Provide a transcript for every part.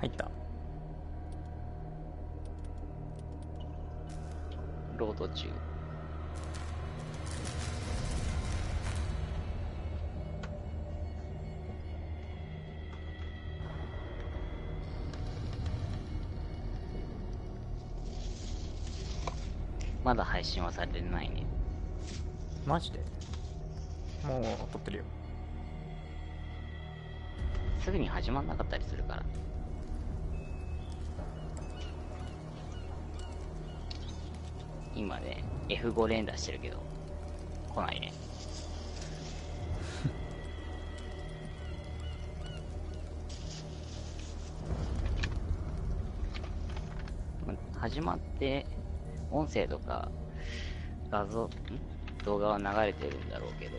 入った。ロード中。まだ配信はされてないね。マジで？もう撮ってるよ。すぐに始まんなかったりするから。今ね、F5 連打してるけど、来ないね。始まって、音声とか、動画は流れてるんだろうけど、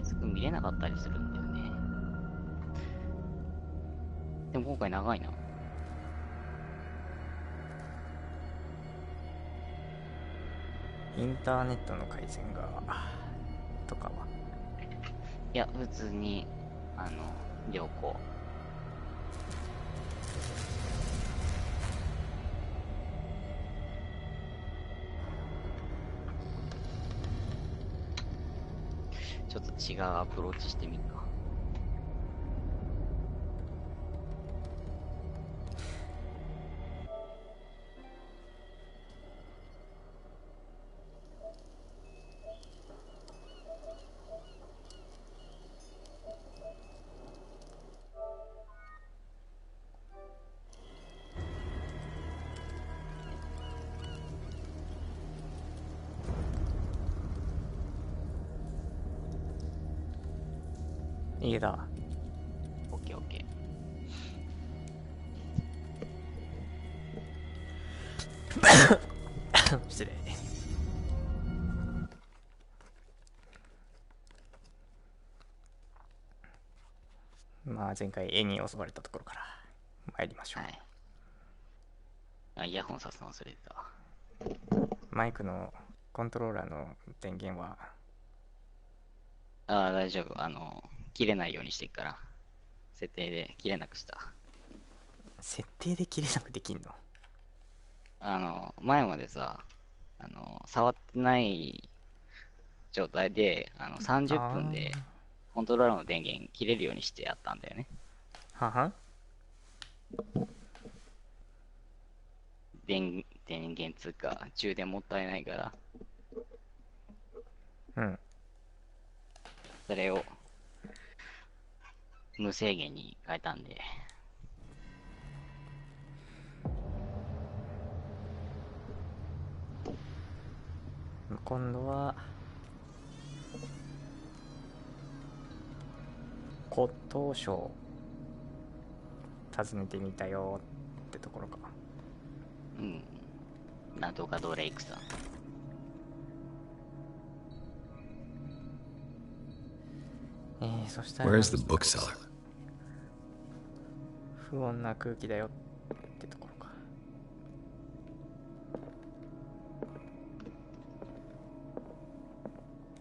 すぐ見れなかったりするんだよね。でも今回長いな。インターネットの回線がとかはいや、普通に、良好。ちょっと違うアプローチしてみるか。いいだ。オッケーオッケー。失礼。まあ前回絵に襲われたところから参りましょう。はい。あ、イヤホンさすの忘れてた。マイクのコントローラーの電源はああ、大丈夫。切れないようにしてっから。設定で切れなくした。設定で切れなくできんの？前までさ、触ってない状態で、30分でコントローラーの電源切れるようにしてやったんだよね。はは電源つうか、充電もったいないから、うん。それを無制限に変えたんで。今度は骨董商訪ねてみたよってところか。うん。なんとかドレイクさん。そしたら Where's the bookseller? 不穏な空気だよってところか。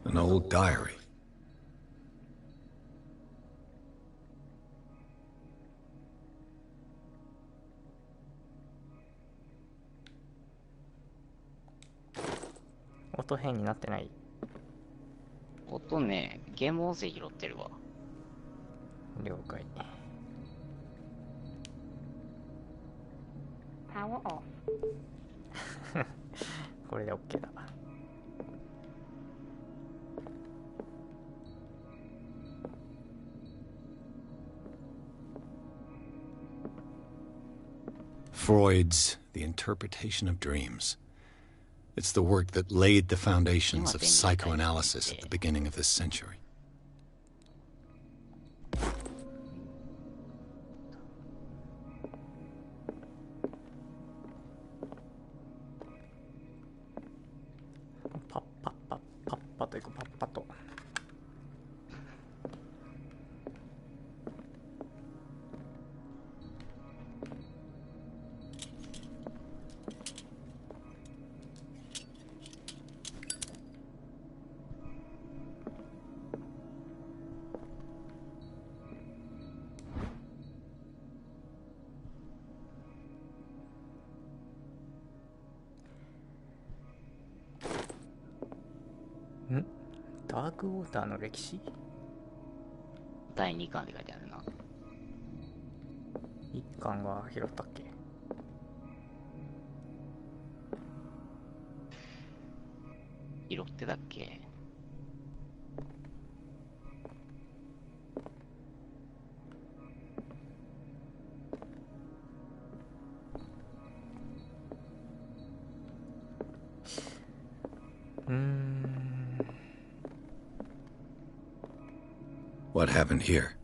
An old diary. 音変になってない？音ね、ゲーム音声拾ってるわ。了解。Power off. これで OK だ。Freud's The Interpretation of Dreams. It's the work that laid the foundations of psychoanalysis at the beginning of this century. んダークウォーターの歴史第2巻って書いてあるな。一巻が拾ったっけ？拾ってたっけ？What happened here?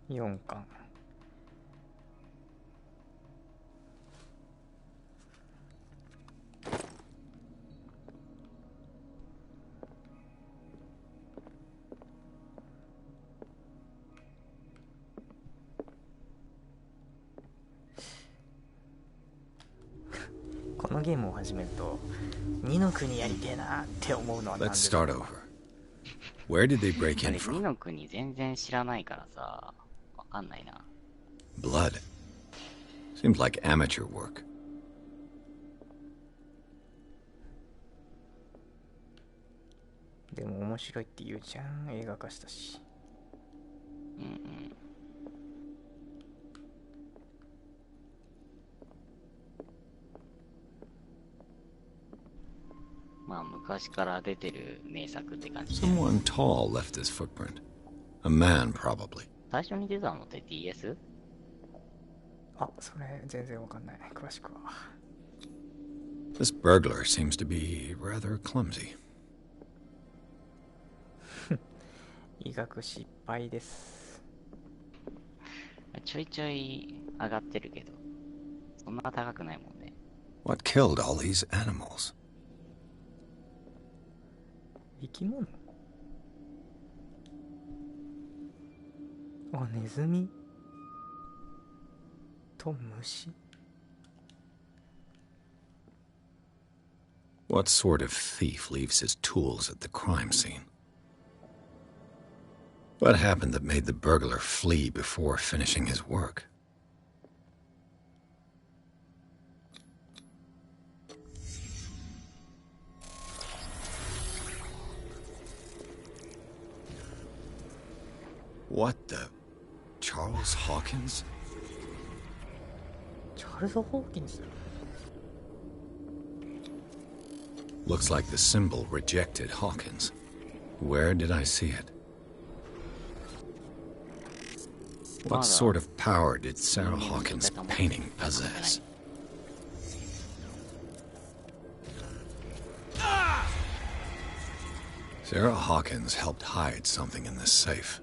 ?4 巻。このゲームを始めると二の国やりてえなって思うのはなんで Let's だ start over. Where did they break あ in れ、2 from? の国全然知らないからさ、わかんないな。 Blood. Seems like amateur work. でも面白いって言うじゃん、映画化したし。うんうん。まあ昔から出てる名作って感じで。 Someone tall left his footprint. A man, probably. 最初に出たのって DS？ あ、それ全然わかんない。詳しくは。This burglar seems to be rather clumsy. 医学失敗です。ちょいちょい上がってるけど、そんな高くないもんね。What killed all these animals? 生き物？あ、ネズミと虫。 What sort of thief leaves his tools at the crime scene? What happened that made the burglar flee before finishing his work? What the? Charles Hawkins? チャールズ・ホーキンス。 Looks like the symbol rejected Hawkins. Where did I see it? What sort of power did Sarah Hawkins' painting possess? Sarah Hawkins helped hide something in this safe.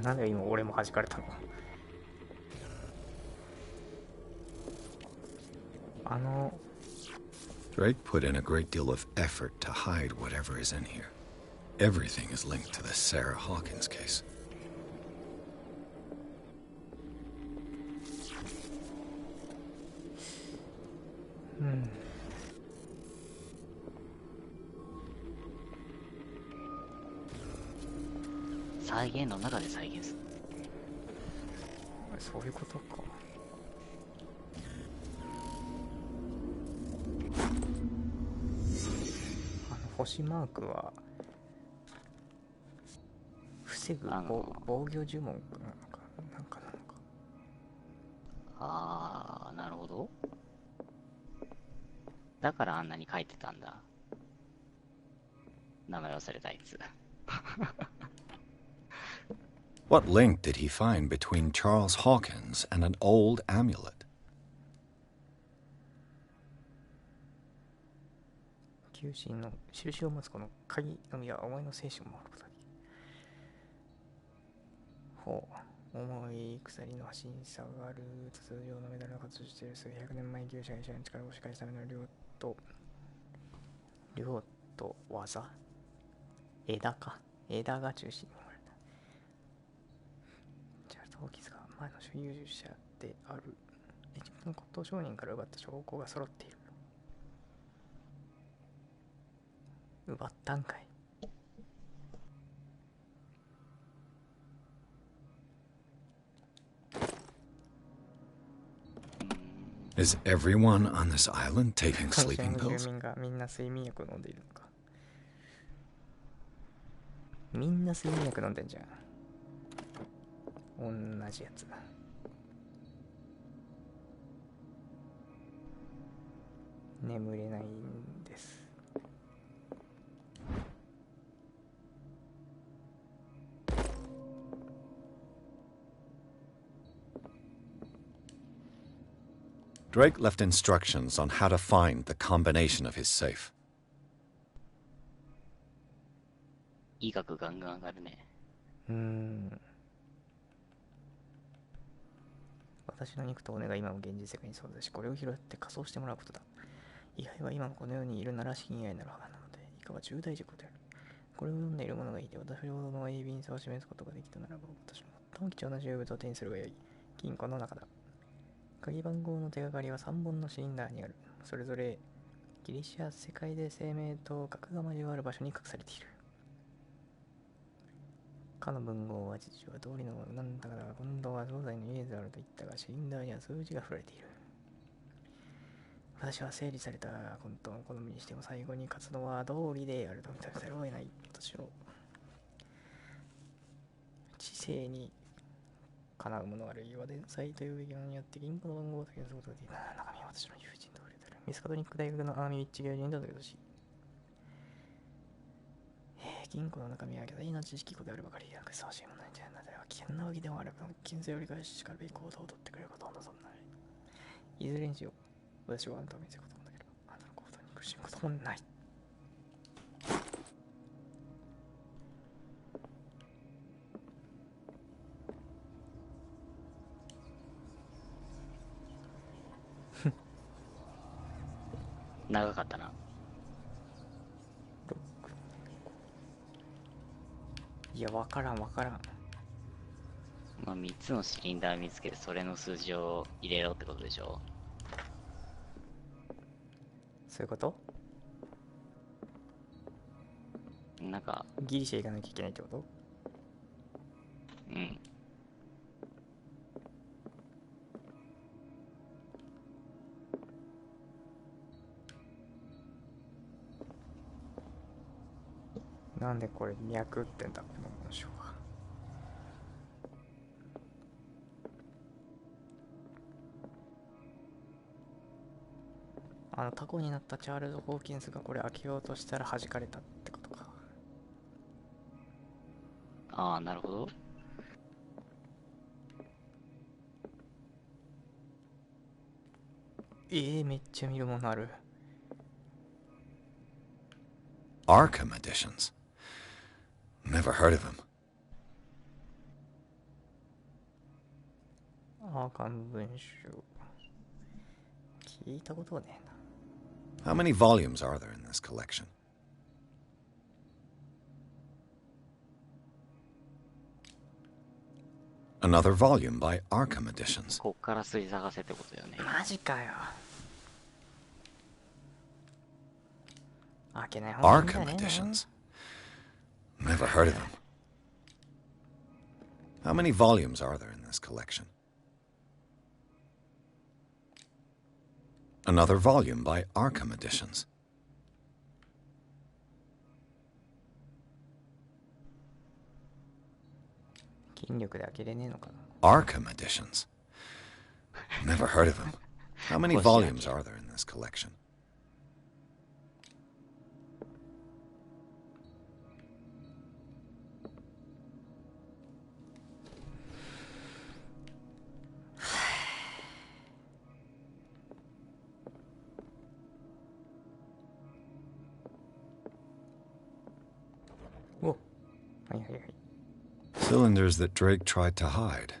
なんで今俺も弾かれたの？Drake put in a great deal of effort to hide whatever is in here. Everything is linked to the Sarah Hawkins case. Hmm. 再現の中で再現する。そういうことか。星マークは防ぐ防御呪文なのかなんかなのか。あー、なるほど。だからあんなに書いてたんだ。名前忘れたあいつ。What link did he find between Charles Hawkins and an old amulet? 求心の印を持つこの鍵のみは思いの精神を守ることができる。ほう。重い鎖の端に下がる筒状のメダルの形をしている数百年前牛舎が医者に力を押し返すための量と技枝が中心に生まれた。チャールズ・ホーキンスが前の所有者であるエジプトの骨董商人から奪った証拠が揃っている。奪ったんかい。Is everyone on this island taking この sleeping 島の住 pills? 民がみんな睡眠薬を飲んでいるのか。みんな睡眠薬飲んでんじゃん。同じやつ。眠れないんです。Drake left instructions on how to find the combination of his safe. いい額ガンガン上がるね。私の肉と骨が今も現実世界に存在し、これを拾って仮装してもらうことだ。遺骸は今もこの世にいるなら死刑以外ならはなので、以下は重大事故である。これを読んでいる者がいて、私ほどの鋭敏さを示すことができたならば、私の最も貴重な重物を手にするがよい。金庫の中だ。鍵番号の手がかりは3本のシリンダーにある。それぞれギリシャ世界で生命と核が交わる場所に隠されている。かの文豪は実は通りのものなんだから、今度は東西の家であると言ったが、シリンダーには数字が振られている。私は整理されたコントを好みにしても最後に勝つのは道理であると認めざるを得ない。私の知性に叶うものあるいは天才というべきものによって銀行の番号を解き出すことができる。中身は私の友人同僚である。ミスカトニック大学のアーミー・ウィッチ教授に届けほしい。銀行の中身は巨大な知識庫であるばかりで、ふさわしいものに出会うのでは危険なわけでもある分、危険性を理解ししかるべき行動を取ってくれることを望むない。いずれにしよう。私はあなたを見せることもなければ、あなたの行動に苦しむこともない。長かったな。いや、わからん。まあ、3つのシリンダー見つけて、それの数字を入れろってことでしょ。そういうこと？なんか、ギリシャ行かなきゃいけないってこと？うん。なんでこれ脈ってんだ、この文章は。タコになったチャールズ・ホーキンスがこれ開けようとしたら弾かれたってことか。ああ、なるほど。めっちゃ見るものある。Arkham editions. Never heard of them. アーカム文集。聞いたことねえな。How many volumes are there in this collection? Another volume by Arkham editions. こっから数字探せってことよね。マジかよ。開けない方がいいんだ Arkham ね。editions. Never heard of them. How many volumes are there in this collection? Another volume by Arkham editions. 筋力で開けれねえのかな。Arkham editions. Never heard of them. How many volumes are there in this collection? Cylinders that Drake tried to hide.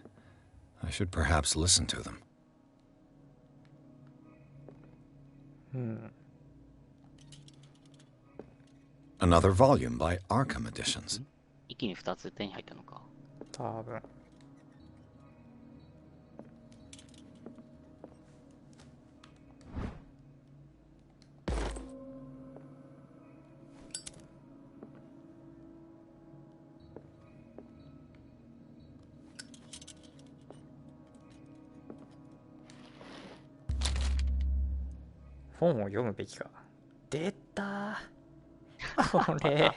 I should perhaps listen to them. Another volume by Arkham editions. 一気に2つ手に入ったのか。多分。本を読むべきか。出たー。これ。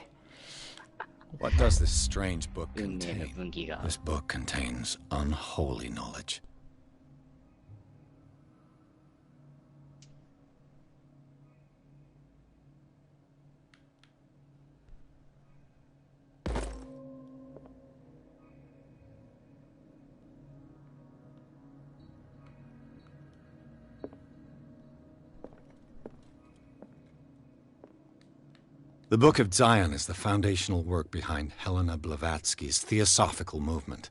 What does this strange book 運命の contain? 分岐が。 This book contains unholy knowledge. The Book of Zion is the foundational work behind Helena Blavatsky's Theosophical movement.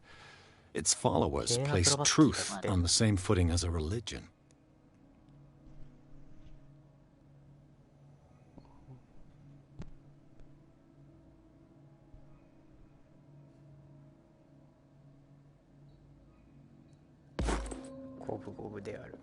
Its followers Helena place Blavatsky truth だって。 on the same footing as a religion. 五分五分である。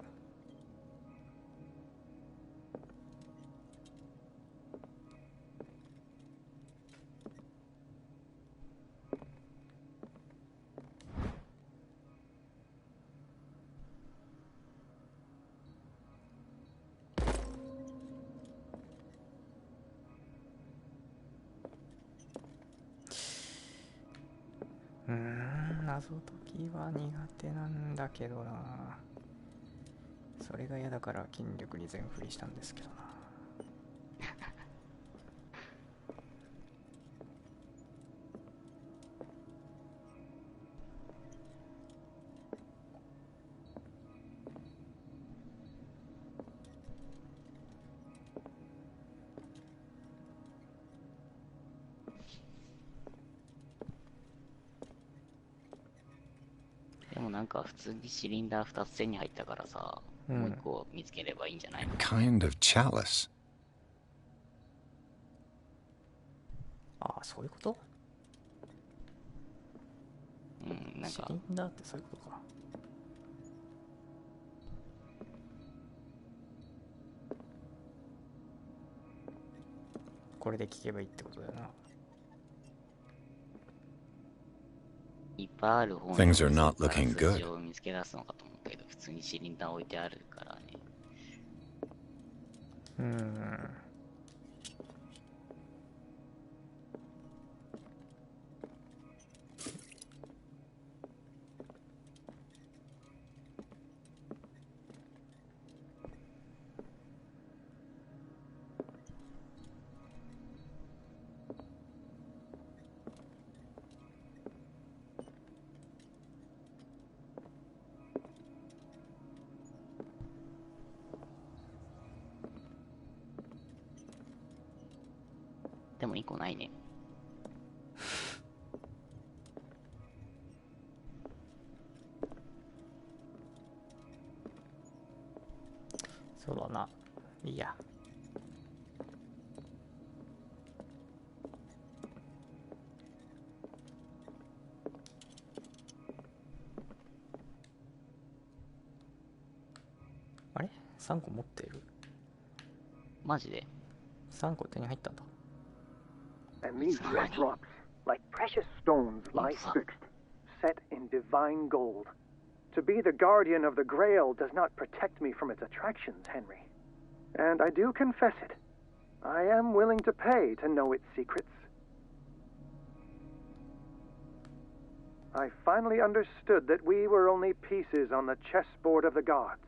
謎解きは苦手なんだけどな。それが嫌だから筋力に全振りしたんですけどな。でもなんか普通にシリンダー2つ手に入ったからさ、もう1個見つければいいんじゃないの？ Kind of chalice. ああ、そういうこと？なんかシリンダーってそういうことか。これで聞けばいいってことだよな。いっぱいある本 Things are not looking good. 数字を見つけ出すのかと思ったけど、普通にシリンダー置いてあるからね。でも1個ないね。そうだな。いいや。あれ ?3 個持ってる？マジで？ 3個手に入ったんだ。And these red rocks, like precious stones, lie fixed, set in divine gold. To be the guardian of the Grail does not protect me from its attractions, Henry. And I do confess it. I am willing to pay to know its secrets. I finally understood that we were only pieces on the chessboard of the gods.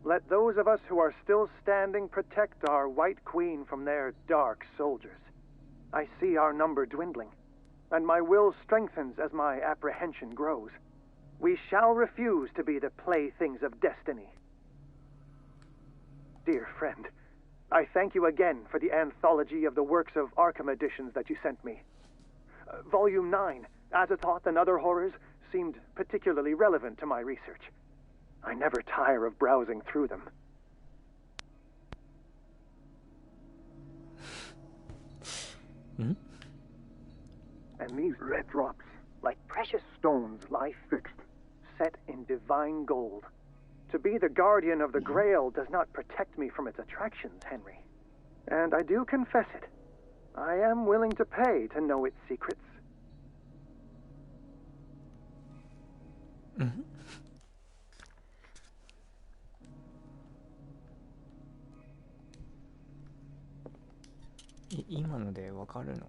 Let those of us who are still standing protect our White Queen from their dark soldiers. I see our number dwindling, and my will strengthens as my apprehension grows. We shall refuse to be the playthings of destiny. Dear friend, I thank you again for the anthology of the works of Arkham editions that you sent me. Volume 9, Azathoth and Other Horrors, seemed particularly relevant to my research. I never tire of browsing through them. And these red drops, like precious stones, lie fixed, set in divine gold. To be the guardian of the Grail does not protect me from its attractions, Henry. And I do confess it. I am willing to pay to know its secrets. 今のでわかるの？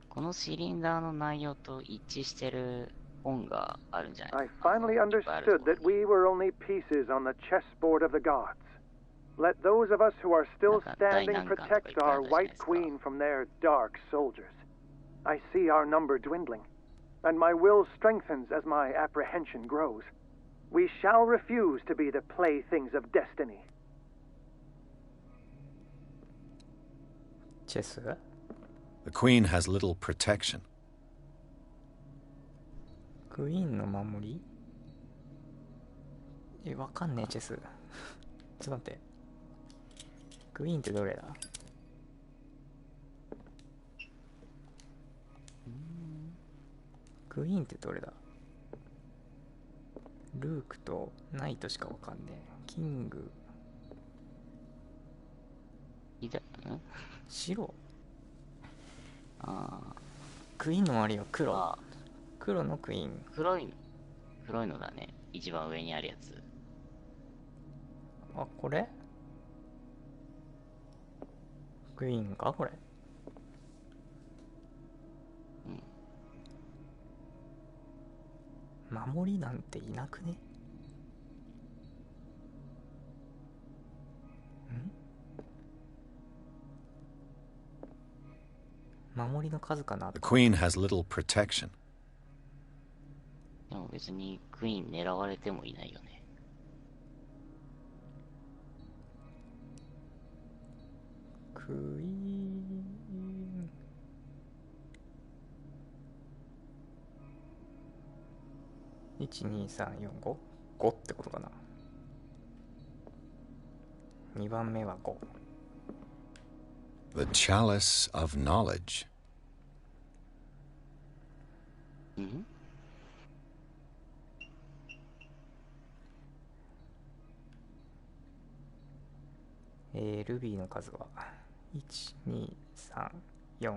このシリンダーの内容と一致してる本があるんじゃない I finally understood that we were only pieces on the chessboard of the gods. Let those of us who are still standing protect our white queen from their dark soldiers. I see our number dwindling, and my will strengthens as my apprehension grows. We shall refuse to be the playthings of destiny. チェス？ The queen has little protection. クイーンの守り？わかんねえ、チェス。ちょっと待って。クイーンってどれだ？クイーンってどれだ？ルークとナイトしかわかんねえ。キング。白？クイーンの周りは黒。黒のクイーン。黒いのだね。一番上にあるやつ。あ、これ？クイーンかこれ？守りなんていなくね？守りの数かな。 The queen has little protection. でも別にクイーン狙われてもいないよね。クイーン。12345 5ってことかな。2番目は5。 The chalice of knowledge. ルビーの数は12345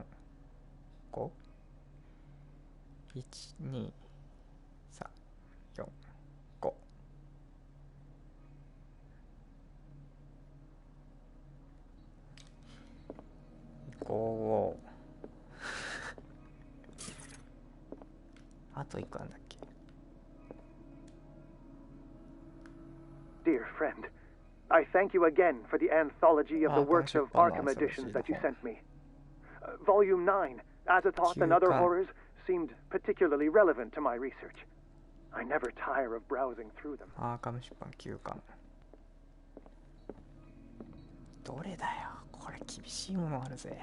12345 5をあと1個なんだっけ。 Dear friend, I thank you again for the anthology of the works of Arkham editions that you sent me. Volume 9, Azathoth and Other Horrors, seemed particularly relevant to my research. I never tire of browsing through them. アーカム出版9巻。どれだよ、これ厳しいものあるぜ。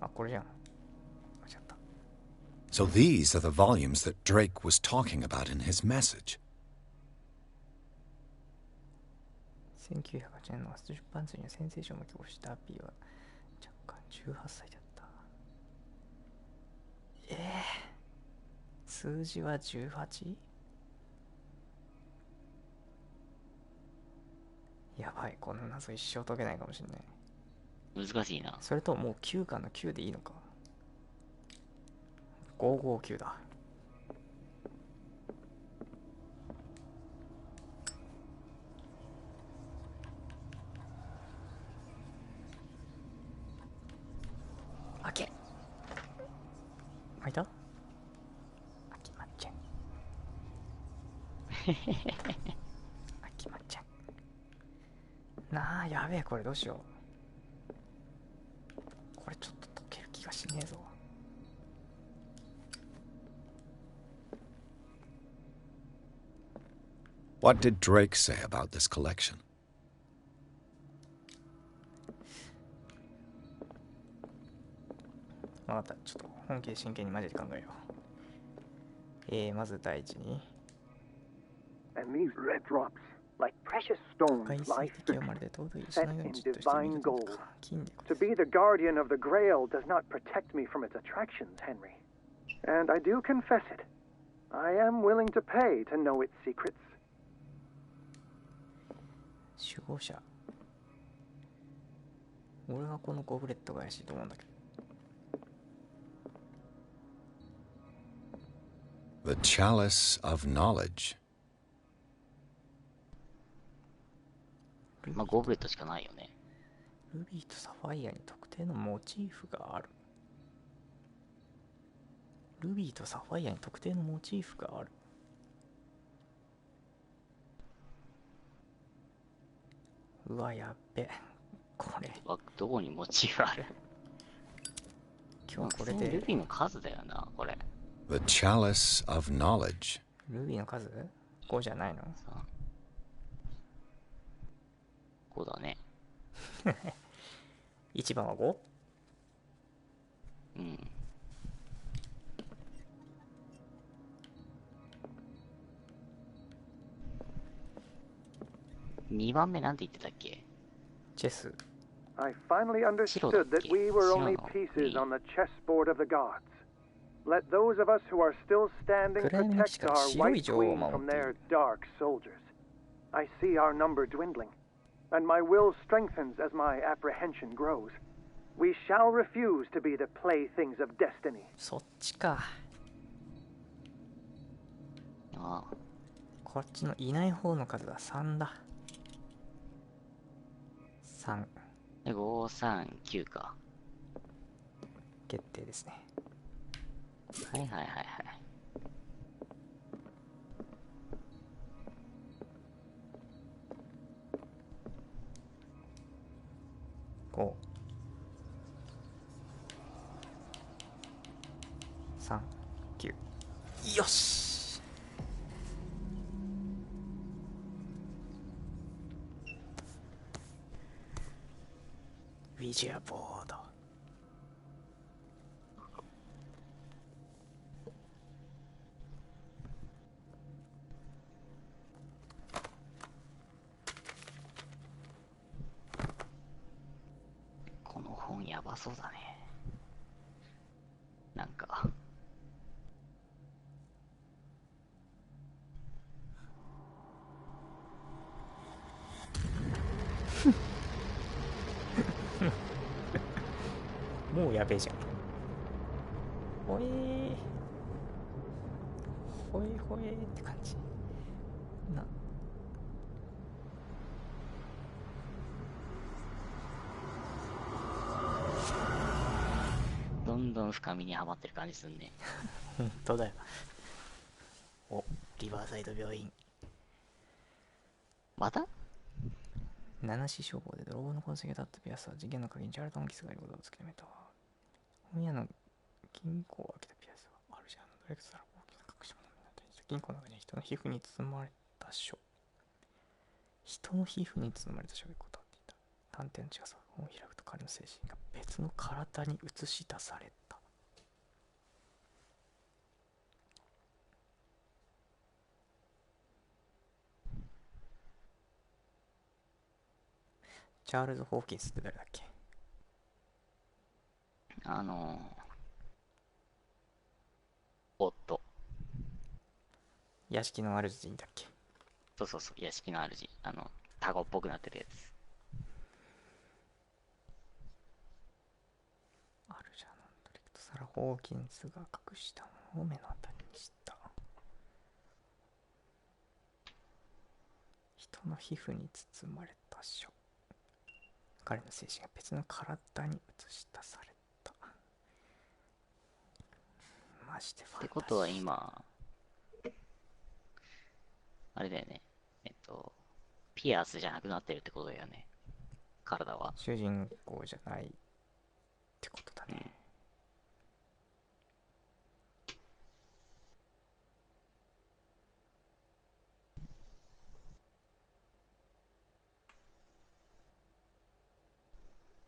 あ、これじゃん。間違った。 So these are the volumes that Drake was talking about in his message. 1908年の初出版数にはセンセーションを寄付したアピーは若干18歳だった。数字は 18？ やばい、この謎一生解けないかもしれない。難しいな。それともう9巻の9でいいのか。559だ。開け。開いた？開きまっちゃん。開きまっちゃん。なあ、やべえ、これどうしよう。これちょっと解ける気がしねえぞ。What did Drake say about this collection? 分かった。ちょっと本気で真剣にマジで考えよう。まず第一に And these red drops, like precious stones, 外 lie 水滴を thick, まるで尊い石 set のよう in にじっとして見る divine と gold. 金で To be the guardian of the Grail does not protect me from its attractions, Henry. And I do confess it. I am willing to pay to know its secrets. 守護者。俺はこのゴブレットが怪しいと思うんだけど。 The chalice of knowledge. まあ、ゴブレットしかないよね。ルビーとサファイアに特定のモチーフがある。ルビーとサファイアに特定のモチーフがある。うわ、やっべ。これ。どこにモチーフある？今日これで。ルビーの数だよな、これ。The chalice of knowledge. ルビーの数 ?5 じゃないの？ 5だね。1番は 5？ うん。2番目なんて言ってたっけ？チェス。I finally understood that we were only pieces on the chessboard of the gods. Let those of us who are still standing protect our white queen from their dark soldiers. I see our number dwindling, and my will strengthens as my apprehension grows. We shall refuse to be the playthings of destiny. そっちか。ああ。こっちのいない方の数は3だ。3。5、3、9か。決定ですね。はいはいはいはい。5、3、9。よし。ウィジュアボード。この本やばそうだね。なんか。もうやべえじゃん。ほえーほえほえって感じな。どんどん深みにはまってる感じすんね。本当だよ。お、リバーサイド病院。また七死消防で泥棒の痕跡が立ったピアスは事件の鍵にチャールトンキスがいることを突き止めた。本屋の金庫を開けたピアスはあるじゃん。どれかさら大きな隠し物になったりした金庫の中に人の皮膚に包まれた書。人の皮膚に包まれた書が答っていた。探偵の近さは本を開くと彼の精神が別の体に映し出された。チャールズ・ホーキンスって誰だっけ？夫。屋敷の主人だっけ？そうそうそう、屋敷の主。タゴっぽくなってるやつ。アルジャーノンドリクト・サラ・ホーキンスが隠したものを目の当たりにした。人の皮膚に包まれた書。彼の精神が別の体に映し出された。マジでファンタジー。ってことは今、あれだよね。ピアスじゃなくなってるってことだよね。体は。主人公じゃないってことだね。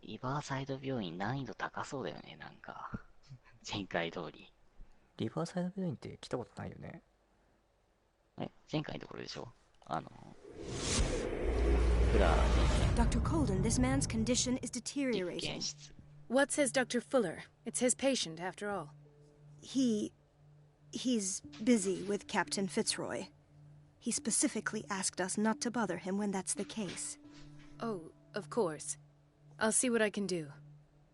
リバーサイド病院難易度高そうだよね、なんか。前回通り。リバーサイド病院って来たことないよね。前回のところでしょ？Dr. Colden, this man's condition is deteriorating. What says Dr. Fuller? It's his patient, after all. He's busy with Captain Fitzroy. He specifically asked us not to bother him when that's the case. Oh, of course. I'll see what I can do.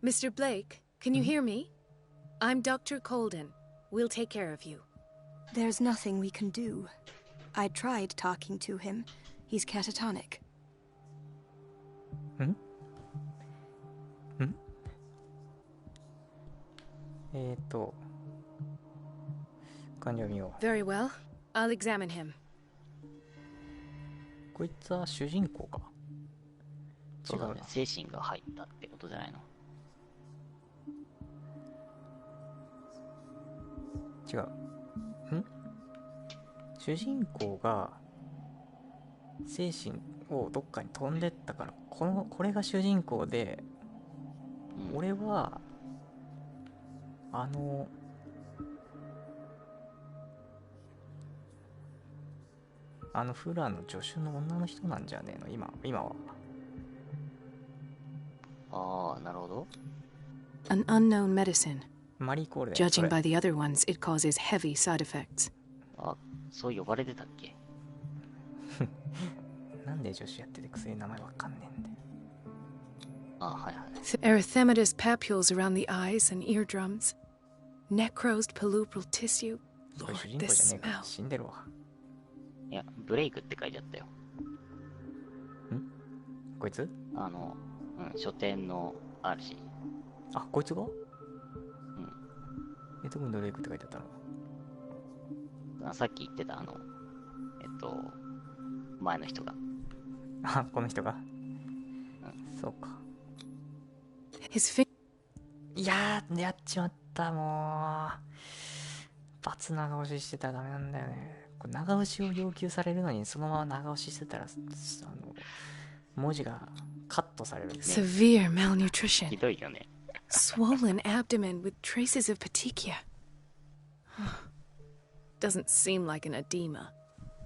Mr. Blake, can you hear me? I'm Dr. Colden. We'll take care of you. There's nothing we can do. I tried talking to him. He's catatonic. 患者を見よう。 Very well. I'll examine him. こいつは主人公か。そうだね違う。精神が入ったってことじゃないの？違う。主人公が精神をどっかに飛んでったから、これが主人公で、俺はフラの助手の女の人なんじゃねえの今は。ああ、なるほど。 An unknown medicine. マリーコールだよ。 Judging by the other ones, it causes heavy side effects. あ、そう呼ばれてたっけ？なんで助手やっててくせに名前わかんねえんだよ。あ、はいはい。 Erythematous papules around the eyes and eardrums. Necrosed palpebral tissue. これ Lord, 主人公 this じゃねえか smell. ら死んでるわ。いや、ブレイクって書いてあったよ。こいつ？書店の主。あ、こいつが？特にドレイクって書いてあったの？さっき言ってた前の人が。あ、この人が？そうか。 His finger. いやー、やっちまった、もう。罰長押ししてたらダメなんだよね。これ長押しを要求されるのに、そのまま長押ししてたら、文字がカットされるんですね。 Severe malnutrition. ひどいよね。 Swollen abdomen with traces of petechia. Doesn't seem like an edema.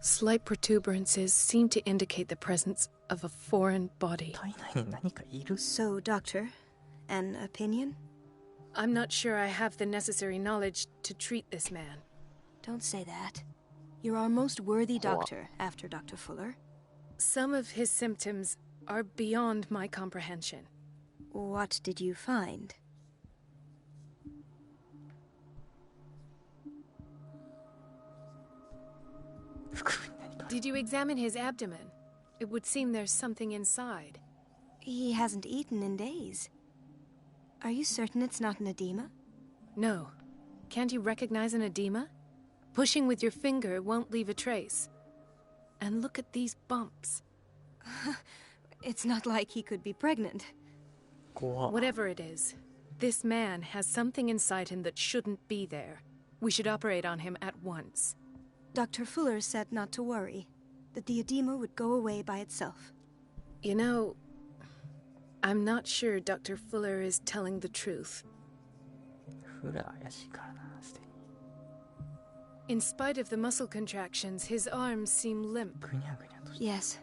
Slight protuberances seem to indicate the presence of a foreign body. 体内に何かいる？ So, Doctor, an opinion? I'm not sure I have the necessary knowledge to treat this man. Don't say that. You're our most worthy doctor after Dr. Fuller. Some of his symptoms are beyond my comprehension. What did you find? Did you examine his abdomen? It would seem there's something inside. He hasn't eaten in days. Are you certain it's not an edema? No. Can't you recognize an edema? Pushing with your finger won't leave a trace. And look at these bumps. It's not like he could be pregnant. 怖っ。 Whatever it is, this man has something inside him that shouldn't be there. We should operate on him at once. Dr. Fuller said not to worry, that the edema would go away by itself. You know, I'm not sure Dr. Fuller is telling the truth. フラ怪しいからな、ステイ。 In spite of the muscle contractions, his arms seem limp. ぐにゃぐにゃとして。 Yes.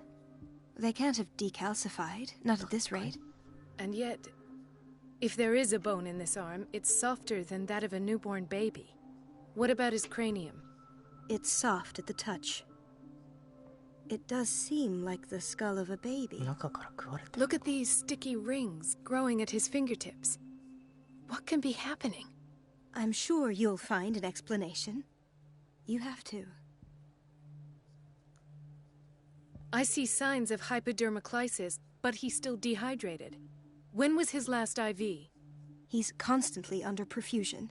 They can't have decalcified, not at this rate. And yet, if there is a bone in this arm, it's softer than that of a newborn baby. What about his cranium? It's soft at the touch. It does seem like the skull of a baby. 中から食われてる。 Look at these sticky rings growing at his fingertips. What can be happening? I'm sure you'll find an explanation. You have to. I see signs of hypodermoclysis, but he's still dehydrated. When was his last IV? He's constantly under perfusion.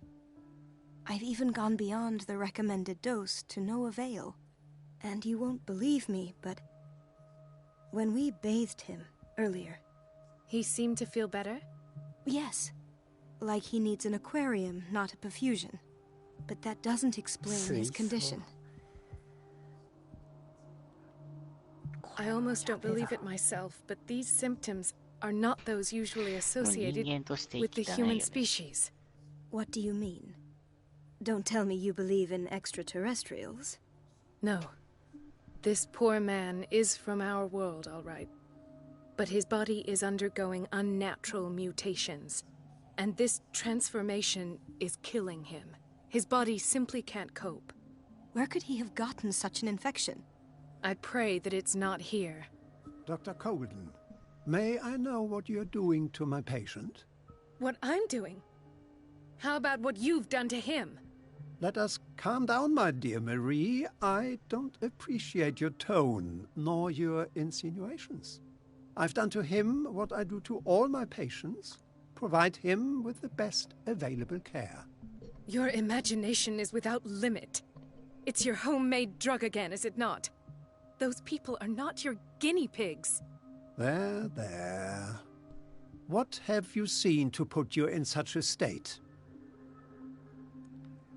I've even gone beyond the recommended dose to no avail. And you won't believe me, but when we bathed him earlier... He seemed to feel better? Yes. Like he needs an aquarium, not a perfusion. But that doesn't explain his condition. I almost don't believe it myself, but these symptoms are not those usually associated with the human species. What do you mean? Don't tell me you believe in extraterrestrials. No. This poor man is from our world, all right. But his body is undergoing unnatural mutations. And this transformation is killing him. His body simply can't cope. Where could he have gotten such an infection? I pray that it's not here. Dr. Colden, may I know what you're doing to my patient? What I'm doing? How about what you've done to him? Let us calm down, my dear Marie. I don't appreciate your tone, nor your insinuations. I've done to him what I do to all my patients. Provide him with the best available care. Your imagination is without limit. It's your homemade drug again, is it not? Those people are not your guinea pigs. There, there. What have you seen to put you in such a state?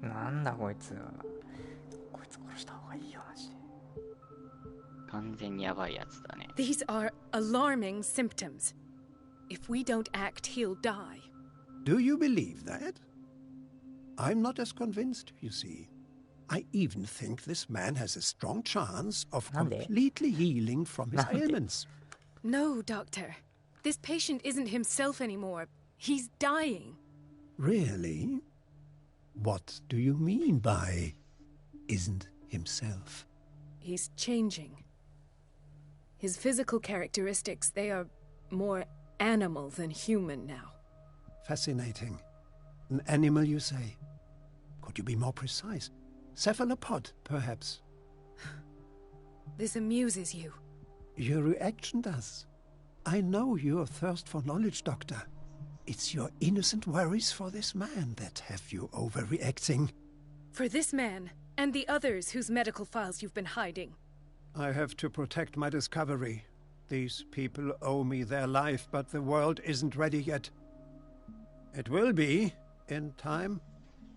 なんだこいつ。こいつ殺した方がいいよ、マジで。完全にやばいやつだね。These are alarming symptoms. If we don't act, he'll die. Do you believe that? I'm not as convinced, you see. I even think this man has a strong chance of completely healing from his ailments. No, Doctor. This patient isn't himself anymore. He's dying. Really? What do you mean by isn't himself? He's changing. His physical characteristics, they are more animal than human now. Fascinating. An animal, you say? Could you be more precise? Cephalopod, perhaps? This amuses you. Your reaction does. I know your thirst for knowledge, Doctor. It's your innocent worries for this man that have you overreacting. For this man, and the others whose medical files you've been hiding. I have to protect my discovery. These people owe me their life, but the world isn't ready yet. It will be, in time.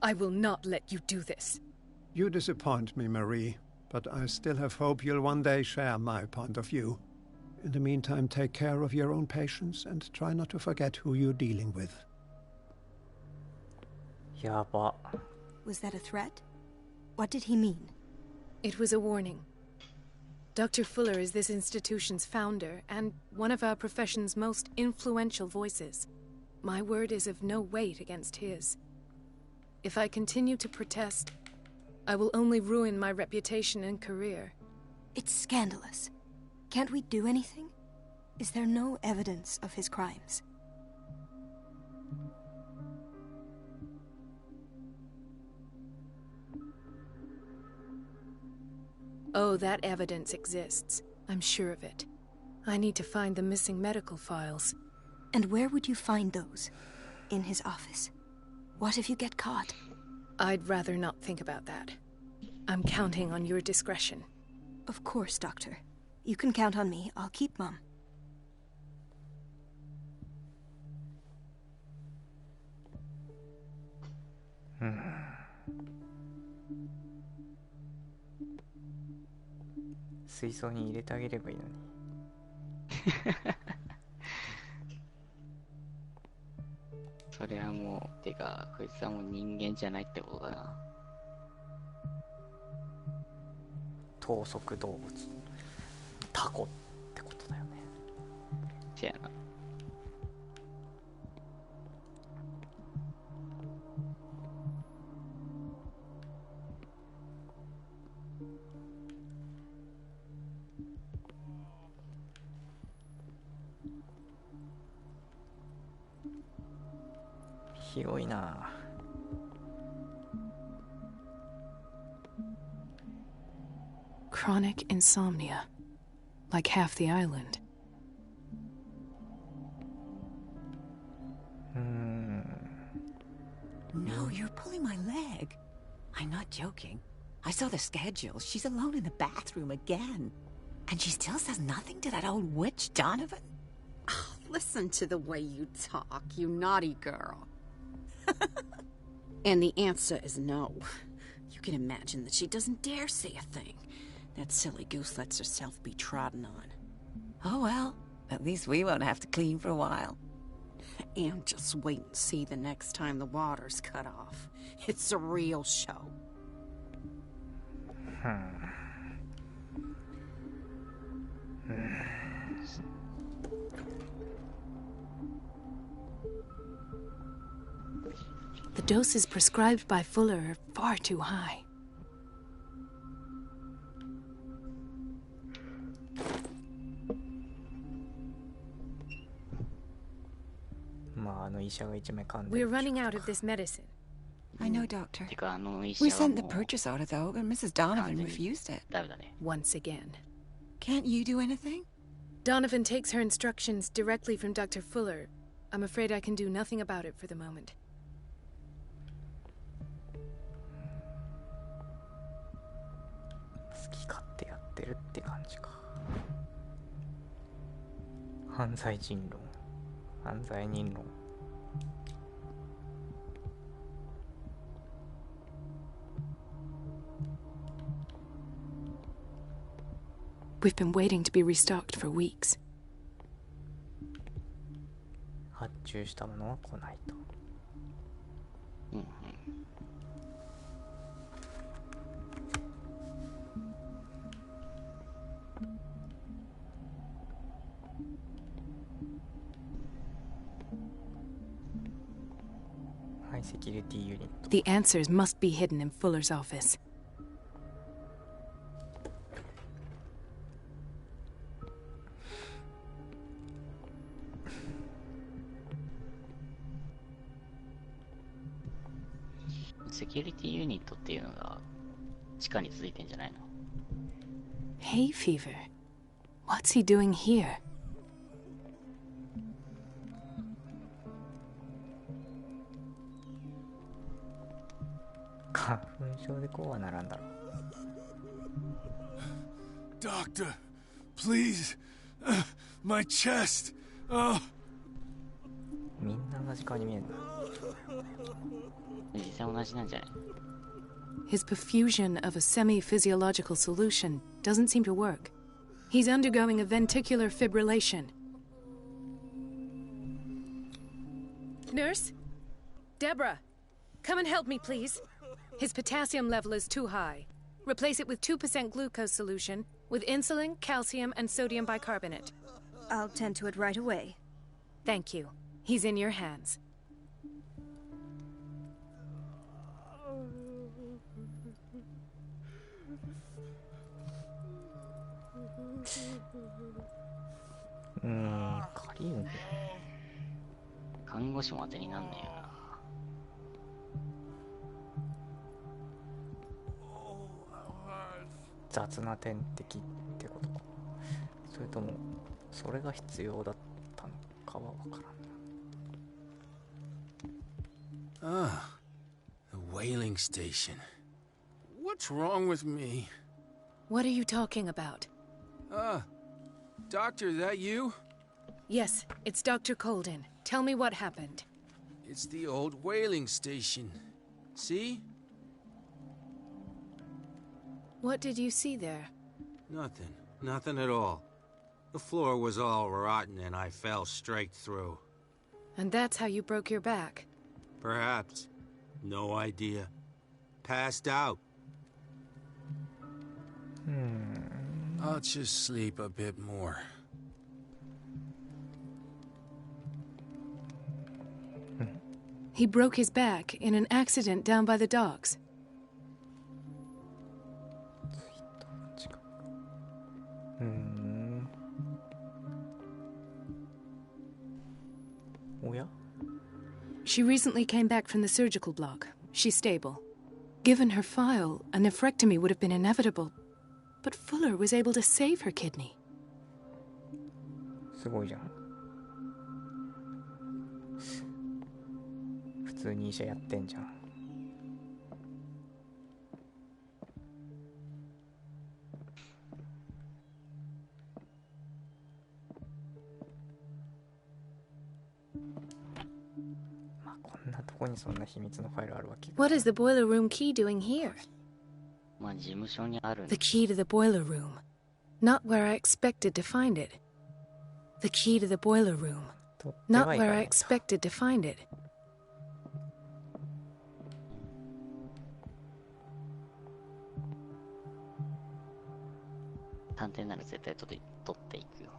I will not let you do this. You disappoint me, Marie, but I still have hope you'll one day share my point of view. In the meantime, take care of your own patients and try not to forget who you're dealing with. やば。 Was that a threat? What did he mean? It was a warning. Dr. Fuller is this institution's founder and one of our profession's most influential voices. My word is of no weight against his. If I continue to protest, I will only ruin my reputation and career. It's scandalous. Can't we do anything? Is there no evidence of his crimes? Oh, that evidence exists. I'm sure of it. I need to find the missing medical files. And where would you find those? In his office? What if you get caught? I'd rather not think about that. I'm counting on your discretion. Of course, Doctor. You can count on me. I'll keep Mum. Hmm. 水槽に入れてあげればいいのに。それはもう、てか、こいつはもう人間じゃないってことだな。等速動物。タコってことだよね。せやな。広いな。Chronic insomnia. Like half the island. No, you're pulling my leg. I'm not joking. I saw the schedule. She's alone in the bathroom again. And she still says nothing to that old witch, Donovan. Oh, listen to the way you talk, you naughty girl. And the answer is no. You can imagine that she doesn't dare say a thing. That silly goose lets herself be trodden on. Oh well, at least we won't have to clean for a while. And just wait and see the next time the water's cut off. It's a real show. The doses prescribed by Fuller are far too high. We're running out of this medicine. I know, Doctor. てか、あの医者 We は sent the もう purchase order, though, but Mrs. Donovan refused it. ダメだね。 Once again. Can't you do anything? Donovan takes her instructions directly from Dr. Fuller. I'm afraid I can do nothing about it for the moment. き勝手やってるって感じか。犯罪人論、犯罪人論。We've been waiting to be restocked for weeks. 発注したものは来ないと。はい、セキュリティユニット。The answers must be hidden in Fuller's office. セキュリティユニットっていうのが地下に続いてんじゃないの？ Hay fever. What's he doing here? 花粉症でこうはならんだろう。Doctor, please, my chest. みんな同じ顔に見えるな。実際同じなんじゃない？ His perfusion of a semi-physiological solution doesn't seem to work. He's undergoing a ventricular fibrillation. Nurse? Deborah, come and help me, please. His potassium level is too high. Replace it with 2% glucose solution with insulin, calcium, and sodium bicarbonate. I'll tend to it right away. Thank you. He's in your hands. カリウム。看護師も当てになんねえよな。雑な点滴ってことか。それともそれが必要だったのかはわからんな。Ah, the whaling station. What's wrong with me? What are you talking about? Doctor, that you? Yes, it's Dr. Colden. Tell me what happened. It's the old whaling station. See? What did you see there? Nothing. Nothing at all. The floor was all rotten and I fell straight through. And that's how you broke your back? Perhaps. No idea. Passed out. I'll just sleep a bit more. He broke his back in an accident down by the docks. おや? She recently came back from the surgical block. She's stable. Given her file, a nephrectomy would have been inevitable. But Fuller was able to save her kidney. すごいじゃん。普通に医者やってんじゃん。まあこんなとこにそんな秘密のファイルあるわけ。What is the boiler room key doing here? まあ事務所にあるん The key to the boiler room. Not where I expected to find it. The key to the boiler room. Not where I expected to find it. 探偵なら絶対取っていくよ。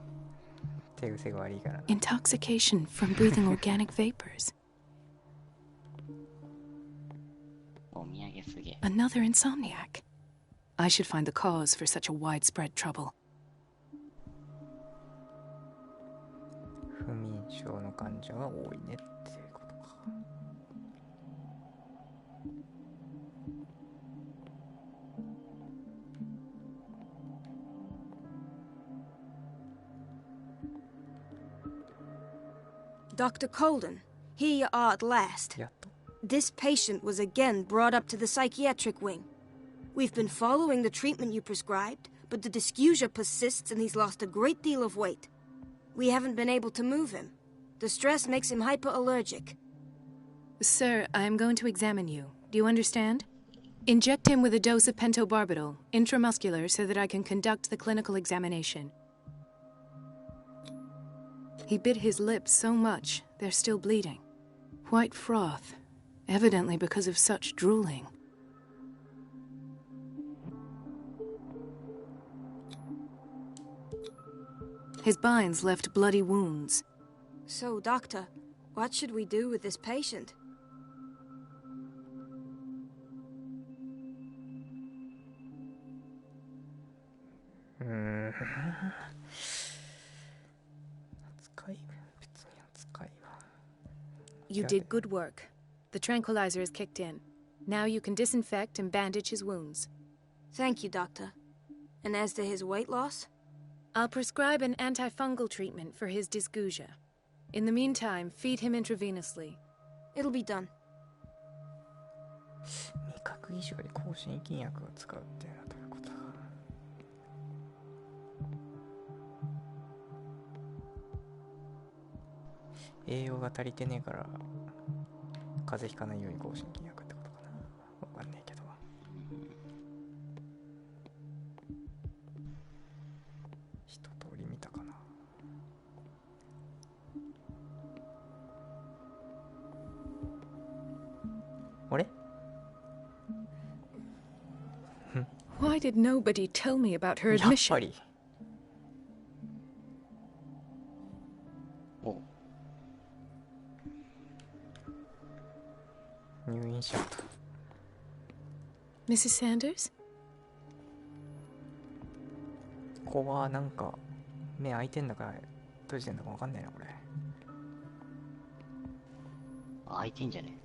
手癖が悪いからな。Intoxication from breathing organic vapors. お土産すげえ。 Another insomniac. I should find the cause for such a widespread trouble. 不眠症の患者が多いねっていうことか。Dr. Colden, here you are at last. やっと。 This patient was again brought up to the psychiatric wing. We've been following the treatment you prescribed, but the dysgeusia persists and he's lost a great deal of weight. We haven't been able to move him. The stress makes him hyperallergic. Sir, I am going to examine you. Do you understand? Inject him with a dose of pentobarbital, intramuscular, so that I can conduct the clinical examination. He bit his lips so much, they're still bleeding. White froth, evidently because of such drooling. His binds left bloody wounds. So, Doctor, what should we do with this patient? You did good work. The tranquilizer is kicked in. Now you can disinfect and bandage his wounds. Thank you, Doctor. And as to his weight loss? I'll prescribe an antifungal treatment for his dysgeusia. In the meantime, feed him intravenously. It'll be done. 味覚異常で抗心筋薬を使うっていうのはどういうことだ。栄養が足りてねえから風邪ひかないように抗心筋薬ってことかな。わかんねえけど。一通り見たかな。あれWhy did nobody tell me about her やっ admission? ぱり入院しちゃった。 Mrs. Sanders? ここはなんか目開いてんだか閉じてんだかわかんないなこれ。開いてんじゃね。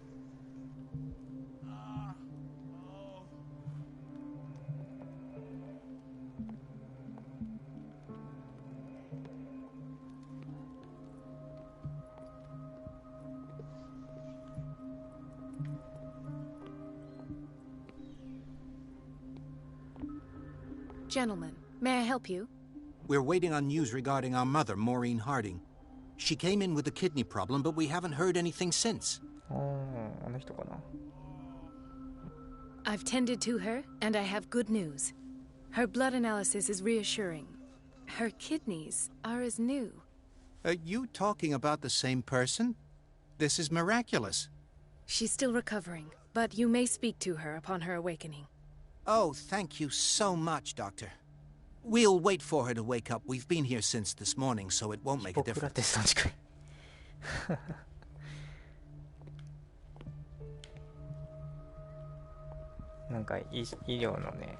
Gentlemen, may I help you? We're waiting on news regarding our mother, Maureen Harding. She came in with a kidney problem, but we haven't heard anything since. あの人かな。 I've tended to her, and I have good news. Her blood analysis is reassuring. Her kidneys are as new. Are you talking about the same person? This is miraculous. She's still recovering, but you may speak to her upon her awakening. Oh, thank you so much, Doctor. We'll wait for her to wake up. We've been here since this morning, so it won't make a ヒポクラ difference. テスの誓い。なんか医療のね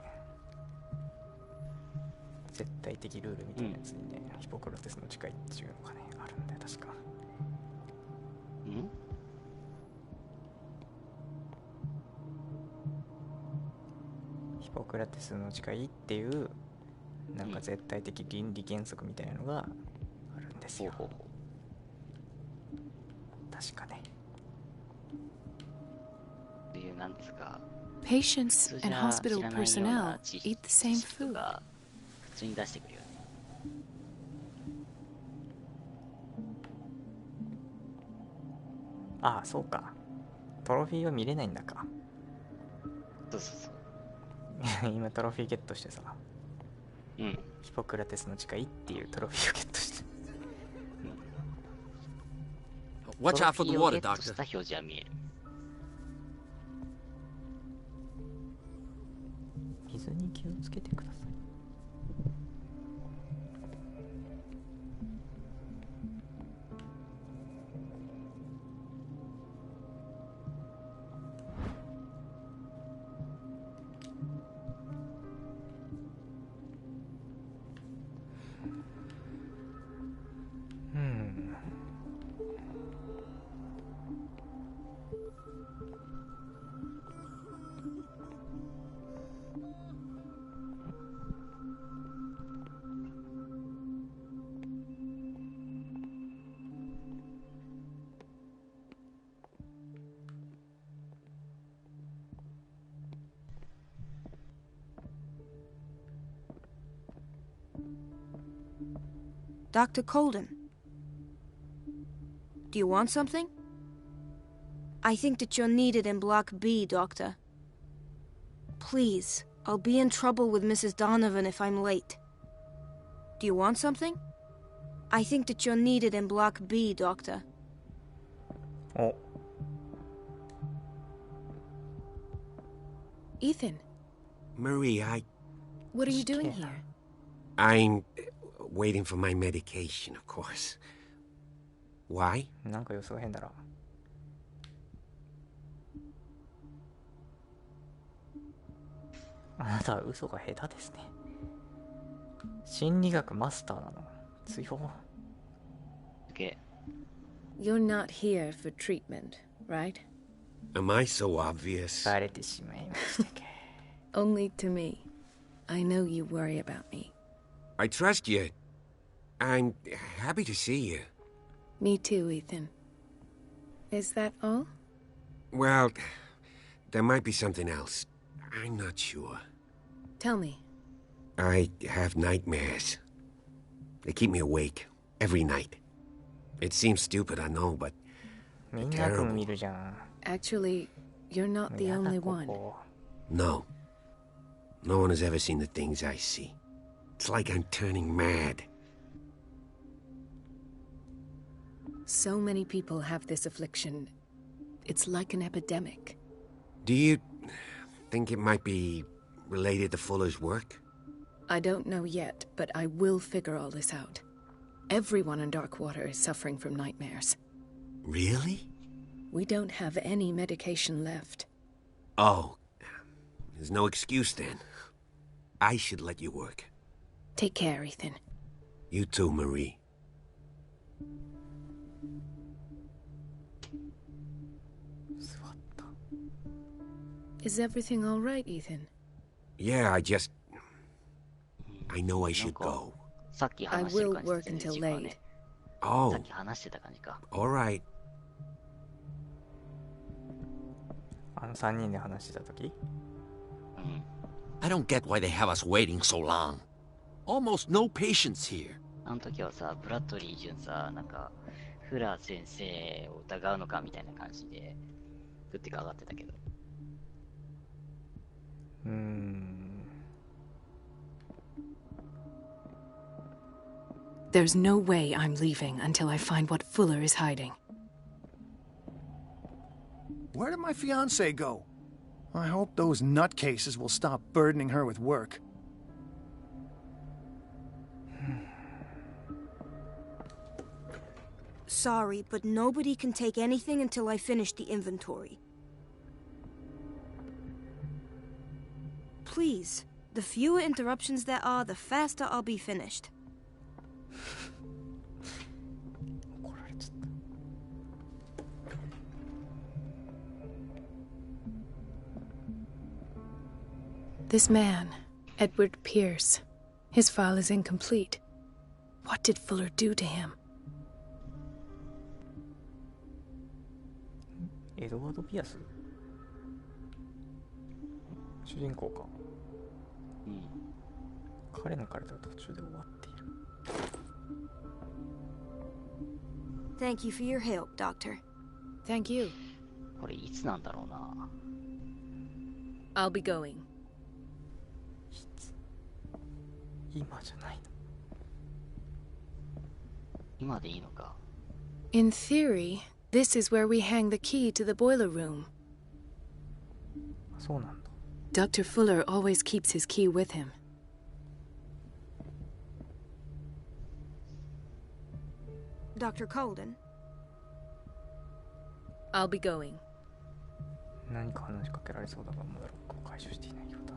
絶対的ルールみたいなやつにね、ヒポクラテスの誓いっていうのがねあるんだよ確か。ヒポクラテスの誓いっていうなんか絶対的倫理原則みたいなのがあるんですよ。確かね。っていうなんですか。 Patients and hospital personnel eat the same food. 普通に出してくるよね。ああそうか。トロフィーは見れないんだか。そうそうそう。今トロフィーゲットしてさ、うん、ヒポクラテスの誓いっていうトロフィーをゲットして、Watch out for the water, トロフィーをゲットし Doctor. た表示は見える。水に気をつけてください。Dr. Colden. Do you want something? I think that you're needed in Block B, Doctor. Please, I'll be in trouble with Mrs. Donovan if I'm late. Do you want something? I think that you're needed in Block B, Doctor. Oh. Ethan, Marie, what are you doing here? I'm waiting for my medication, of course. Why? なんか様子が変だな。あなたは嘘が下手ですね。心理学マスターなの。強。Okay. You're not here for treatment, right? Am I so obvious? バレてしまいましたか。Only to me. I know you worry about me. I trust you. I'm happy to see you. Me too, Ethan. Is that all? Well, there might be something else. I'm not sure. Tell me. I have nightmares. They keep me awake every night. It seems stupid, I know, but みんな悪夢見るじゃん。 Actually, you're not the only one. No. No one has ever seen the things I see. It's like I'm turning mad. So many people have this affliction. It's like an epidemic. Do you think it might be related to Fuller's work? I don't know yet, but I will figure all this out. Everyone in Darkwater is suffering from nightmares. Really? We don't have any medication left. Oh. There's no excuse then. I should let you work. Take care, Ethan. You too, Marie. Is everything all right, Ethan? Yeah, I know I should go. I will work until late. Oh. All right. 3人で話してた時 I don't get why they have us waiting so long. Almost no patients here. あの時はさ、ブラッドリー巡査、なんか、フラー先生を疑うのかみたいな感じで、グッてか上がってたけど。There's no way I'm leaving until I find what Fuller is hiding. Where did my fiancée go? I hope those nutcases will stop burdening her with work. Sorry, but nobody can take anything until I finish the inventory. Please, the fewer interruptions there are, the faster I'll be finished. This man, Edward Pierce, his file is incomplete. What did Fuller do to him? エドワード・ピアス主人公か。彼の彼とは途中で終わっている。Thank you for your help, Doctor. Thank you. これいつなんだろうな。I'll be going. 今じゃないの。今でいいのか。In theory, this is where we hang the key to the boiler room. そうなんだ。Dr. Fuller always keeps his key with him. Dr. Colden? I'll be going. 何か話しかけられそうだが、まだロックを回収していないようだ。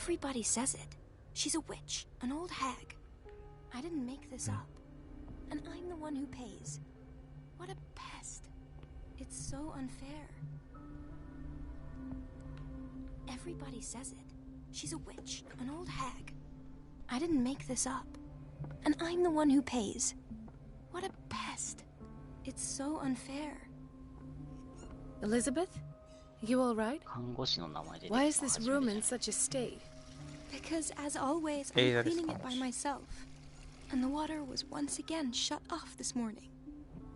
Everybody says it. She's a witch, an old hag. I didn't make this up. And I'm the one who pays. What a pest. It's so unfair. Everybody says it. She's a witch, an old hag. I didn't make this up. And I'm the one who pays. What a pest. It's so unfair. Elizabeth? You all right? 看護師の名前で。 Why is this room in such a state? Because, as always, I'm cleaning it by myself. And the water was once again shut off this morning.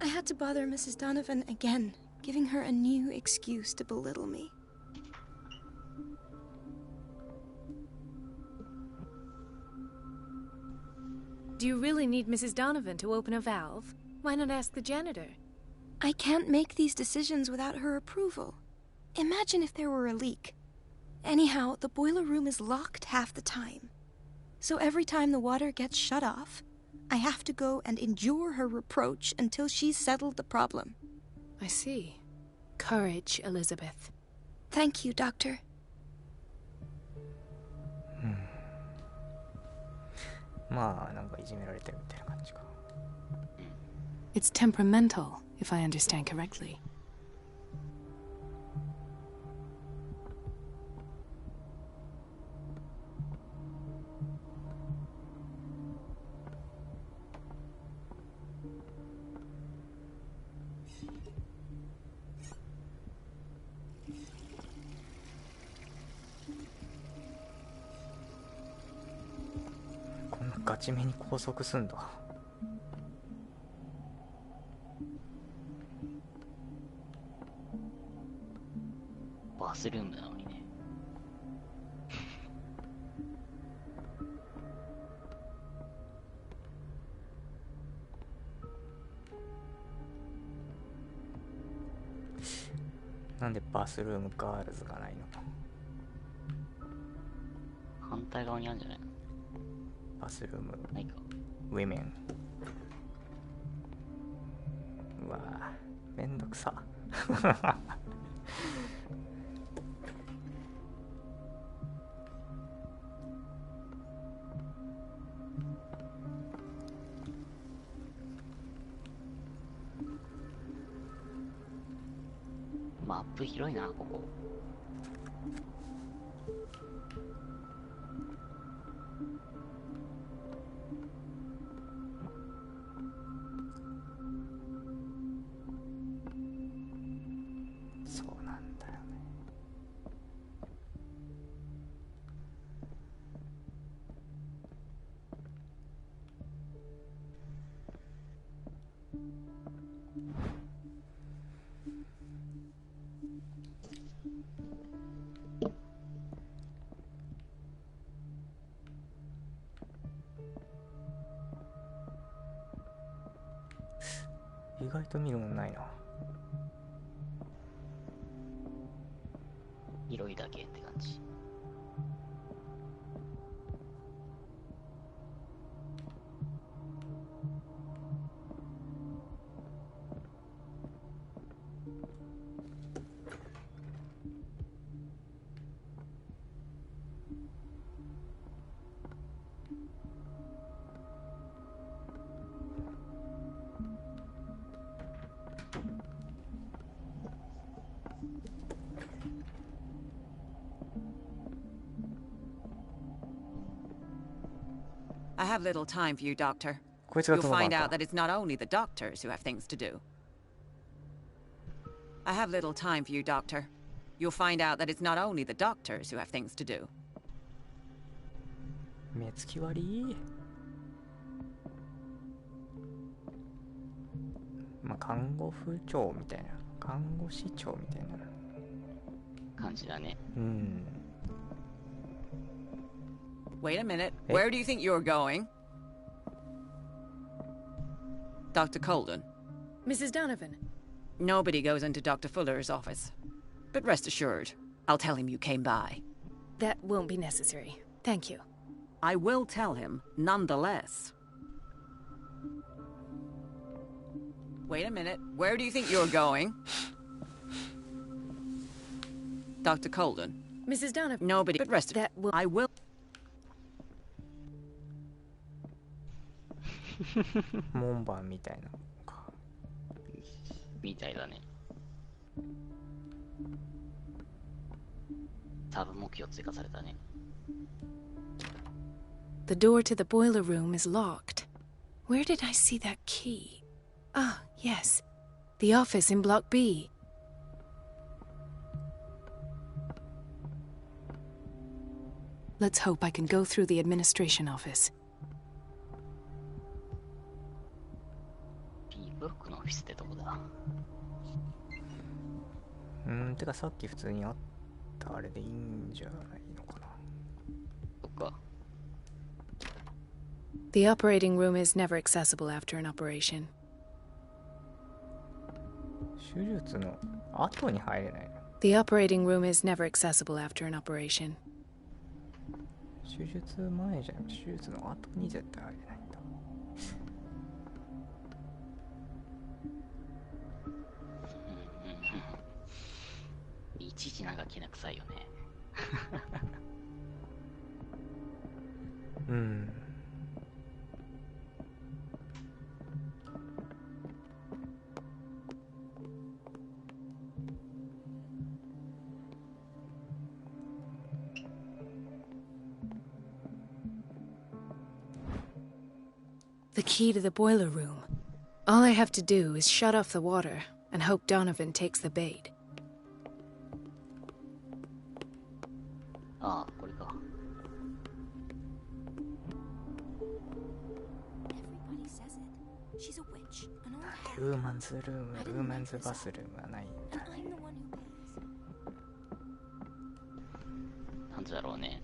I had to bother Mrs. Donovan again, giving her a new excuse to belittle me. Do you really need Mrs. Donovan to open a valve? Why not ask the janitor? I can't make these decisions without her approval. Imagine if there were a leak. Anyhow, the boiler room is locked half the time. So every time the water gets shut off, I have to go and endure her reproach until she's settled the problem. I see. Courage, Elizabeth. Thank you, Doctor. まあなんかいじめられてるみたいな感じか。It's temperamental, if I understand correctly.こんなガチめに拘束すんだ。バスルームなのにね。なんでバスルームガールズがないの？反対側にあるんじゃないの？バスルームないか。ウィメン。うわぁ、めんどくさ。マップ広いな、ここ。そうなんだよね。意外と見るもんないな。広いだけって感じ。I have little time for you, Doctor. こいつが You'll トモバ find ン out か。 that it's not only the doctors who have things to do. I have little time for you, Doctor. You'll find out that it's not only the doctors who have things to do. 目つき悪い。まあ看護婦長みたいな、看護師長みたいな感じだね。うん。Wait a minute. Where do you think you're going? Dr. Colden. Mrs. Donovan. Nobody goes into Dr. Fuller's office. But rest assured, I'll tell him you came by. That won't be necessary. Thank you. I will tell him, nonetheless. Wait a minute. Where do you think you're going? Dr. Colden. Mrs. Donovan. Nobody. But rest. That will. I will. 門番みたいなのか。みたいだね。サブ目標追加されたね。The door to the boiler room is locked. Where did I see that key? Ah, yes. The office in Block B. Let's hope I can go through the administration office. B ブロックのオフィスってどこだ？てかさっき普通にあったあれでいいんじゃないのかな。そっか。The operating room is never accessible after an operation. 手術の後に入れないの？ The operating room is never accessible after an operation. 手術前じゃなくて手術の後に絶対入れないんだ。いちいちなんかきな臭いよね。うん。The key to the boiler room. All I have to do is shut off the water and hope Donovan takes the bait. ああ、これか。ウーマンズルーム、ウーマンズバスルームはないんだね。なんでだろうね。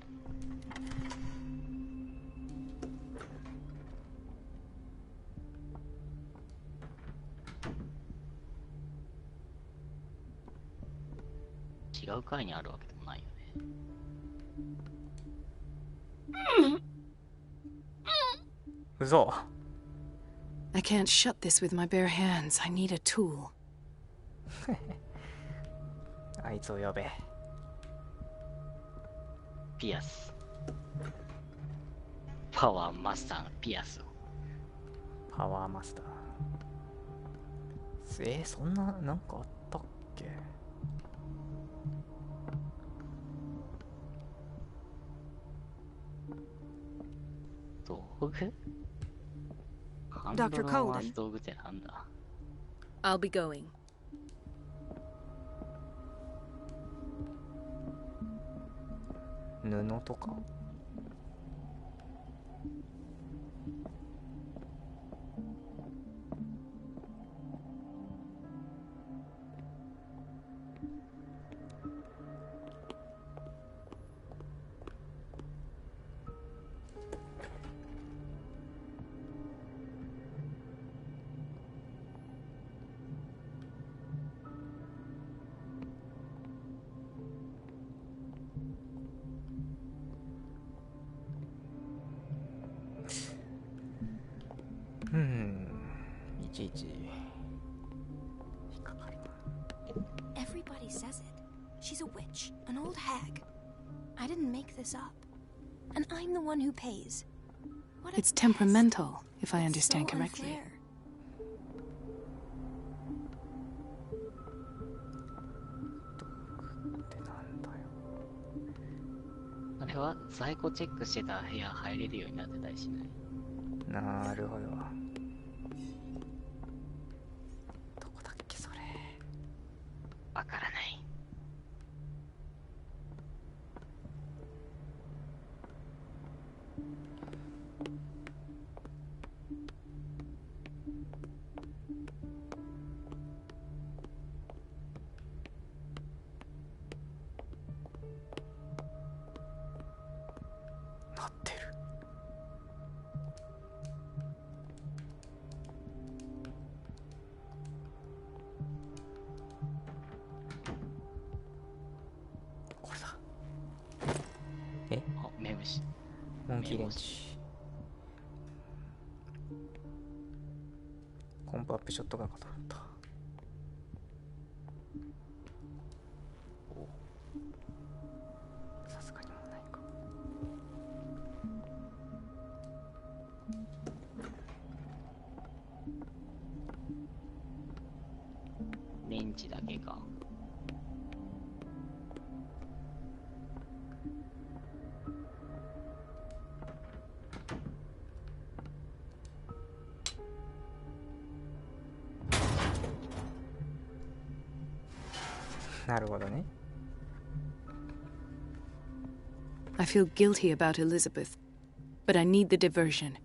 違う階にあるわけでもないよね。嘘。I can't shut this with my bare hands. I need a tool. あいつを呼べ。ピアス。パワーマスターのピアスを。パワーマスター。そんな、なんかあったっけ？道具？ Dr. Colden. 道具ってなんだ？ I'll be going. 布とか？いちいち引っかかるな。 Everybody says it. She's a witch, an old hag. I didn't make this up. And I'm the one who pays. What a It's mess. temperamental, if I It's understand so correctly. unfair. ってなんだよ。あれは在庫チェックしてた部屋入れるようになってたりしない？なるほど。どこだっけそれ。わからない。なってる。これだ。あ、目虫。モンキーレンチ。コンプアップショットガンかと思った。さすがにもうないか。ンチだけか。なるほどね。I feel guilty about Elizabeth, but I need the diversion.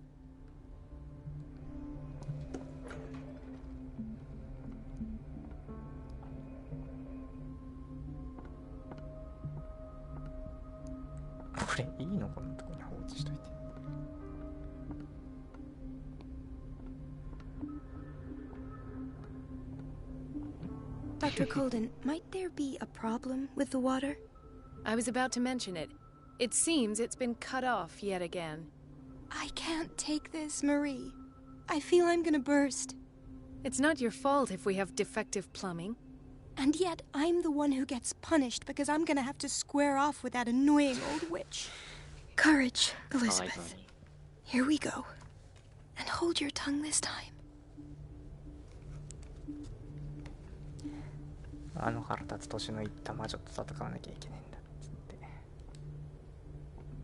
Dr. Colden, might there be a problem with the water? I was about to mention it. It seems it's been cut off yet again. I can't take this, Marie. I feel I'm gonna burst. It's not your fault if we have defective plumbing. And yet, I'm the one who gets punished because I'm gonna have to square off with that annoying old witch. Courage, Elizabeth. Here we go. And hold your tongue this time. あの腹立つ年のいった魔女と戦わなきゃいけないんだっつって。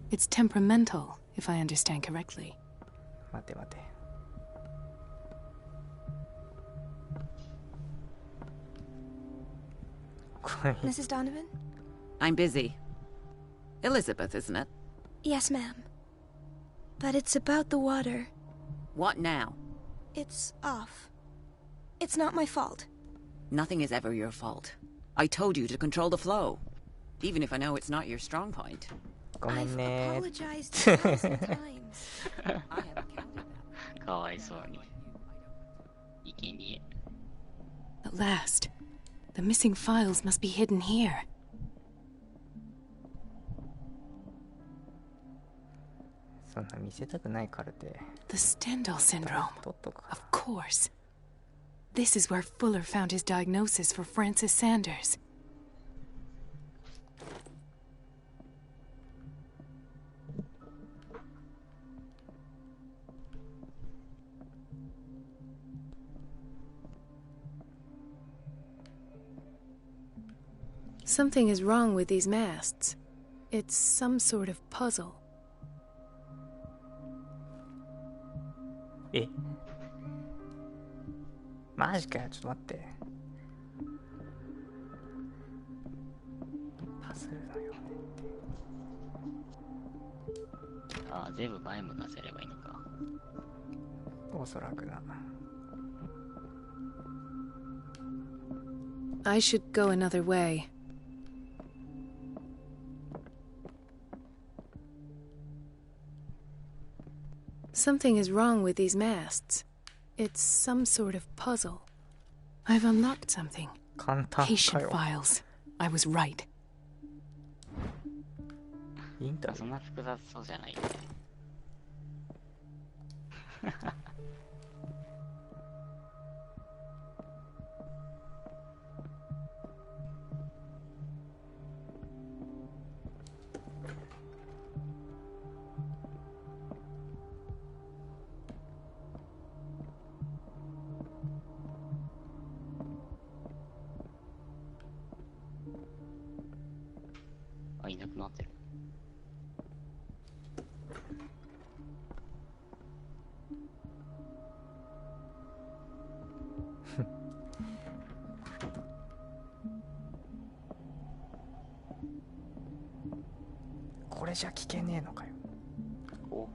It's temperamental, if I understand correctly. 待て待て。Mrs. Donovan? I'm busy. Elizabeth, isn't it? Yes, ma'am. But it's about the water. What now? It's off. It's not my fault. Nothing is ever your fault. I told you to control the flow. Even if I know it's not your strong point. I've apologized 1,000 times. I haven't counted that. かわいそうに。生贄。At last. The missing files must be hidden here. そんな見せたくないカルテ。The Stendhal syndrome. Of course. This is where Fuller found his diagnosis for Francis Sanders. Something is wrong with these masts. It's some sort of puzzle. え？マジかよ、ちょっと待って。パズルのよねって。ああ、全部前向かせればいいのか。おそらくな。I should go another way. Something is wrong with these masts. It's some sort of puzzle. I've unlocked something. Patient files. I was right. インターそんな複雑そうじゃないね。あ、いなくなってる。これじゃ聞けねえのかよ。お。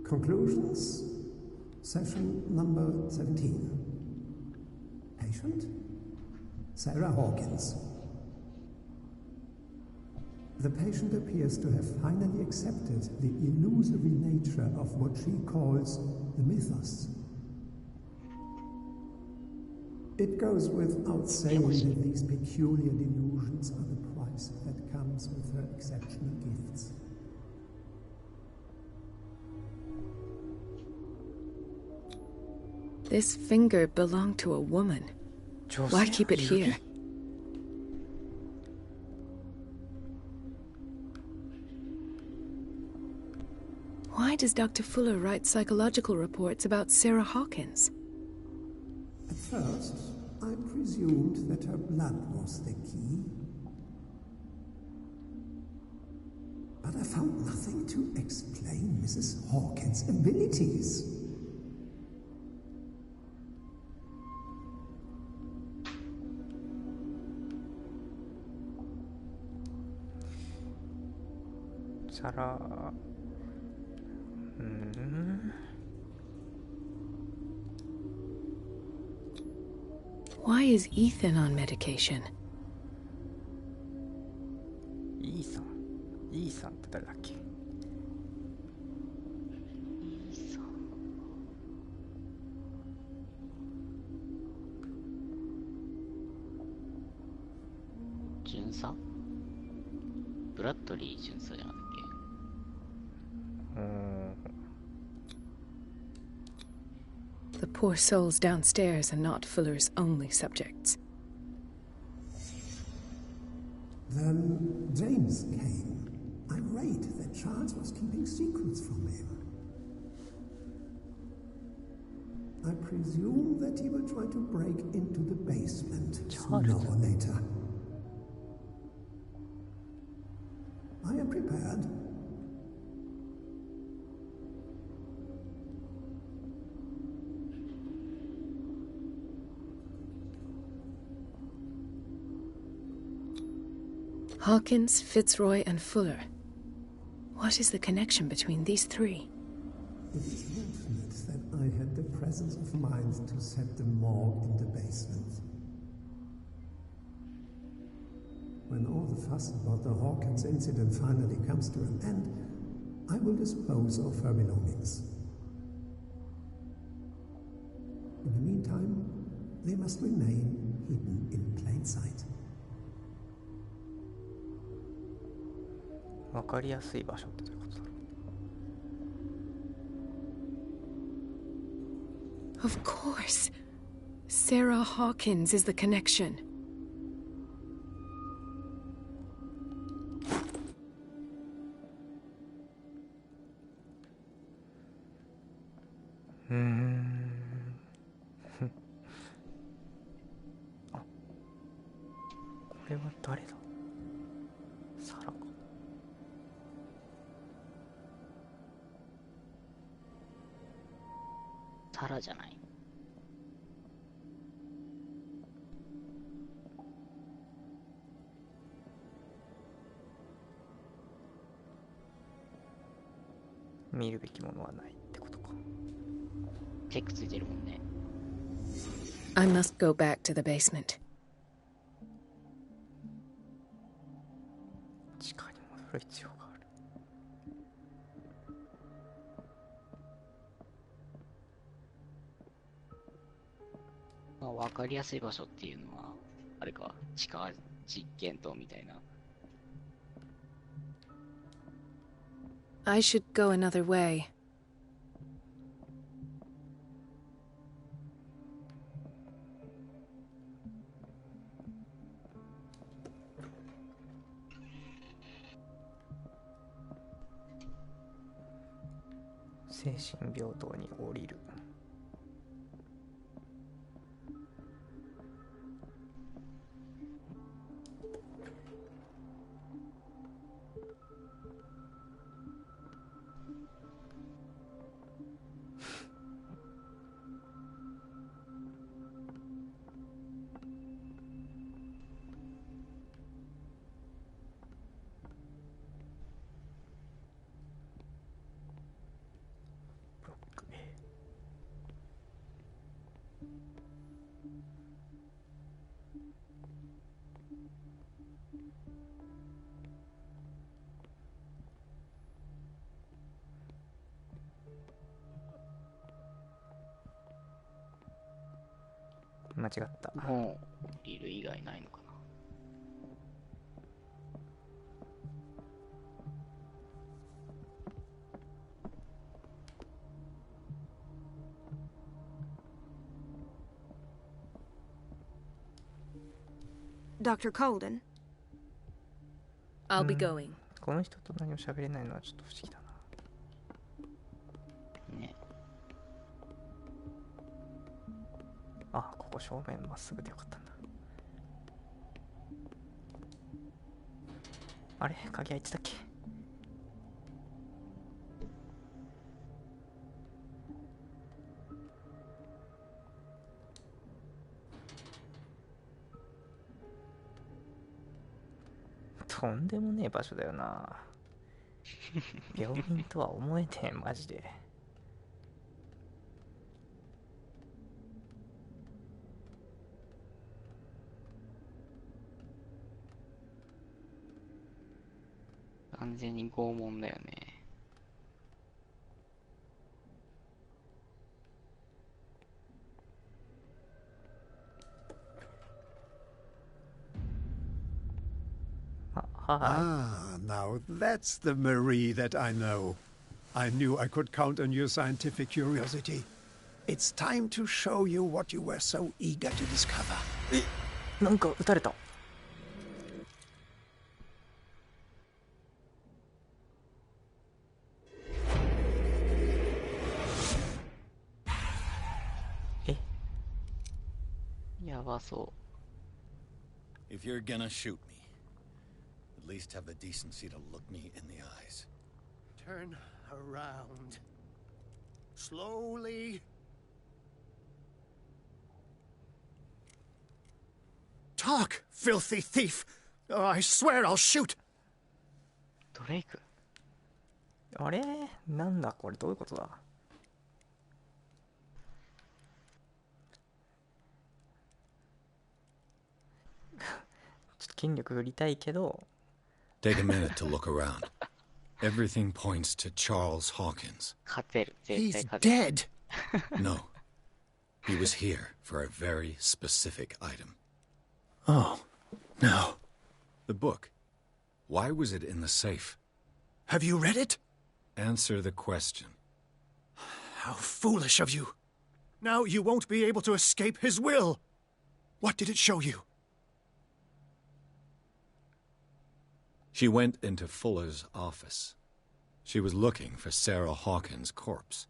Conclusions, session number 17. Patient, Sarah Hawkins. The patient appears to have finally accepted the illusory nature of what she calls the mythos. It goes without saying that these peculiar delusions are the price that comes with her exceptional gifts. This finger belonged to a woman. Why keep it here? does Dr. Fuller write psychological reports about Sarah Hawkins? At first, I presumed that her blood was the key. But I found nothing to explain Mrs. Hawkins' abilities. Sarah. Why is Ethan on medication? イーサンって誰だっけ？いいさ。巡査？ブラッドリー巡査じゃなかったっけ？ The poor souls downstairs are not Fuller's only subjects. Then James came, irate that Charles was keeping secrets from him. I presume that he will try to break into the basement sooner or later. I am prepared. Hawkins, Fitzroy, and Fuller. What is the connection between these three? It is fortunate that I had the presence of mind to set the morgue in the basement. When all the fuss about the Hawkins incident finally comes to an end, I will dispose of her belongings. In the meantime, they must remain hidden in plain sight. わかりやすい場所ってどういうことだろう？ Of course. Sarah Hawkins is the connection. Ah. これは誰だ？サラか。サラじゃない？見るべきものはないってことか。チェックついてるもんね。I must go back to the basement. 地下に戻る必要がある。まあ、わかりやすい場所っていうのは、あれか、地下実験棟みたいな。I should go another way.「精神平等に降りる」。間違った。もう降りる以外ないのかな。Dr. Colden? I'll be going. この人と何も喋れないのはちょっと不思議だな。あ、ここ正面まっすぐでよかったんだ。あれ鍵開いてたっけ？とんでもねえ場所だよな。病院とは思えねえ、マジで。完全に拷問だよね。Ah, now that's the Marie that I know. I knew I could count on your scientific curiosity. It's time to show you what you were so eager to discover. なんか撃たれた。え？やばそう。 If you're gonna shoot me, at least have the decency to look me in the eyes. Turn around. Slowly. Talk, filthy thief! Oh, I swear I'll shoot! ドレイク？あれなんだこれ、どういうことだ？ちょっと筋力振りたいけど。Take a minute to look around. Everything points to Charles Hawkins. He's dead! No. He was here for a very specific item. Oh, no. The book. Why was it in the safe? Have you read it? Answer the question. How foolish of you. Now you won't be able to escape his will. What did it show you? She went into Fuller's office. She was looking for Sarah Hawkins' corpse.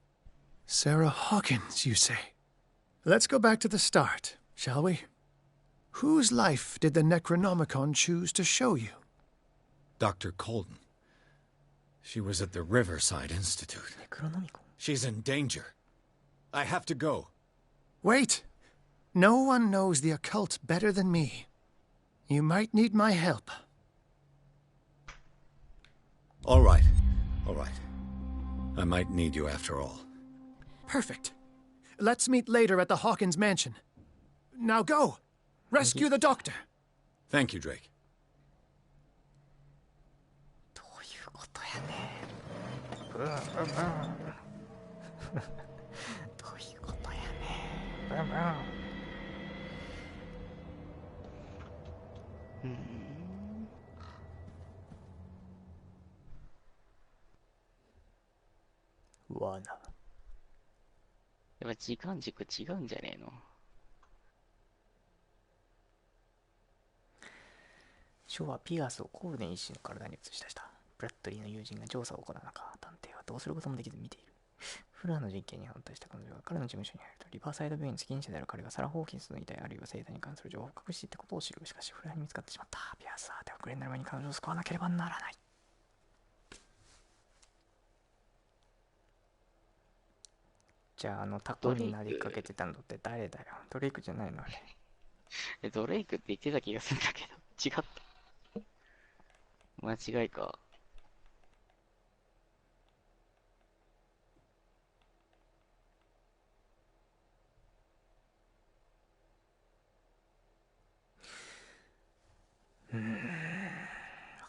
Sarah Hawkins, you say? Let's go back to the start, shall we? Whose life did the Necronomicon choose to show you? Dr. Colden. She was at the Riverside Institute. She's in danger. I have to go. Wait. No one knows the occult better than me. You might need my help. All right. All right. I might need you after all. Perfect. Let's meet later at the Hawkins mansion. Now go. Rescue the doctor. Thank you, Drake. どういうことやね。どういうことやね。罠。やっぱ時間軸違うんじゃねえの？ショーはピアスをコールデン医師の体に移し出した。ブラッドリーの友人が調査を行う中、探偵はどうすることもできず見ている。フラーの実験に反対した彼女が彼の事務所に入ると、リバーサイド病院の責任者である彼がサラ・ホーキンスの遺体あるいは生体に関する情報を隠していったことを知る。しかしフラーに見つかってしまった。ピアスは手遅れになる前に彼女を救わなければならない。じゃあタコになりかけてたのって誰だよ。ドレイクじゃないのあれ。ドレイクって言ってた気がするんだけど、違った。間違いか。わ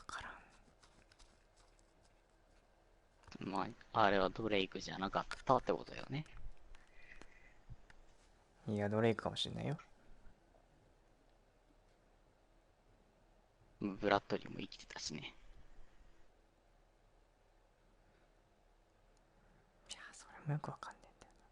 からん。まあ、あれはドレイクじゃなかったってことだよね。いや、ドレイクかもしれないよ。ブラッドリーも生きてたしね。いや、それもよくわかんねえんだよな。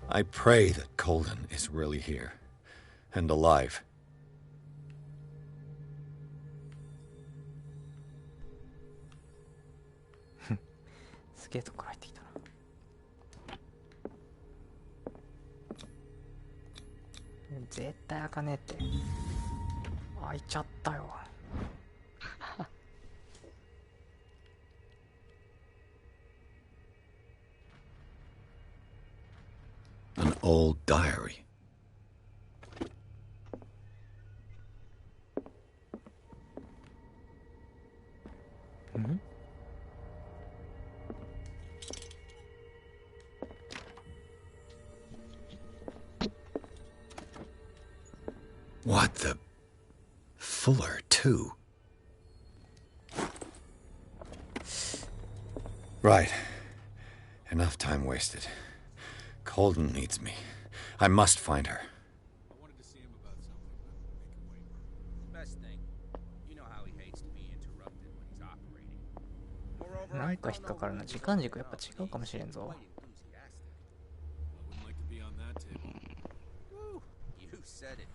I pray that Colden is really here and alive. It's 絶対開かねえって。開いちゃったよ。An old diary. What the... Fuller, too. Right. Enough time wasted. Colden needs me. I must find her. I wanted to see him about something, but make him wait. Best thing. You know how he hates to be interrupted when he's operating. Moreover, なんか引っかかるな。時間軸やっぱ違うかもしれんぞ。I wouldn't like to be on that table. Woo, you said it.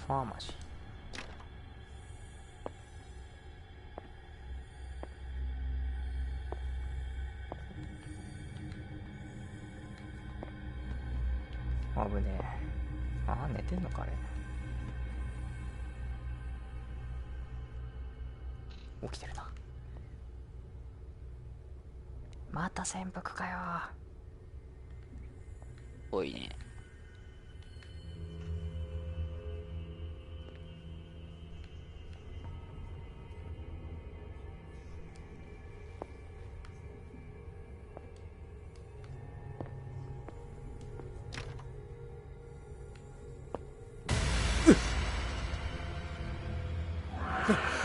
Pharmacy.危ねえ。ああ、寝てんのかあれ。起きてるな。また潜伏かよ。多いね。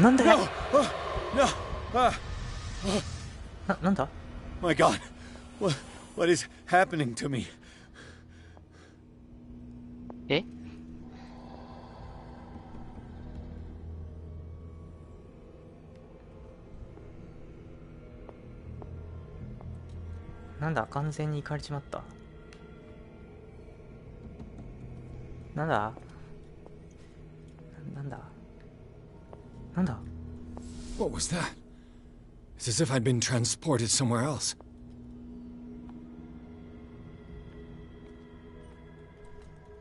なんだよ。なんだ My God. What is happening to me? え？なんだ、完全にいかれちまった。なんだなんだなんだ What was that? It's as if I'd been transported somewhere else.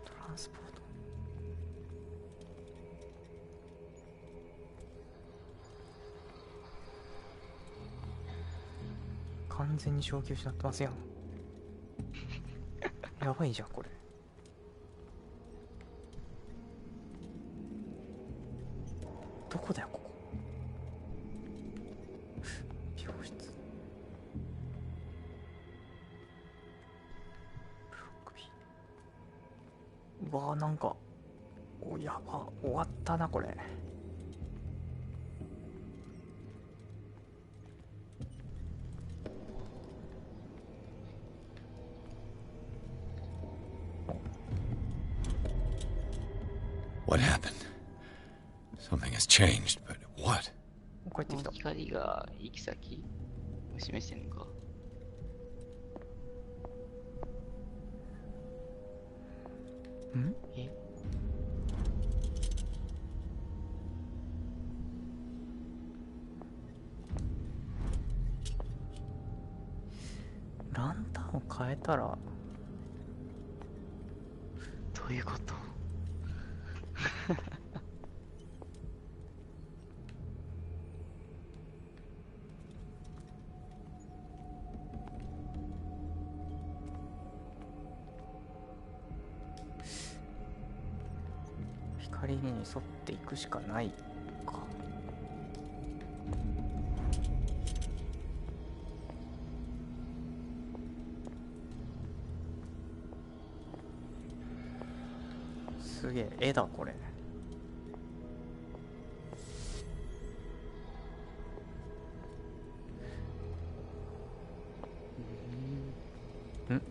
トランスポート。完全に正気失ってますやん。やばいじゃんこれ。どこだよここ。病室。ブロックビー。うわーなんかおやば終わったなこれ。What happened? Something has changed, but what? 帰ってきた。光が行き先を示してんのか。ん？え？ランタンを変えたらどういうこと？光に沿っていくしかないか。すげえ絵だこれ。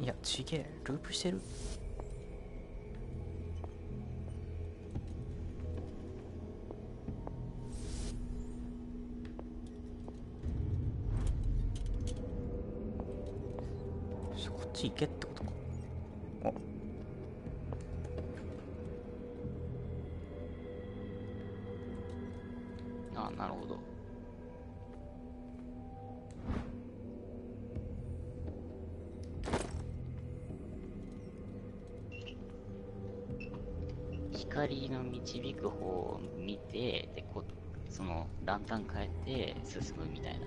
いやちげえループしてる。ち行けってことか。あ、なるほど。光の導く方を見て、でそのランタン変えて進むみたいな。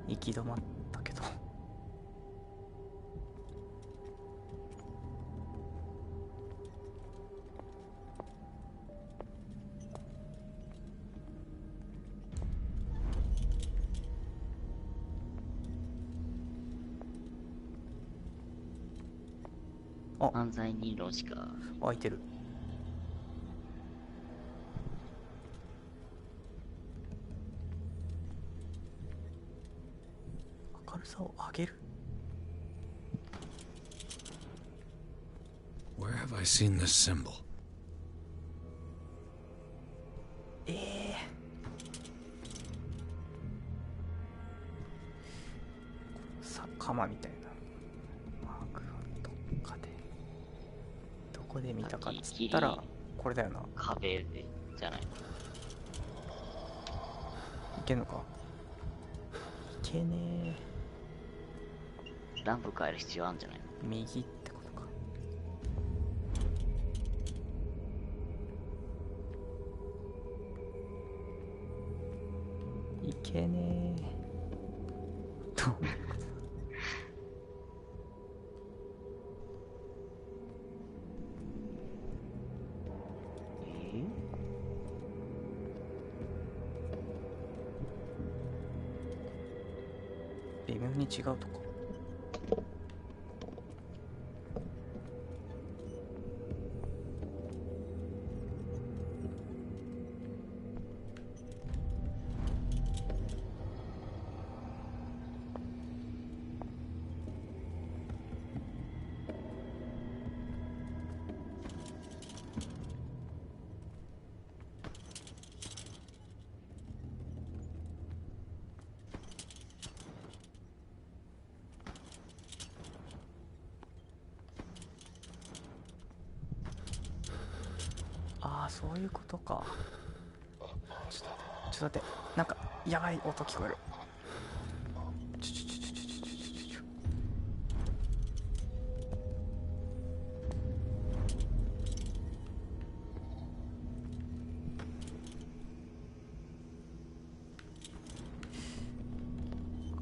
行き止まったけど。犯罪人論しか開いてる。明るさを上げる。 Where have I seen this symbol? 鎌みたいなマークはどっかでどこで見たかっつったらこれだよな。壁でじゃない。いけんのか。いけねえ。ランプ変える必要あるんじゃないの。右ってことか。いけねえ。どういうこと。微妙に違うとか。ああ、そういうことか。ちょっと待って、なんかやばい音聞こえる。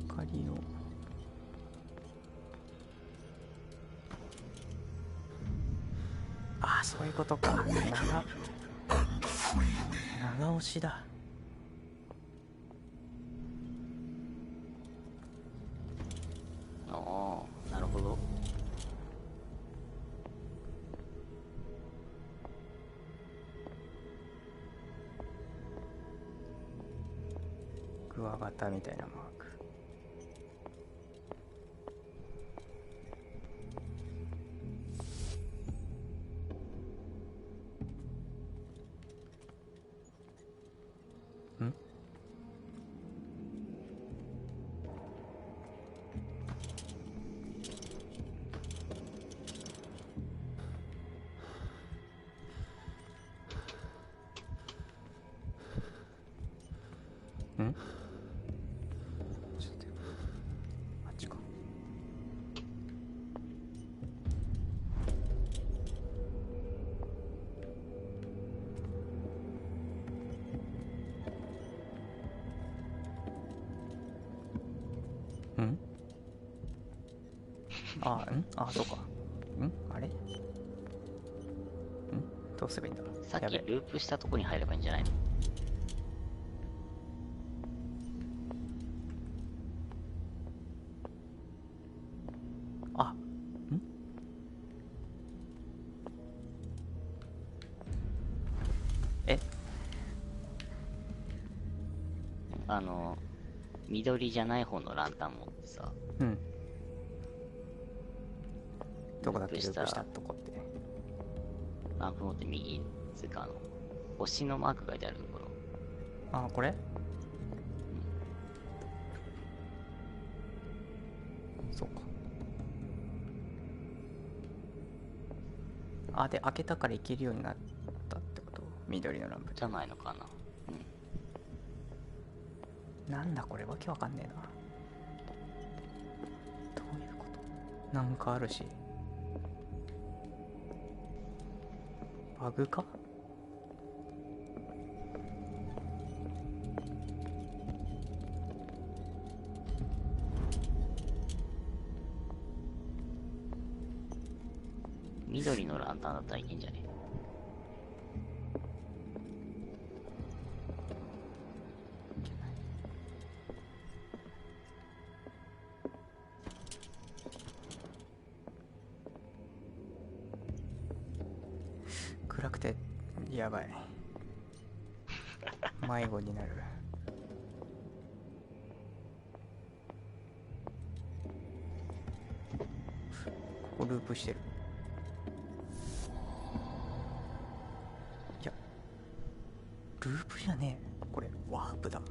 明かりを。ああ、そういうことか。長押しだ。ああ、なるほど。クワガタみたいなマーク。ん？ちょっとあっちか。ん？あ、そうか。あれ？どうすればいいんだろう。さっきループしたとこに入ればいいんじゃないの？緑じゃない方のランタン持ってさ。どこだっけ？ループしたとこって。ランプ持って右つうか星のマーク書いてあるところ。あ、これ？そうか。あ、で開けたからいけるようになったってこと？緑のランプじゃないのかな。なんだこれ、わけわかんねえな。どういうこと？なんかあるし。バグか？緑のランタンだったらいいんじゃね？暗くてやばい。迷子になる。ここループしてる。いやループじゃねえ、これワープだ。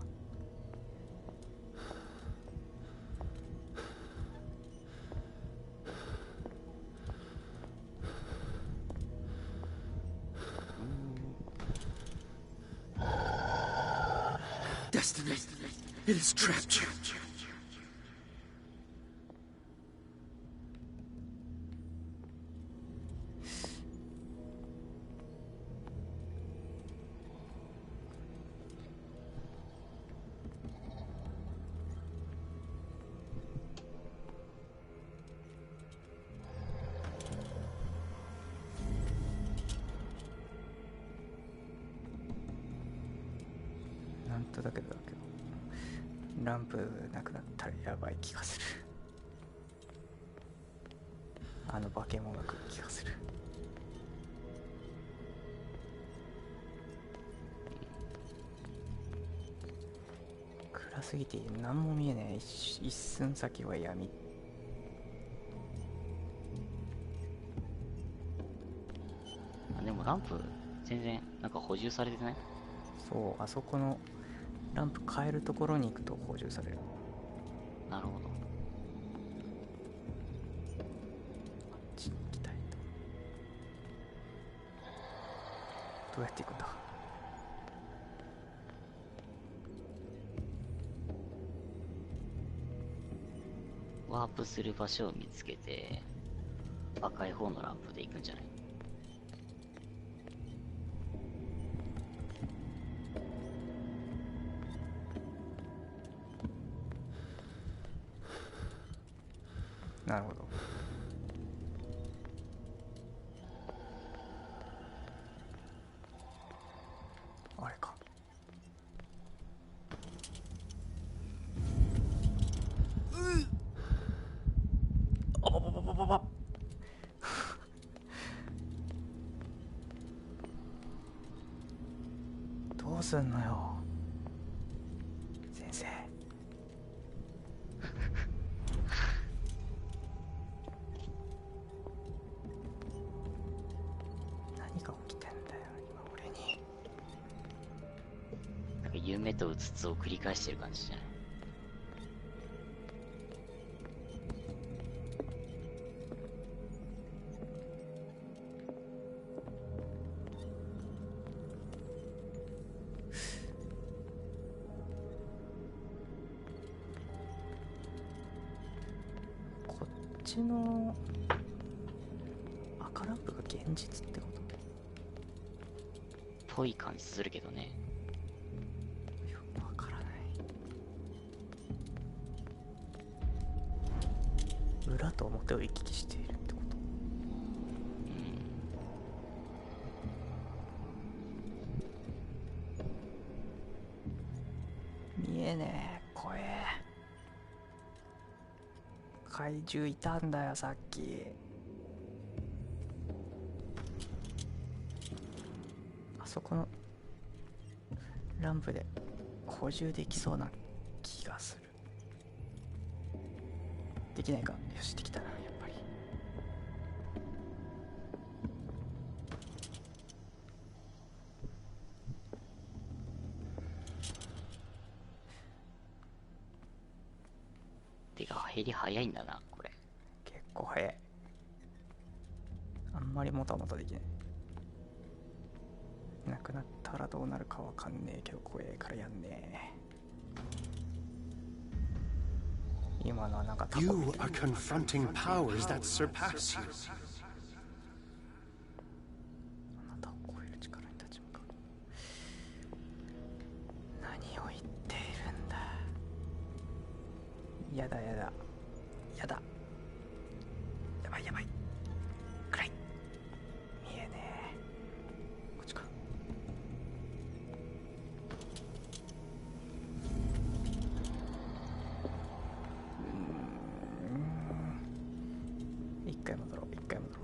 Destiny, it is trapped you.なんとだけどランプなくなったらやばい気がする。あの化け物が来る気がする。暗すぎて何も見えない。一寸先は闇。あ、でもランプ全然なんか補充されてない？そう、あそこのランプ変えるところに行くと補充される。なるほど。あっちに行きたいと。どうやって行くんだ？ワープする場所を見つけて赤い方のランプで行くんじゃない？なるほど。あれか。あばばばばばば。どうすんのよ、先生。何が起きてんだよ今俺に。なんか夢とうつつを繰り返してる感じじゃない？こっちの赤ランプが現実ってこと？ぽい感じするけどね。よくわからない。裏と表を行き来しているってこと？見えねえ、怖え。怪獣いたんだよさっき。あそこのランプで補充できそうな気がする。できないか。よし、できたな、やっぱり。てか入り早いんだなこ構早い。あんまりもたもたできない。なくなったらどうなるかわかんねえけど怖えからやんねえ。今のはなんかタコみたい。 You are confronting powers that surpass you. あなたを超える力に立ち向かう。何を言っているんだ。やだやだやだ。やばいやばい。暗い。見えねえ。こっちか。一回戻ろう。一回戻ろう。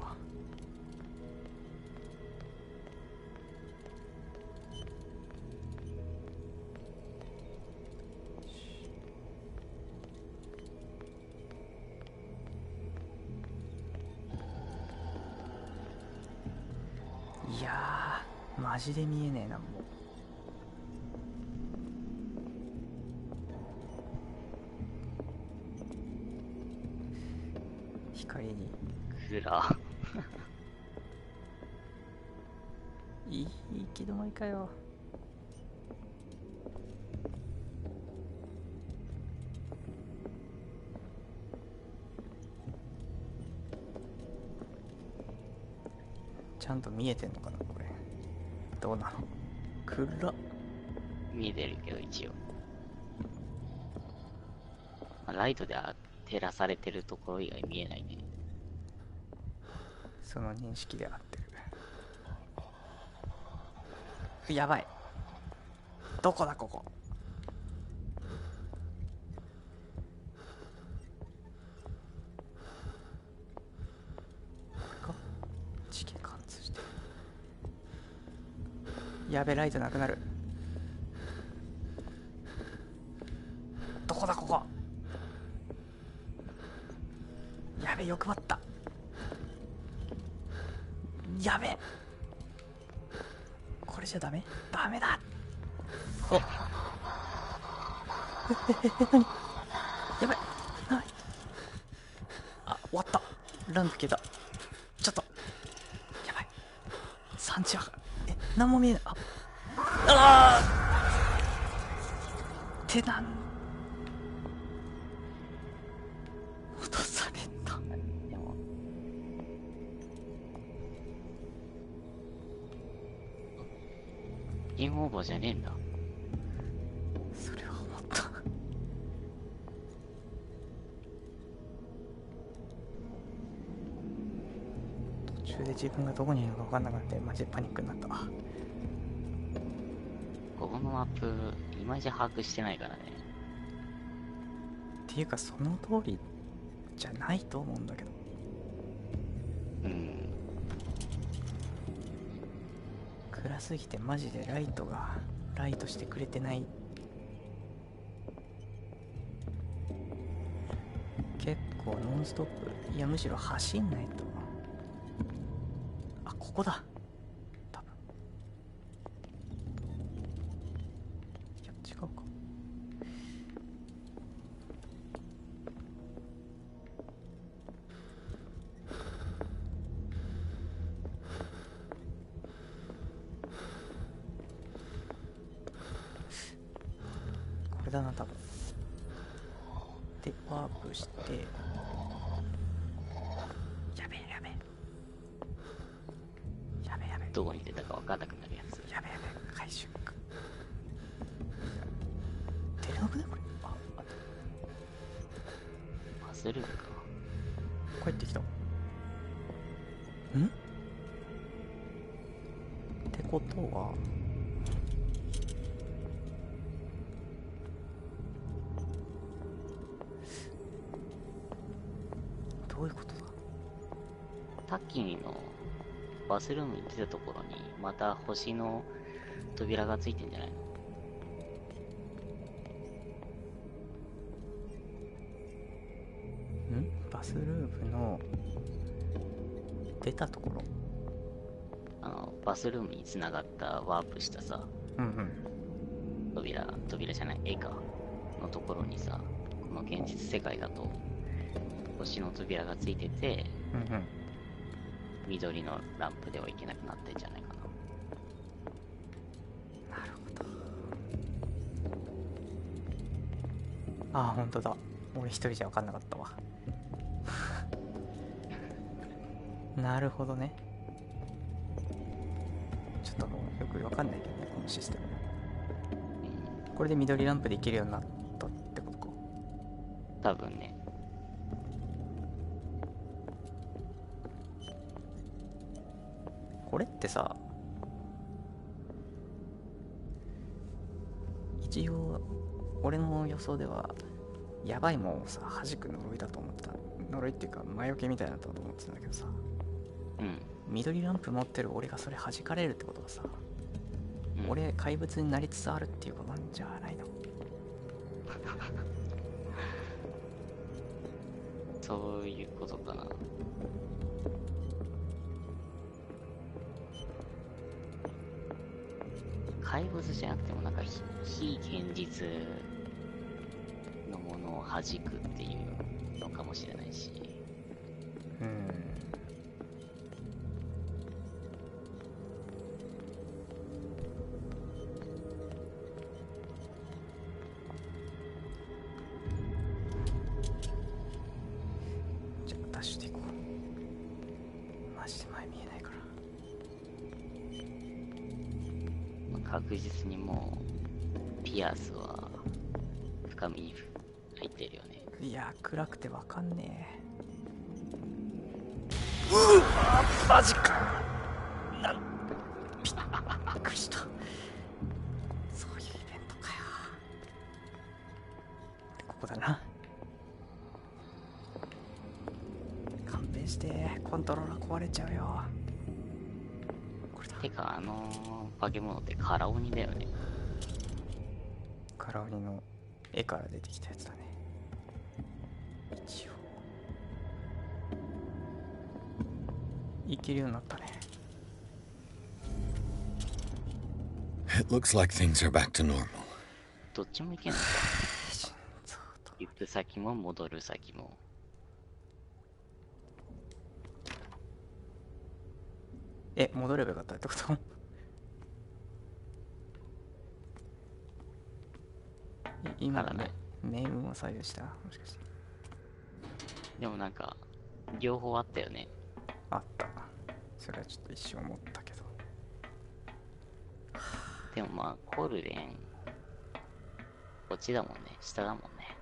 いやー、マジで見えねえな、もう。光にクラーいい行き止まりかよ。ちゃんと見えてんのかなこれ。どうなの。暗っ。見えてるけど一応、まあ、ライトで照らされてるところ以外見えないね。その認識で合ってる。やばい。どこだここ。これか。地形貫通してる。やべ、ライトなくなる。どこだここ。やべ、欲張った。やべ、これじゃダメ。ダメだ。お何。やばい。何。あ、終わった。ランク消えた。ちょっとやばい。産地は何も見えない。あってなん。落とされた。でもゲームオーバーじゃねえんだ。それは思った。途中で自分がどこにいるのか分かんなくなってマジでパニックになった。ここのマップいまいち把握してないからね。っていうかその通りじゃないと思うんだけど。暗すぎてマジでライトしてくれてない。結構ノンストップ。いやむしろ走んないと。あ、ここだ多分。いや違うか。これだな多分。でワープして、やべえやべえやべえやべえ、どこに出たか分かんなくなるやつ。やべえやべえ、回収か。出れなくねこれ。あマスルームか。帰ってきた。んってことはどういうことだ。さっきのバスルームに出たところにまた星の扉がついてんじゃないの。バスルームの出たところ。バスルームに繋がったワープしたさ、扉じゃない、絵かのところにさ、この現実世界だと星の扉がついてて、うんうん。緑のランプではいけなくなってんじゃないかな。なるほど。ああ、ほんとだ。俺一人じゃ分かんなかったわ。なるほどね。ちょっともうよく分かんないけどね、このシステム。これで緑ランプでいけるようになったってことか。多分ね。これってさ、一応俺の予想ではやばいもんをさ弾く呪いだと思った。呪いっていうか魔除けみたいなと思ってたんだけどさ、うん。緑ランプ持ってる俺がそれ弾かれるってことはさ、うん、俺怪物になりつつあるっていうことなんじゃないの？そういうことかな。怪物じゃなくてもなんか非現実のものを弾くっていうのかもしれないし。じゃあダッシュでいこう。マジで前見えないから。確実にもうピアスは深みに入ってるよね。いや暗くてわかんねえ。マジか。びっくりした。そういうイベントかよ。ここだな。勘弁してコントローラー壊れちゃうよ。てか化け物ってカラオニだよね。カラオニの絵から出てきたやつだね。一応いけるようになったね。 It looks like things are back to normal. どっちもいけんのか。行く先も戻る先も。戻ればよかったってこと？今のね、命運を左右した？もしかして。でもなんか両方あったよね。あった。それはちょっと一瞬思ったけど。でもまあコルレンこっちだもんね、下だもんね。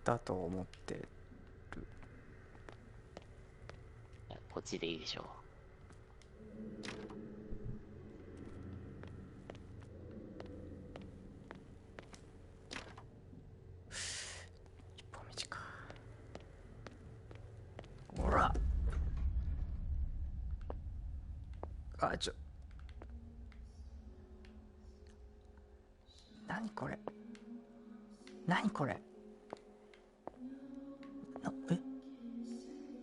だと思ってる。いやこっちでいいでしょう。ほら。何これ？何これ？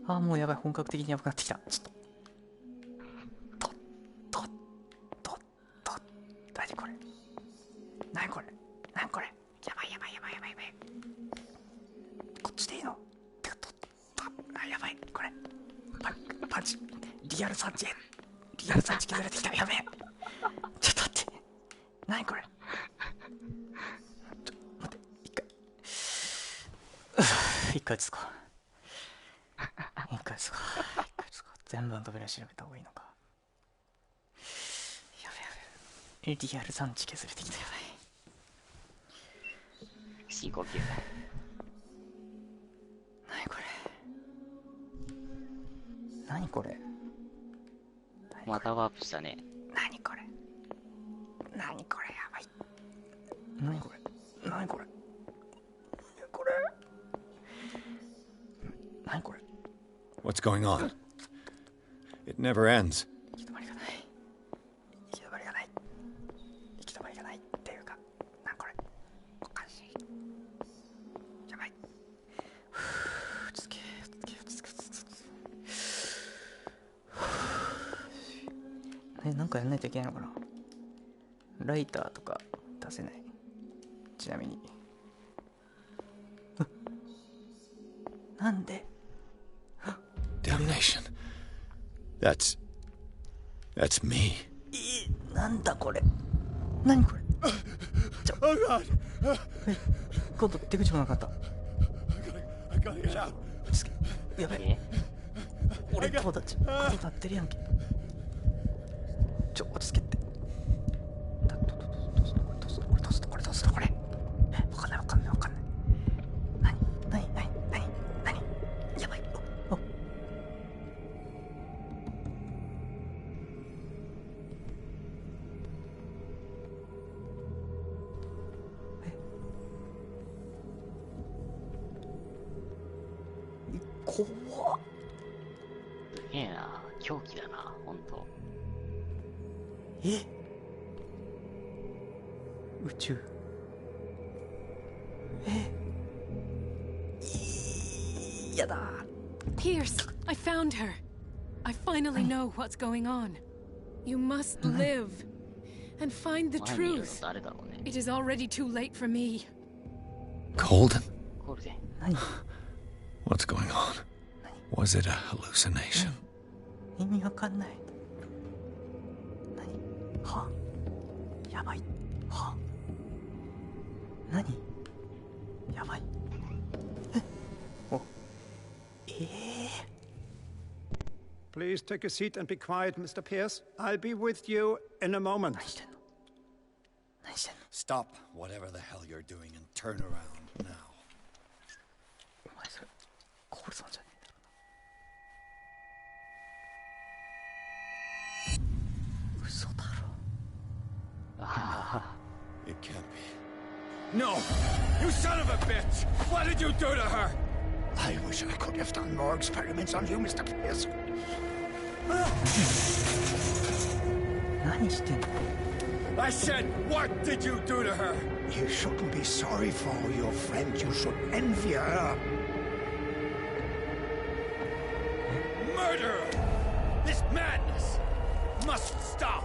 もうやばい。本格的にやばくなってきた。ちょっと。何これ？何これ？何これ？やばい。こっちでいいの？やばい。これ。パンチ。リアルサンチ削れてきた。やべえ。ちょっと待って。何これ？待って。一回落ち着こう。全部の扉調べた方がいいのか。やべ。リアル産地削れてきた。やばい。深呼吸。何これ？またワープしたね。何これ？やばい。何これ？何これ？What's going on? It never ends. 行き止まりがないっていうか、なんこれ？おかしい。やばい。落ち着け。なんかやんないといけないのかな。ライターとか出せない。ちなみに。なんで Damnation. That's me. なんだこれ。何これ。今度出口もなかった。やべえ。俺友達角立ってるやんけ。落ち着けって。どうすんのこれ。わかんない。何やばい。怖っ。すげえな、狂気だな、ほんと。宇宙。やだ。 Pierce, I found her. I finally know what's going on. You must live and find the truth. It is already too late for me. Colden? コールデン。What's going on? Was it a hallucination? 意味わかんない。はやばい。は何やばい。Please take a seat and be quiet, Mr. Pierce. I'll be with you in a moment. Stop whatever the hell you're doing and turn around now. お前それコールさんじゃねえだろ。嘘だろ。It can't be. No! You son of a bitch! What did you do to her? I wish I could have done more experiments on you, Mr. Pierce. 何してんの I said, what did you do to her? You shouldn't be sorry for your friend. You should envy her. Murderer! This madness must stop!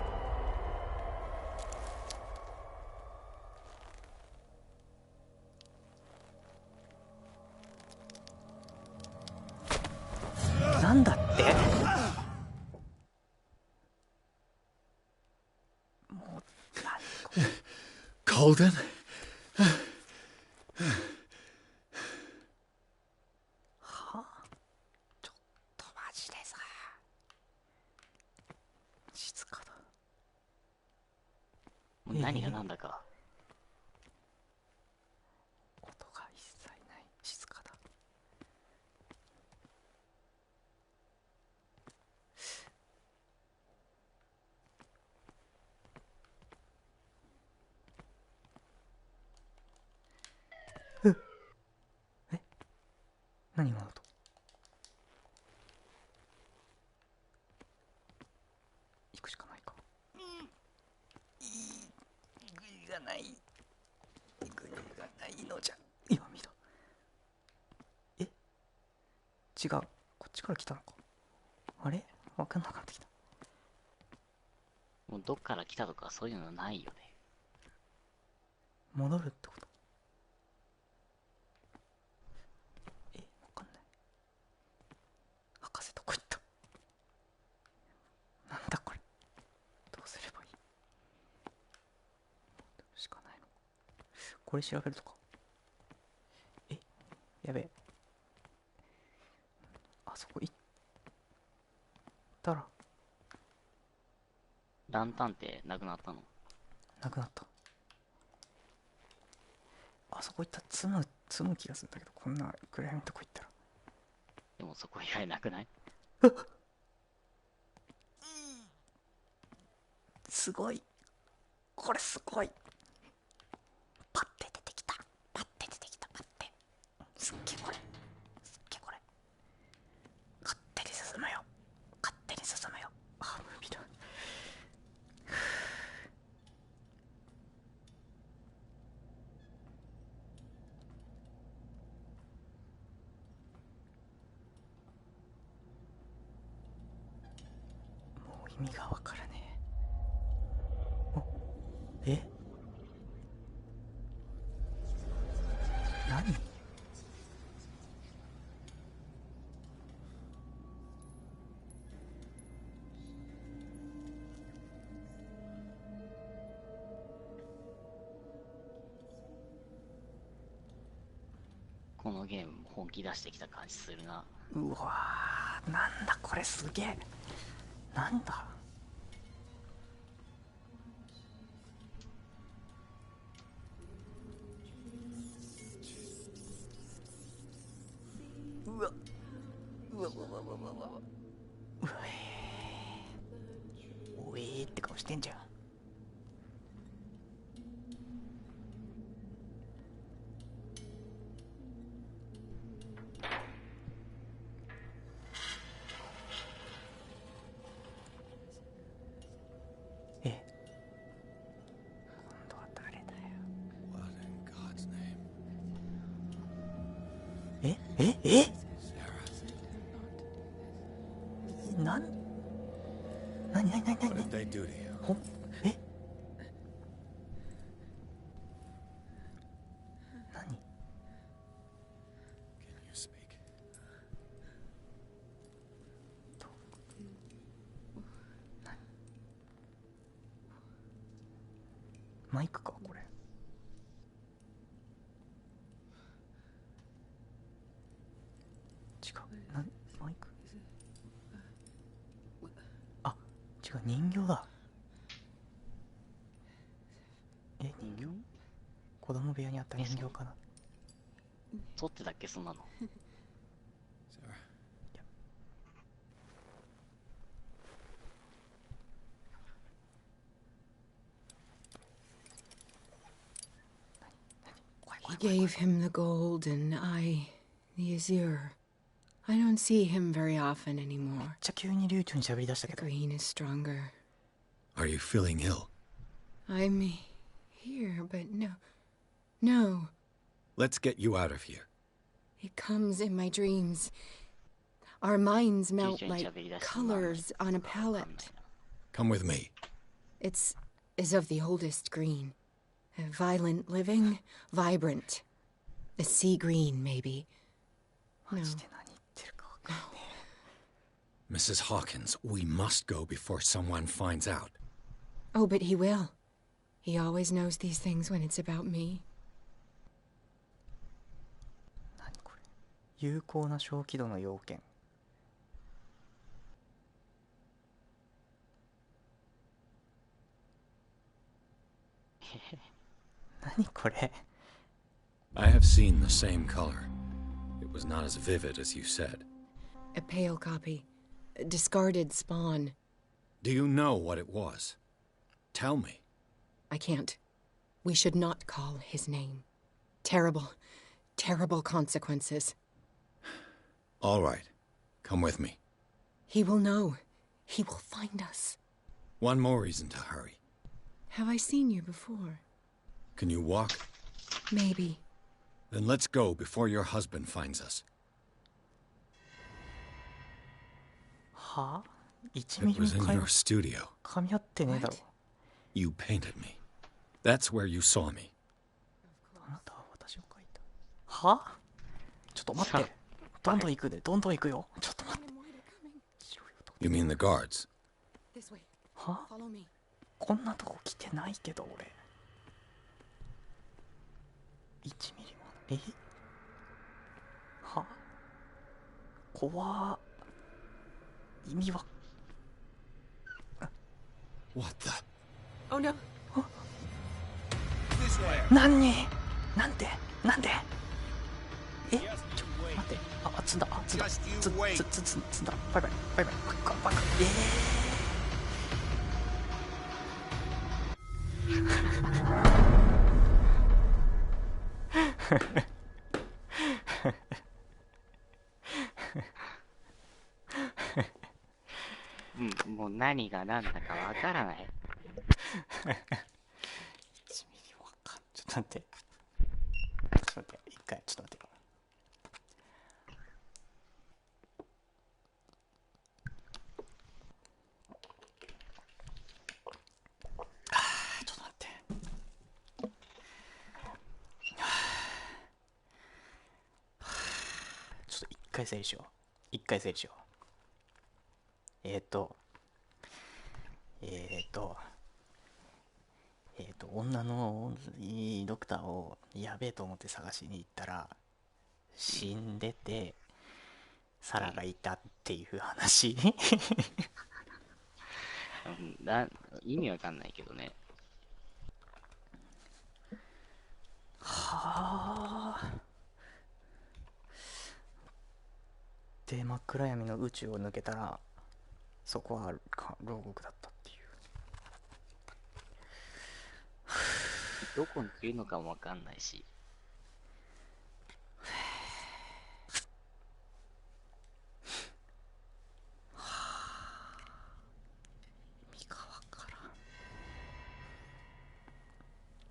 なんだって。もう Colden? はあ、ちょっとマジでさ、静かだ。何が何だか。音が一切ない。静かだ。何今の音。行くしかないか。グリがない。グリがないのじゃ。今見た。違う。こっちから来たのか。あれわかんなくなってきた。もうどっから来たとかそういうのないよね。戻るってこと。わかんない。博士どこ行った。なんだこれ。どうすればいい。どうしかないの。これ調べるとか。やべえ。あそこ行ったら。ランタンってなくなったの？なくなった。あそこ行ったら積む気がするんだけど、こんな暗闇のとこ行ったら。でもそこ以外なくない？すごい。これすごい。パッて出てきた。パッて出てきた。パッて。すっげえこれ。すっげえこれ。勝手に進むよ。勝手に進むよ。あ、ムービーだ。もう意味がわからねえ。え？何？このゲームも本気出してきた感じするな。うわー、なんだこれ、すげえ。なんだ。うわうわうわうわうわうわうわ、おえーって顔してんじゃん。え、今度は誰だよ。えなにほん、え何マイクかこれ。違う、マイク、あ、違う、人形だ。え、人形、子供部屋にあった人形かな。撮ってたっけそんなの。He gave him the gold and I, the azure. I don't see him very often anymore. じゃ急に流暢に喋り出したけど。 Green is stronger. Are you feeling ill? I'm here, but no. Let's get you out of here. It comes in my dreams. Our minds melt like colors on a palette. Come with me. It's of the oldest green. Violent living, vibrant. A sea green, maybe. No. Mrs. Hawkins, we must go before someone finds out. Oh, but he will. He always knows these things when it's about me. 何これ、有効な小気度の要件。何これ。 I have seen the same color. It was not as vivid as you said. A pale copy. A discarded spawn. Do you know what it was? Tell me. I can't. We should not call his name. Terrible, terrible consequences. All right. Come with me. He will know. He will find us. One more reason to hurry. Have I seen you before? Can you walk? Maybe. Then let's go before your husband finds us. はあ、1 It ミリ was in も your studio. 噛み合ってねえだろ。 You painted me. That's where you saw me. あなたは私を描いた。はあ、ちょっと待って。どんどん行くで、どんどん行くよ。ちょっと待って。 You mean the guards? はあ、こんなとこ来てないけど俺。1ミリも。はあ、怖っ。意味は。 What the? Oh no. なんでなんでえ、ちょっと待って。あ、積んだ。あ、積んだ。積んだ。バイバイ。バイバイ。バカ。うん、もう何が何だかわからない。1ミリわかん。ちょっと待って。一回、ちょっと待って。ちょっと待って。ちょっと一回整理しよう。女のドクターをやべえと思って探しに行ったら、死んでてサラがいたっていう話。意味わかんないけどね。はあ。で真っ暗闇の宇宙を抜けたらそこは牢獄だったっていう。どこにいるのかもわかんないし。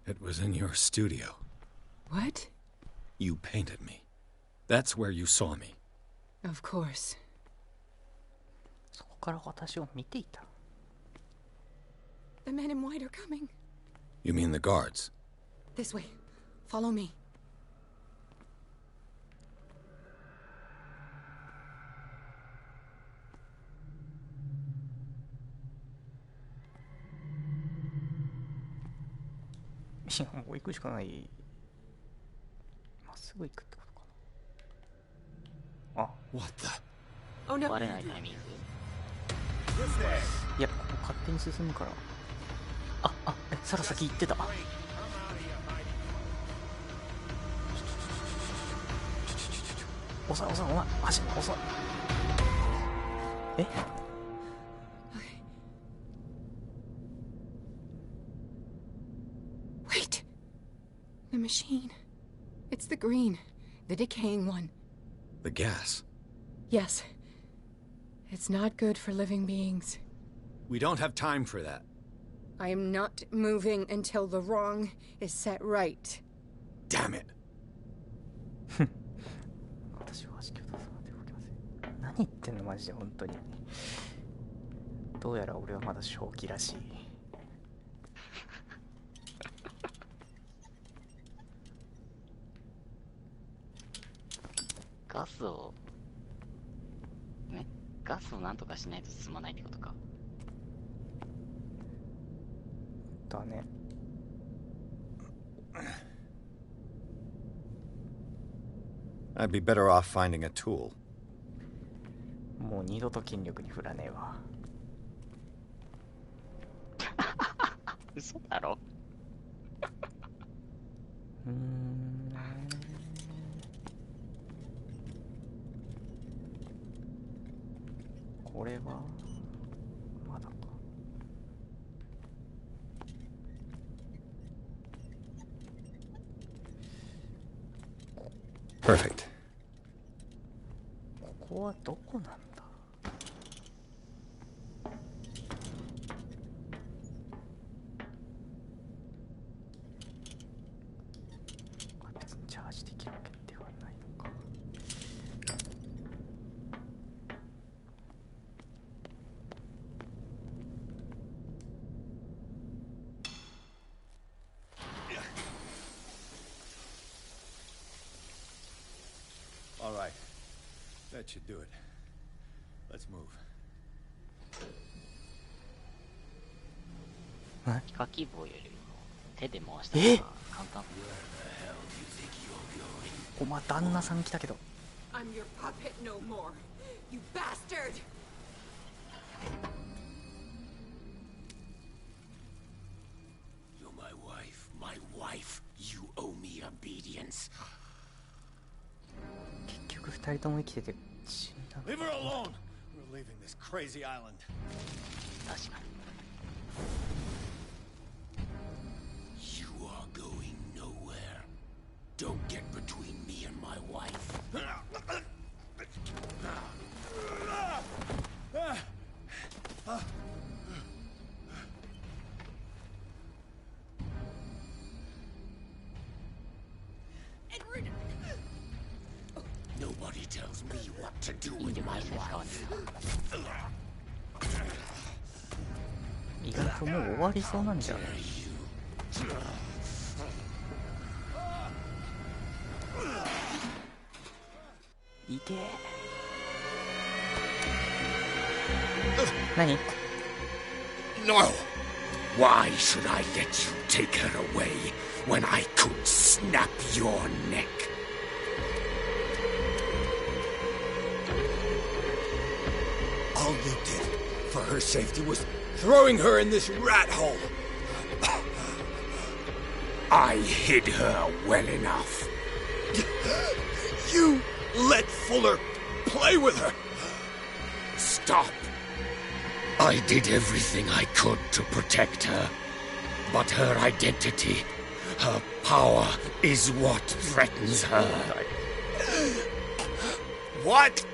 It was in your studio. What? You painted me. That's where you saw me. Of course. そこから私を見ていた。The men in white are coming. You mean the guards? This way. Follow me. いや、もう行くしかない。まっすぐ行くってことかな。あ、What the? 割れないタイミング。いや、ここ勝手に進むから。サラ先行ってた。遅い、お前走る、遅い。え、Wait! The machine. It's the green. The decaying one. The gas. Yes. It's not good for living beings. We don't have time for that. I am not moving until the wrong is set right. Damn it. 私は足を出さないで動きません。何言ってんのマジで本当に。どうやら俺はまだ正気らしい。ガスをなんとかしないと進まないってことか。だね。I'd be better off finding a tool. もう二度と筋力に振らねえわ。嘘だろ。これはまだか。Perfect. ここはどこなんだ。別にチャージできるわけではないのか。All right. That should do it. Let's move. ヒカキ棒よりも手で回した方が簡単。お前旦那さん来たけど。I'm your puppet no more, you bastard! You're my wife. You owe me obedience. 結局二人とも生きてて死んだ。 Leave her alone. We're leaving this crazy island. 確かに。You are going nowhere. Don't get between me and my wife. Nobody tells me what to do with my wife. 意外ともう終わりそうなんじゃん。いてえ。何？ No! Why should I let you take her away when I could snap your neck? all you did for her safety was throwing her in this rat hole. I hid her well enough. You let Fuller play with her. Stop. I did everything I could to protect her. But her identity, her power, is what threatens her. What?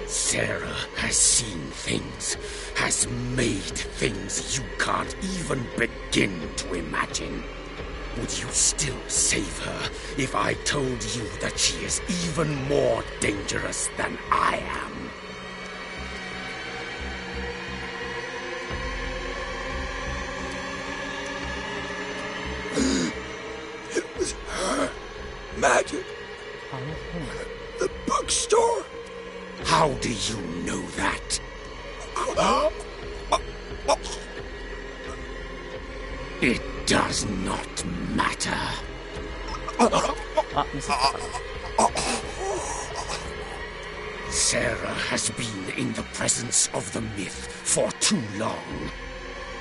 Sarah has seen things, has made things you can't even begin to imagine. Would you still save her if I told you that she is even more dangerous than I am? It was her magic. The bookstore. How do you know that? It does not matter. Sarah has been in the presence of the myth for too long.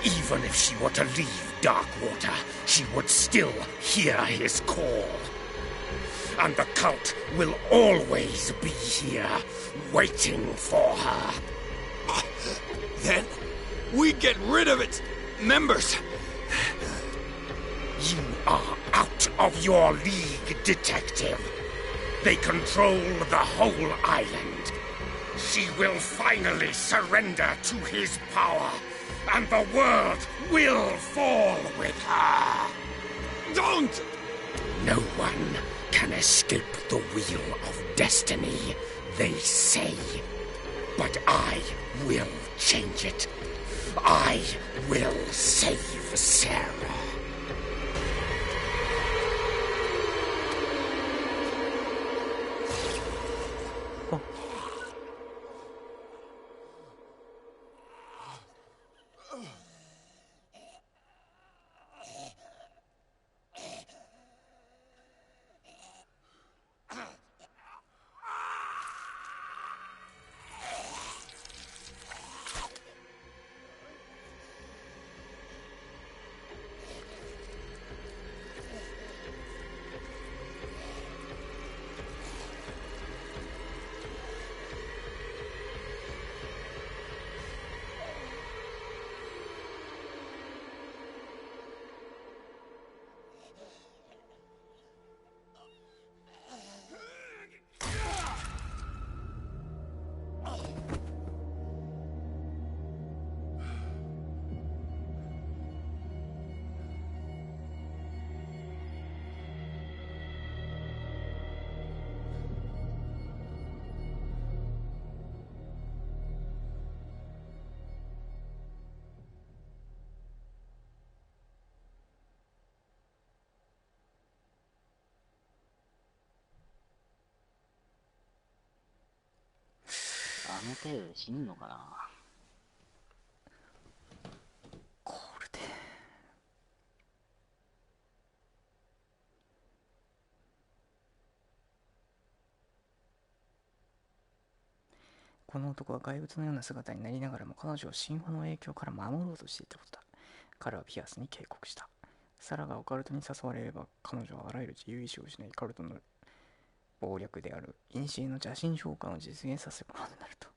Even if she were to leave Darkwater, she would still hear his call. And the cult will always be here, waiting for her. Then we get rid of its members. You are out of your league, detective. They control the whole island. She will finally surrender to his power, and the world will fall with her. Don't! No one can escape the wheel of destiny, they say. But I will change it. I will save Sarah.あの程度で死ぬのかな。これでこの男は怪物のような姿になりながらも彼女を神話の影響から守ろうとしていたことだ。彼はピアスに警告した。サラがオカルトに誘われれば彼女はあらゆる自由意志を失い、カルトの謀略である陰性の邪神召喚を実現させることになると。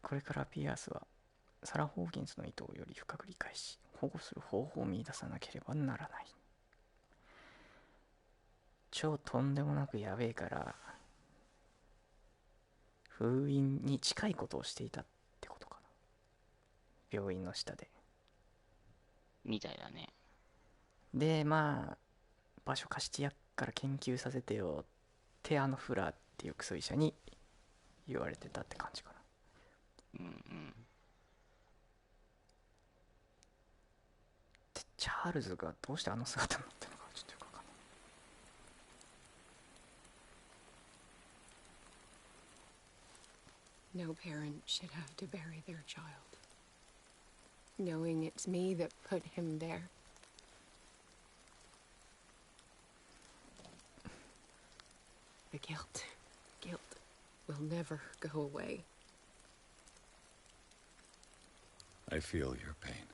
これからピアスはサラ・ホーキンスの意図をより深く理解し、保護する方法を見出さなければならない。超とんでもなくやべえから封印に近いことをしていたってことかな。病院の下でみたいだね。でまあ場所貸してやっから研究させてよってフラーっていうクソ医者に言われてたって感じかな。うんうん。でチャールズがどうしてあの姿になってるのかちょっとよくわかんない。 No parent should have to bury their child, knowing it's me that put him there. The guilt will never go away. I feel your pain.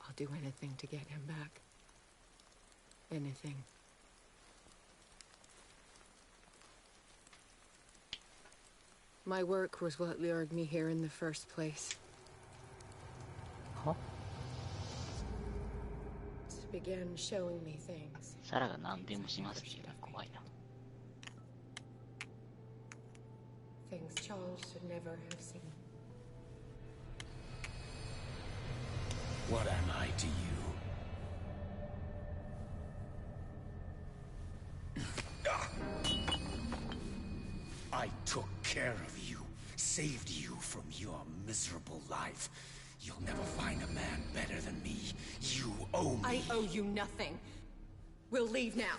I'll do anything to get him back. Anything. My work was what lured me here in the first place. Huh? It began showing me things. サラが何でもしますっていうのは怖いな。Things Charles should never have seen. What am I to you? I took care of you, saved you from your miserable life. You'll never find a man better than me. You owe me. I owe you nothing. We'll leave now.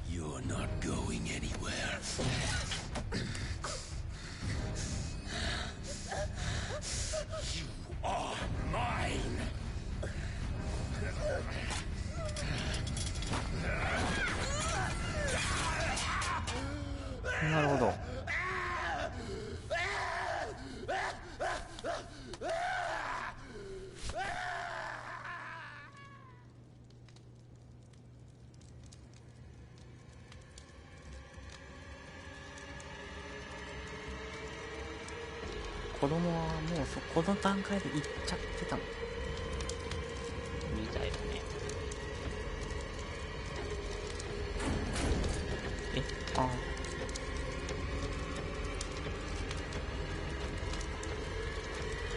You're not going anywhere. You are mine. なるほど。子供はもうこの段階で行っちゃってたのみたいだね。え、あ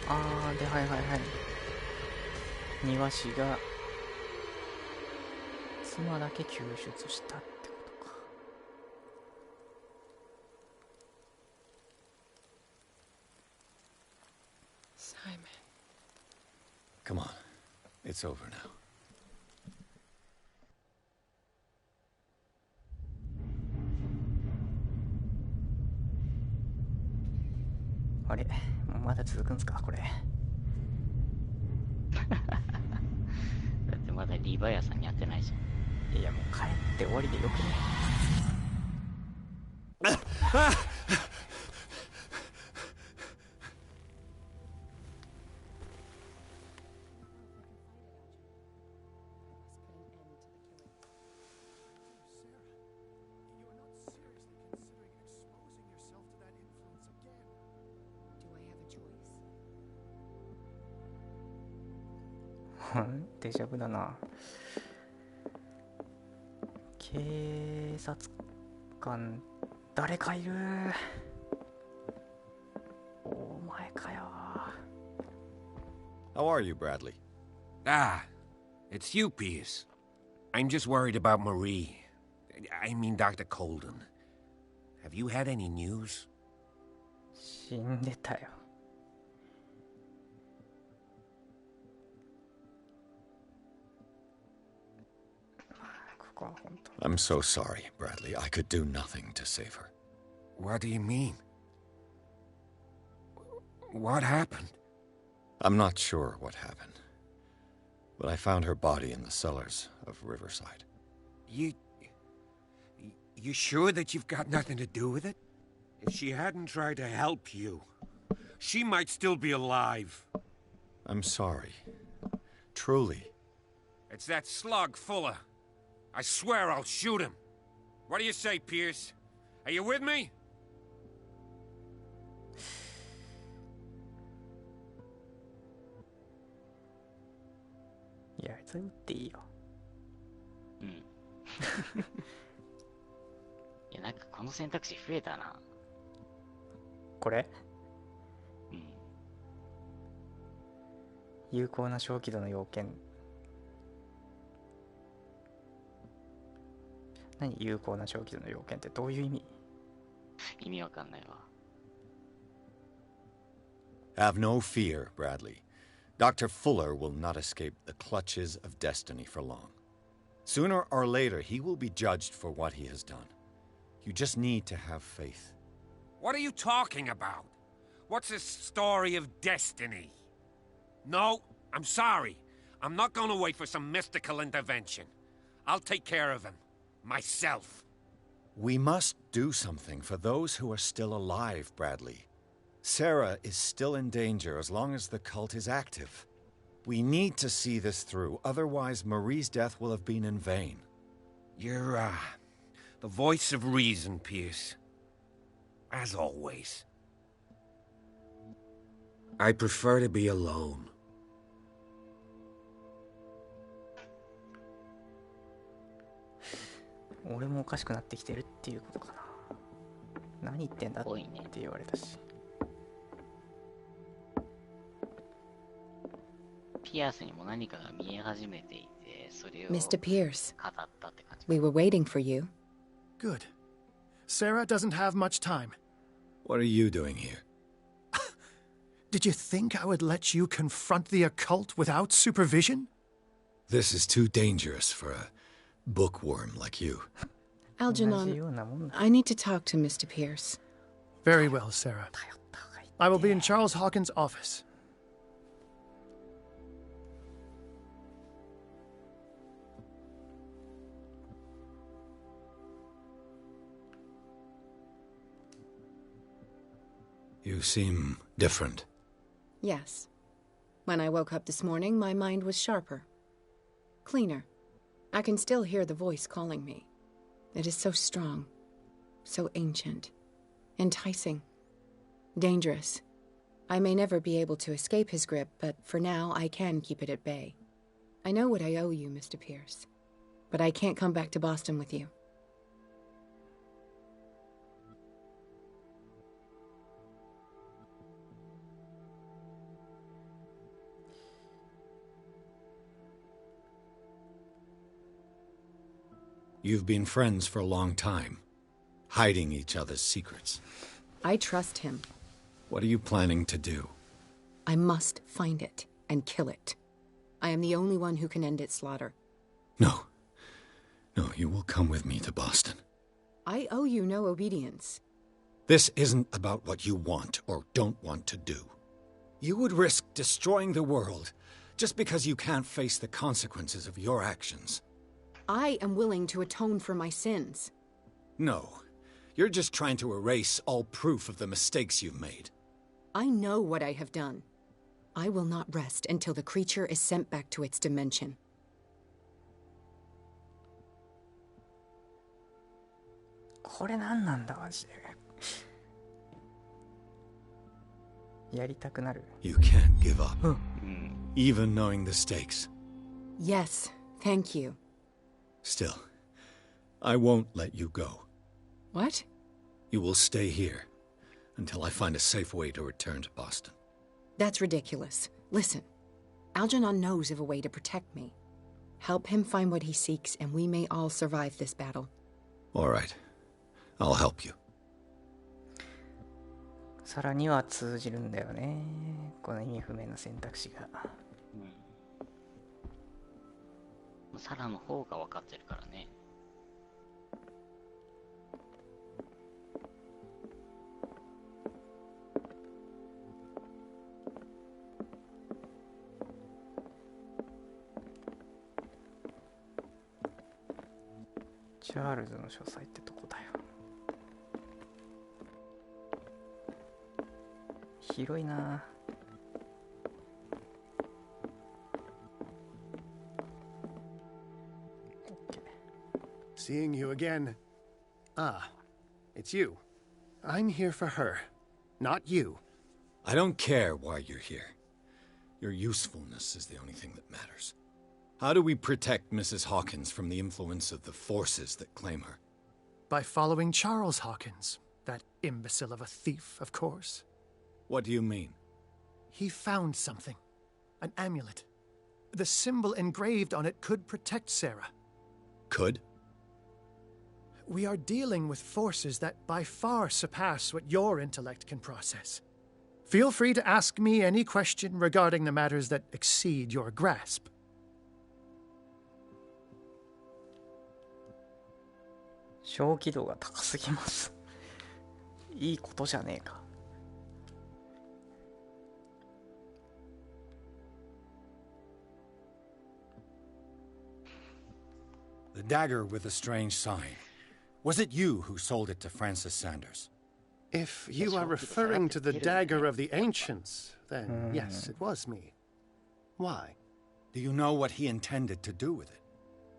あーで、はいはいはい、庭師が妻だけ救出したってことか。Simon. Come on. It's over now. あれ、まだ続くんすかこれ。だってまだリヴァイアさんに会ってないじゃん。いやもう帰って終わりでよくね。デジャブだな。警察官誰かいる。お前かよ。 How are you, Bradley? Ah, it's you, Pierce. I'm just worried about Marie. I mean Dr. Colden. Have you had any news? 死んでたよ。I'm so sorry, Bradley. I could do nothing to save her. What do you mean? What happened? I'm not sure what happened, but I found her body in the cellars of Riverside. You sure that you've got nothing to do with it? If she hadn't tried to help you, she might still be alive. I'm sorry. Truly. It's that slug, Fuller. I swear I'll shoot him. What do you say, Pierce? Are you with me? いや、あいつ撃っていいよ。うん。いや、なんかこの選択肢増えたな。これ？うん。有効な小気度の要件。何有効な小気度の要件ってどういう意味？意味わかんないわ。Have no fear, Bradley. Dr. Fuller will not escape the clutches of destiny for long. Sooner or later, he will be judged for what he has done. You just need to have faith. What are you talking about? What's this story of destiny? No, I'm sorry. I'm not going to wait for some mystical intervention. I'll take care of him. Myself. We must do something for those who are still alive, Bradley. Sarah is still in danger as long as the cult is active. We need to see this through, otherwise Marie's death will have been in vain. You're, the voice of reason, Pierce. As always. I prefer to be alone.俺もおかしくなってきてるっていうことかな。何言ってんだって言われたし。ピアスにも何かが見え始めていて、それを Mr. Pierce, 語ったって感じ。 we were waiting for you. Good. Sarah doesn't have much time. What are you doing here? Did you think I would let you confront the occult without supervision? This is too dangerous for a bookworm like you. Algernon, I need to talk to Mr. Pierce. Very well, Sarah. I will be in Charles Hawkins' office. You seem different. Yes. When I woke up this morning, my mind was sharper. Cleaner. I can still hear the voice calling me. It is so strong. So ancient. Enticing. Dangerous. I may never be able to escape his grip, but for now I can keep it at bay. I know what I owe you, Mr. Pierce. But I can't come back to Boston with you. You've been friends for a long time, hiding each other's secrets. I trust him. What are you planning to do? I must find it and kill it. I am the only one who can end its slaughter. No. No, you will come with me to Boston. I owe you no obedience. This isn't about what you want or don't want to do. You would risk destroying the world just because you can't face the consequences of your actions. I am willing to atone for my sins. No. You're just trying to erase all proof of the mistakes you've made. I know what I have done. I will not rest until the creature is sent back to its dimension. You can't give up, even knowing the stakes. Yes, thank you. Still, I won't let you go. What? You will stay here until I find a safe way to return to Boston. That's ridiculous. Listen, Algernon knows of a way to protect me. Help him find what he seeks, and we may all survive this battle. All right. I'll help you. さらには通じるんだよね。この意味不明な選択肢が。サラの方が分かってるからね。チャールズの書斎ってとこだよ。広いな。Seeing you again. Ah, it's you. I'm here for her, not you. I don't care why you're here. Your usefulness is the only thing that matters. How do we protect Mrs. Hawkins from the influence of the forces that claim her? By following Charles Hawkins, that imbecile of a thief, of course. What do you mean? He found something. An amulet. The symbol engraved on it could protect Sarah. Could? We are dealing with forces that by far surpass what your intellect can process. Feel free to ask me any question regarding the matters that exceed your grasp. 小気度が高すぎます。いいことじゃねえか。The dagger with the strange sign. Was it you who sold it to Francis Sanders? If you are referring to the dagger of the ancients, then yes, it was me. Why? Do you know what he intended to do with it?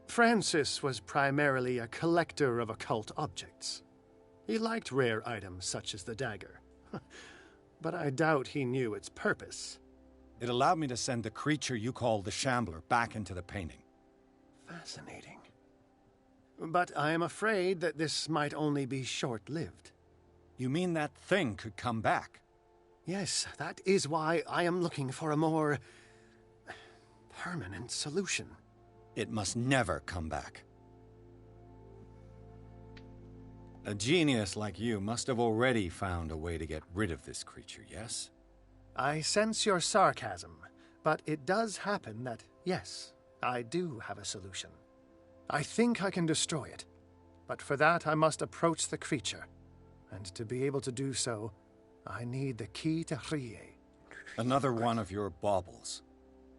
Francis was primarily a collector of occult objects. He liked rare items such as the dagger. But I doubt he knew its purpose. It allowed me to send the creature you call the Shambler back into the painting. Fascinating. But I am afraid that this might only be short-lived. You mean that thing could come back? Yes, that is why I am looking for a more permanent solution. It must never come back. A genius like you must have already found a way to get rid of this creature, yes? I sense your sarcasm, but it does happen that, yes, I do have a solution. I think I can destroy it, but for that I must approach the creature. And to be able to do so, I need the key to Rie. Another one of your baubles.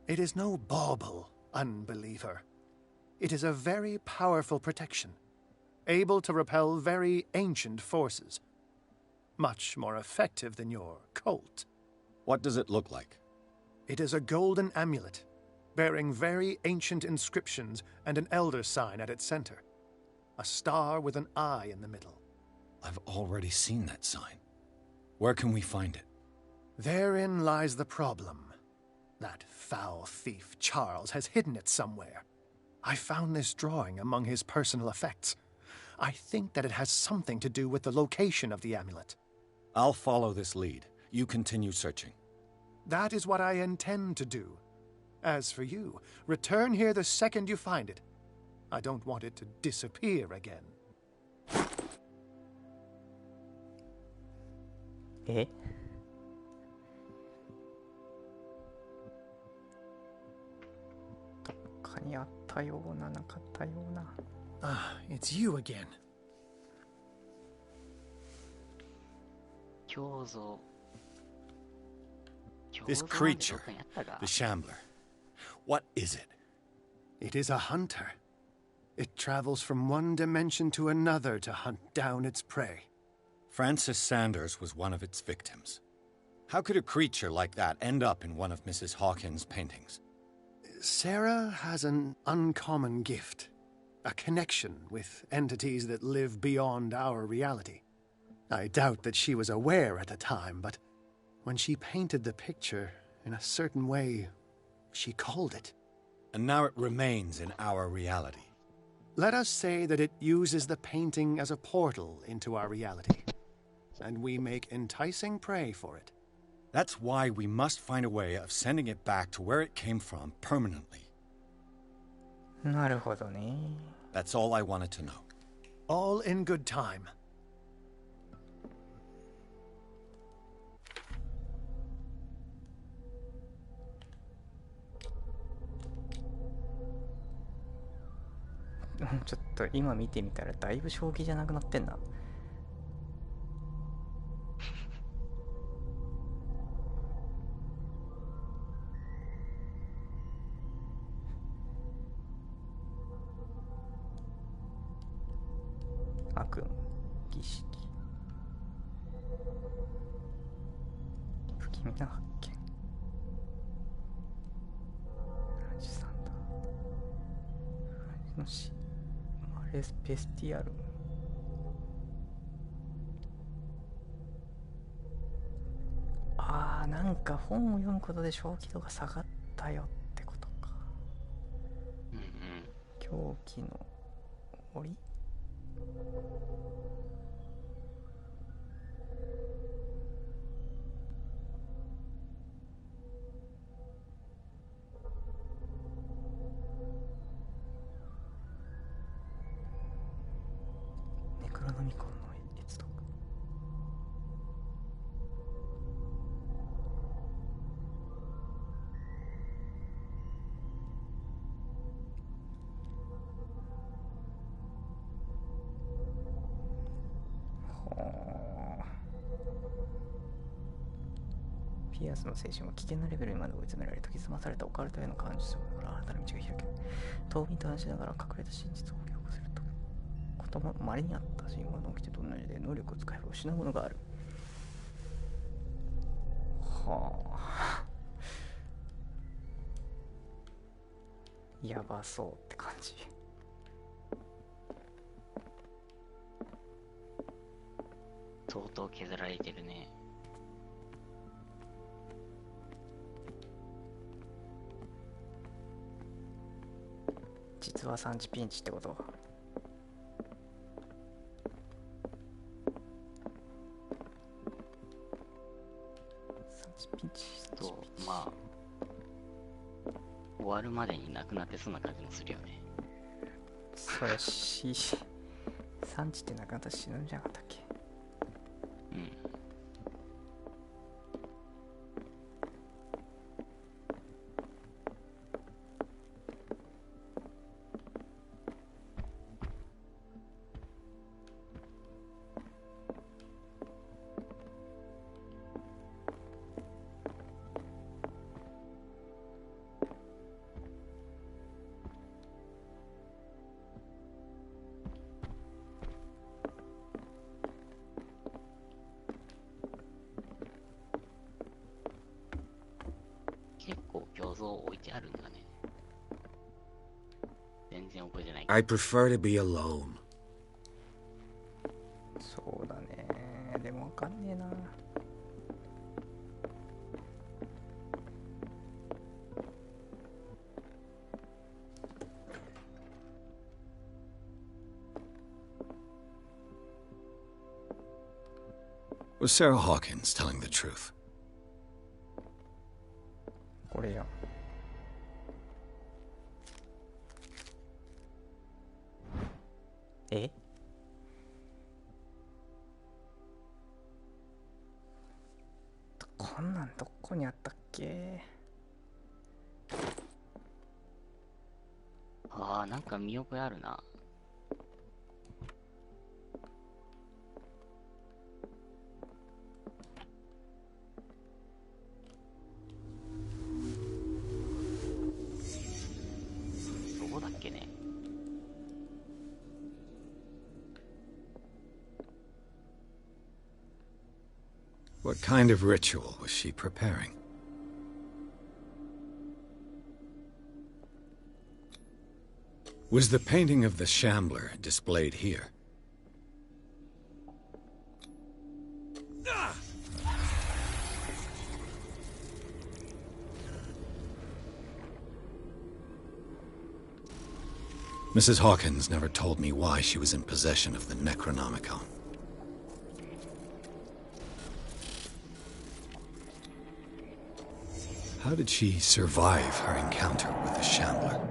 It is no bauble, unbeliever. It is a very powerful protection, able to repel very ancient forces. Much more effective than your Colt. What does it look like? It is a golden amulet, bearing very ancient inscriptions and an elder sign at its center. A star with an eye in the middle. I've already seen that sign. Where can we find it? Therein lies the problem. That foul thief Charles has hidden it somewhere. I found this drawing among his personal effects. I think that it has something to do with the location of the amulet. I'll follow this lead. You continue searching. That is what I intend to do. As for you, return here the second you find it. I don't want it to disappear again. え？どっかにあったような、なかったような。Ah, it's you again. 胸像。 This creature, the Shambler. What is it? It is a hunter. It travels from one dimension to another to hunt down its prey. Francis Sanders was one of its victims. How could a creature like that end up in one of Mrs. Hawkins' paintings? Sarah has an uncommon gift. A connection with entities that live beyond our reality. I doubt that she was aware at the time, but when she painted the picture in a certain way, she called it. And now it remains in our reality. Let us say that it uses the painting as a portal into our reality. And we make enticing prey for it. That's why we must find a way of sending it back to where it came from permanently. なるほどね。That's all I wanted to know. All in good time. ちょっと今見てみたらだいぶ正気じゃなくなってんな。悪夢儀式不気味な発見ラジサンダーラジの死マレスペスティアルなんか本を読むことで正気度が下がったよってことか。狂気の森ネクロノミコンの閲読ピアスの精神は危険なレベルにまで追い詰められ研ぎ澄まされたオカルトへの感受性を表たの道が開ける。冬眠と話しながら隠れた真実を掘り起こせると。ことも稀にあった神話の掟と同じで能力を使えば失うものがある。はあ。やばそうって感じ。相当削られてるね。実は産地ピンチってこと。産地ピンチと、まあ終わるまでになくなってそうな感じもするよね。それ産地ってなくなったら死ぬんじゃなかったっけ。うん。結構胸像置いてあるんだね。全然覚えてない。I prefer to be alone. そうだね。でもわかんねえな。Was Sarah Hawkins telling the truth? これやん。え？こんなんどこにあったっけ？ああ、なんか見覚えあるな。どこだっけね。What kind of ritual was she preparing? Was the painting of the Shambler displayed here? Mrs. Hawkins never told me why she was in possession of the Necronomicon. How did she survive her encounter with the Shambler?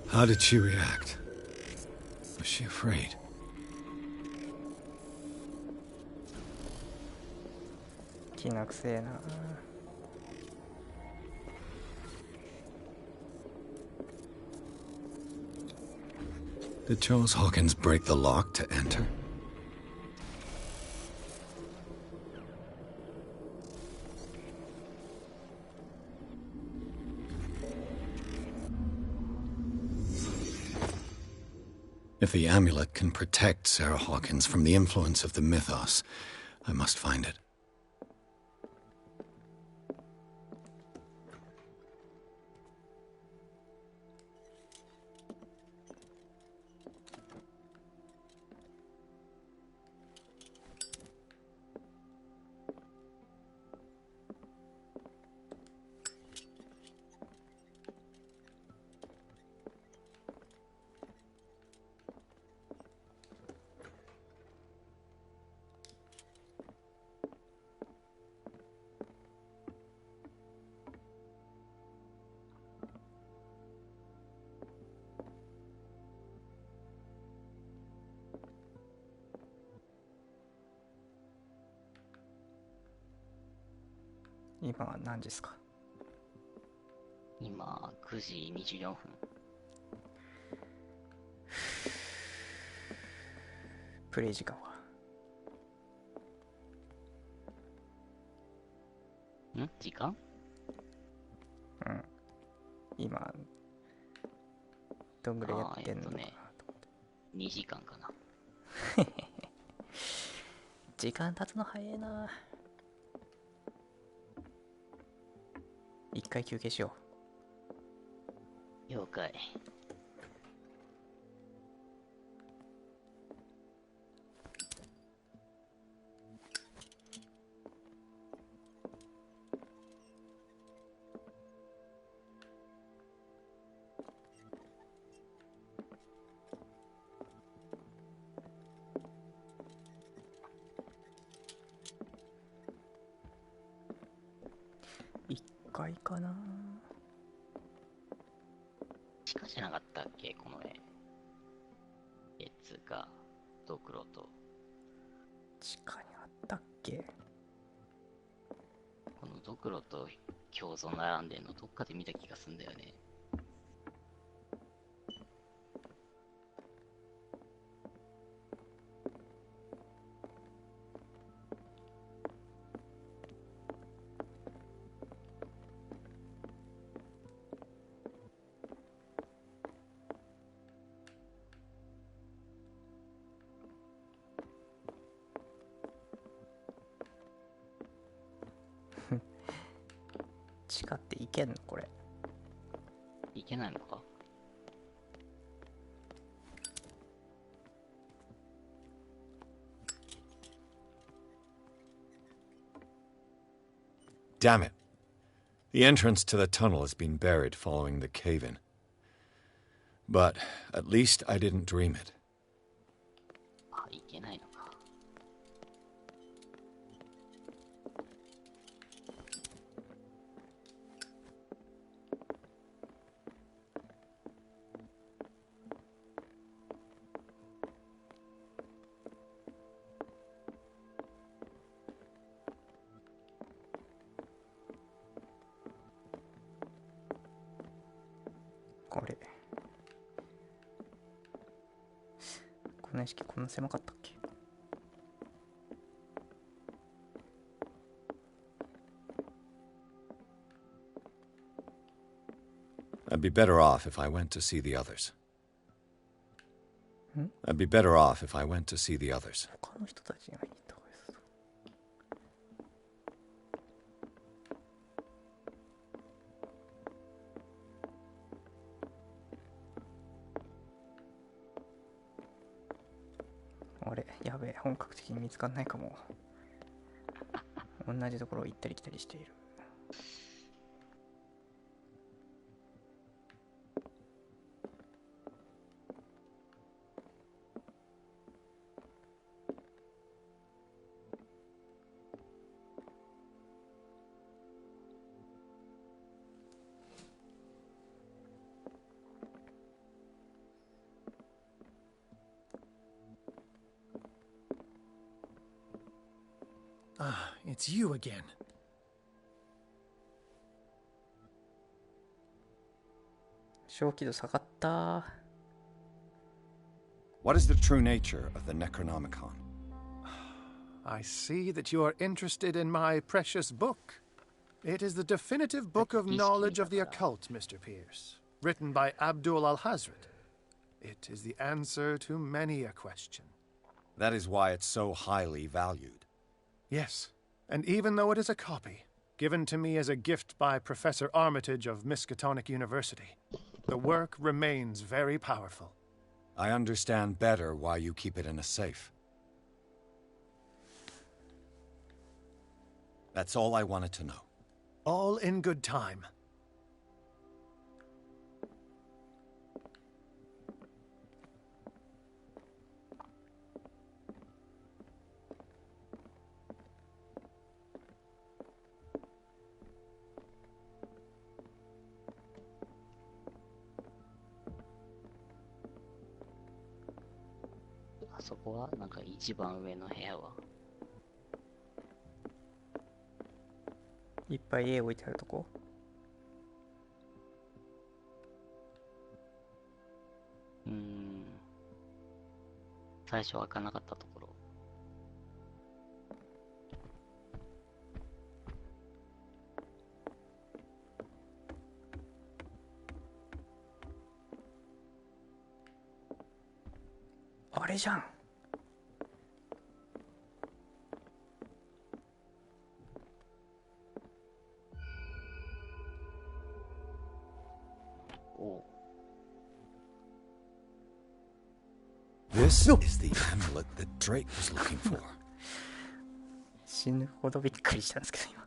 How did she react? Was she afraid? Did Charles Hawkins break the lock to enter? If the amulet can protect Sarah Hawkins from the influence of the mythos, I must find it.今は何時ですか？今9時24分。プレイ時間は時間？うん。今、どんぐらいやってんのかなと思って。2時間かな。時間経つの早いな。一回休憩しよう。了解。一回かな。地下じゃなかったっけこの絵。月がドクロと。地下にあったっけ？このドクロと共存並んでんのどっかで見た気がすんだよね。地下っていけんのこれ？いけないのか？Damn it. The entrance to the tunnel has been buried following the cave-in. But at least I didn't dream it. あ、いけないのか。これ。この屋敷こんな狭かったっけ？I'd be better off if I went to see the others. I'd be better off if I went to see the others. 他の人たちに会いに行った方がいいです。あれ、やべえ、本格的に見つかんないかも。同じところを行ったり来たりしている。Ah, it's you again. 小気度下がった。What is the true nature of the Necronomicon? I see that you are interested in my precious book. It is the definitive book of knowledge of the occult, Mr. Pierce, written by Abdul al-Hazred. It is the answer to many a question. That is why it's so highly valued. Yes, and even though it is a copy, given to me as a gift by Professor Armitage of Miskatonic University, the work remains very powerful. I understand better why you keep it in a safe. That's all I wanted to know. All in good time.あそこはなんか一番上の部屋は。いっぱい絵置いてあるとこ。最初開かなかったところ。あれじゃん。This is the amulet that Drake was looking for. 死ぬほどびっくりしたんですけど今。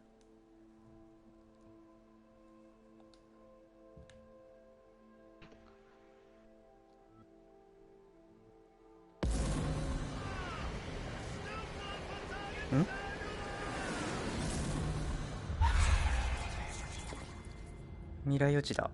ん？未来予知だ。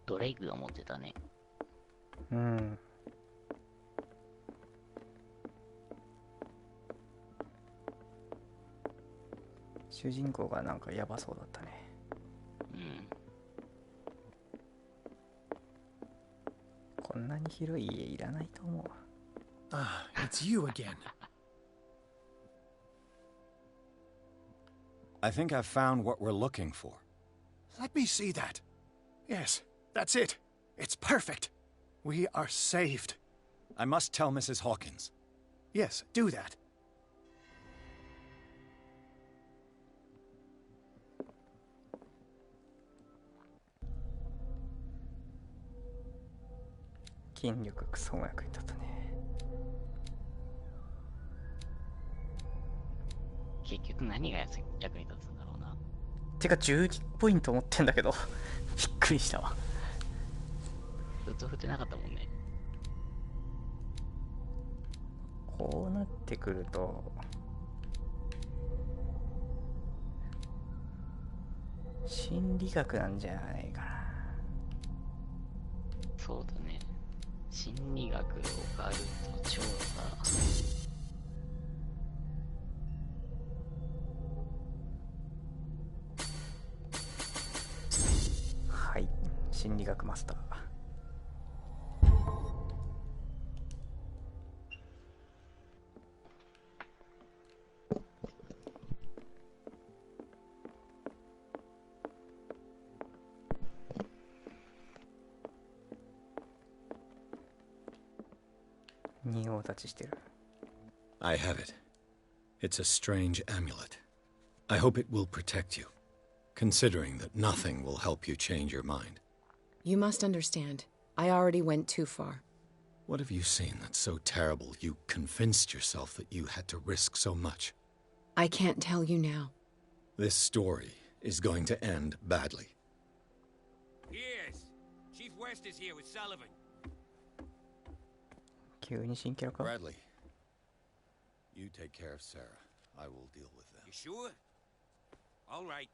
ドレイクが持ってたね。うん。主人公がなんかヤバそうだったね。うん。こんなに広い家いらないと思う。Ah, it's you again. I think I've found what we're looking for. Let me see that. Yes, that's it. It's perfect. We are saved. I must tell Mrs. Hawkins. Yes, do that.筋力クソも役に立ったね。結局何が役に立つんだろうな。てか12ポイント持ってんだけどびっくりしたわ。ずっと振ってなかったもんね。こうなってくると心理学なんじゃないかな。そうだね。心理学、オカルト、調査。はい、心理学マスター。仁王立ちしてる。I have it. It's a strange amulet. I hope it will protect you, considering that nothing will help you change your mind. You must understand. I already went too far. What have you seen that's so terrible you convinced yourself that you had to risk so much? I can't tell you now. This story is going to end badly. Yes. Chief West is here with Sullivan. 急に新キャラか。Bradley, you take care of Sarah. I will deal with them. You sure? All right.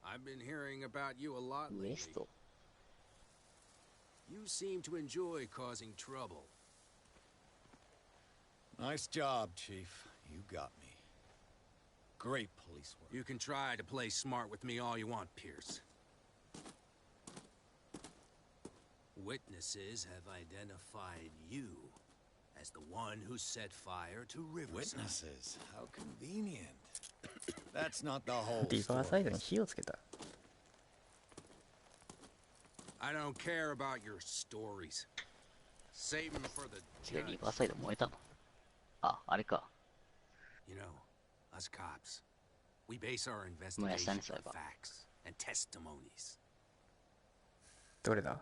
I've been hearing about you a lot lately. You seem to enjoy causing trouble. Nice job, Chief. You got me. Great police work. You can try to play smart with me all you want, Pierce. Witnesses have identified you as the one who set fire to Riverside. Witnesses? How convenient. That's not the whole リバーサイドに火をつけた。I don't care about your stories. Save them for the judge. リバーサイド燃えたの？あ、あれか。You know, us cops, we base our investigation on facts and testimonies. どれだ？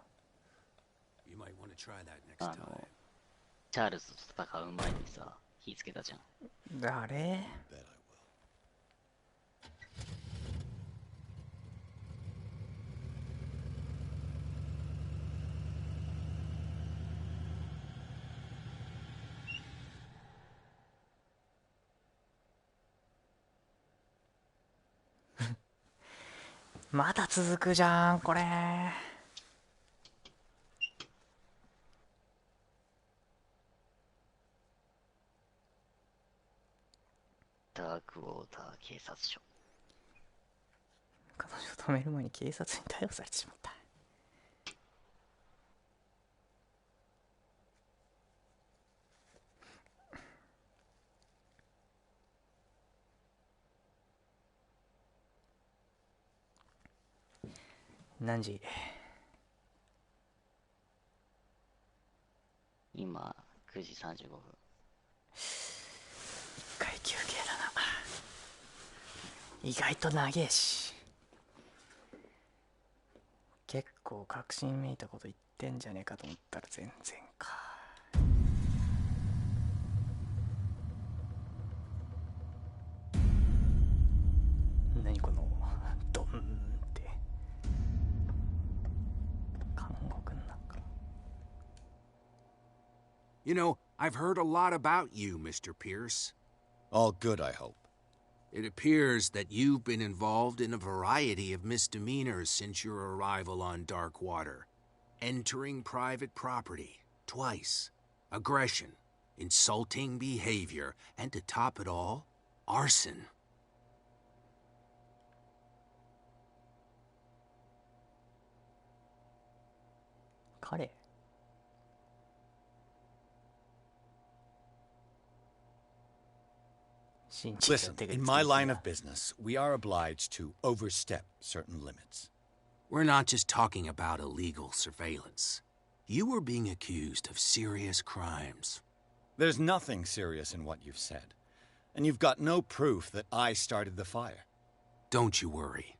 You might want to try that next time. チャールズと戦う前にさ、火つけたじゃん。誰？まだ続くじゃんこれ。ダークウォーター警察署。彼女を止める前に警察に逮捕されてしまった。何時？今9時35分。一回休憩だな。意外と長えし。結構確信めいたこと言ってんじゃねえかと思ったら全然か。何このドンって監獄の中。 You know, I've heard a lot about you, Mr. Pierce. All good, I hope. It appears that you've been involved in a variety of misdemeanors since your arrival on Darkwater. Entering private property, twice. Aggression, insulting behavior, and to top it all, arson. Listen, in my line of business, we are obliged to overstep certain limits. We're not just talking about illegal surveillance. You were being accused of serious crimes. There's nothing serious in what you've said. And you've got no proof that I started the fire. Don't you worry.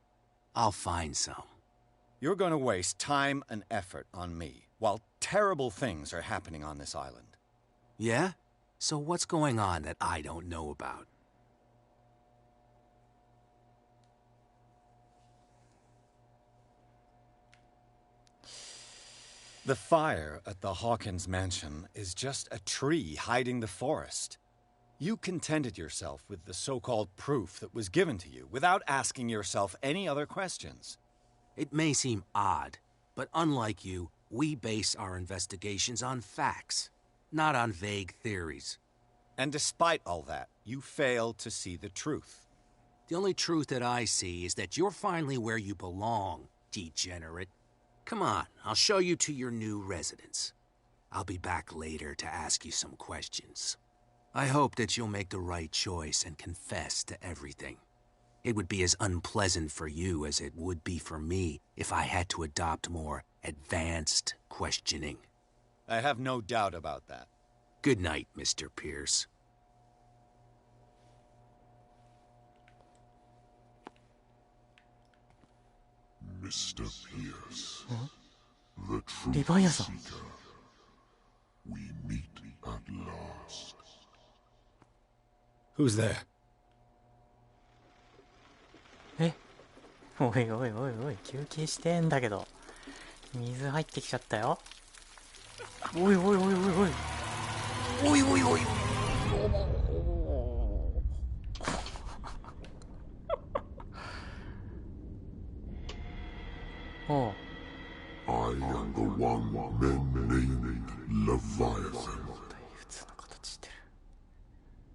I'll find some. You're going to waste time and effort on me, while terrible things are happening on this island. Yeah? So what's going on that I don't know about? The fire at the Hawkins mansion is just a tree hiding the forest. You contented yourself with the so-called proof that was given to you without asking yourself any other questions. It may seem odd, but unlike you, we base our investigations on facts, not on vague theories. And despite all that, you fail to see the truth. The only truth that I see is that you're finally where you belong, degenerate. Come on, I'll show you to your new residence. I'll be back later to ask you some questions. I hope that you'll make the right choice and confess to everything. It would be as unpleasant for you as it would be for me if I had to adopt more advanced questioning. I have no doubt about that. Good night, Mr. Pierce. Mr. Pierce, the truth seeker, we meet at last. Who's there? え、おいおいおいおい、休憩してんだけど。水入ってきちゃったよ。おいおいおいおいおい。おいおいおい。おう。I am the one men named Leviathan.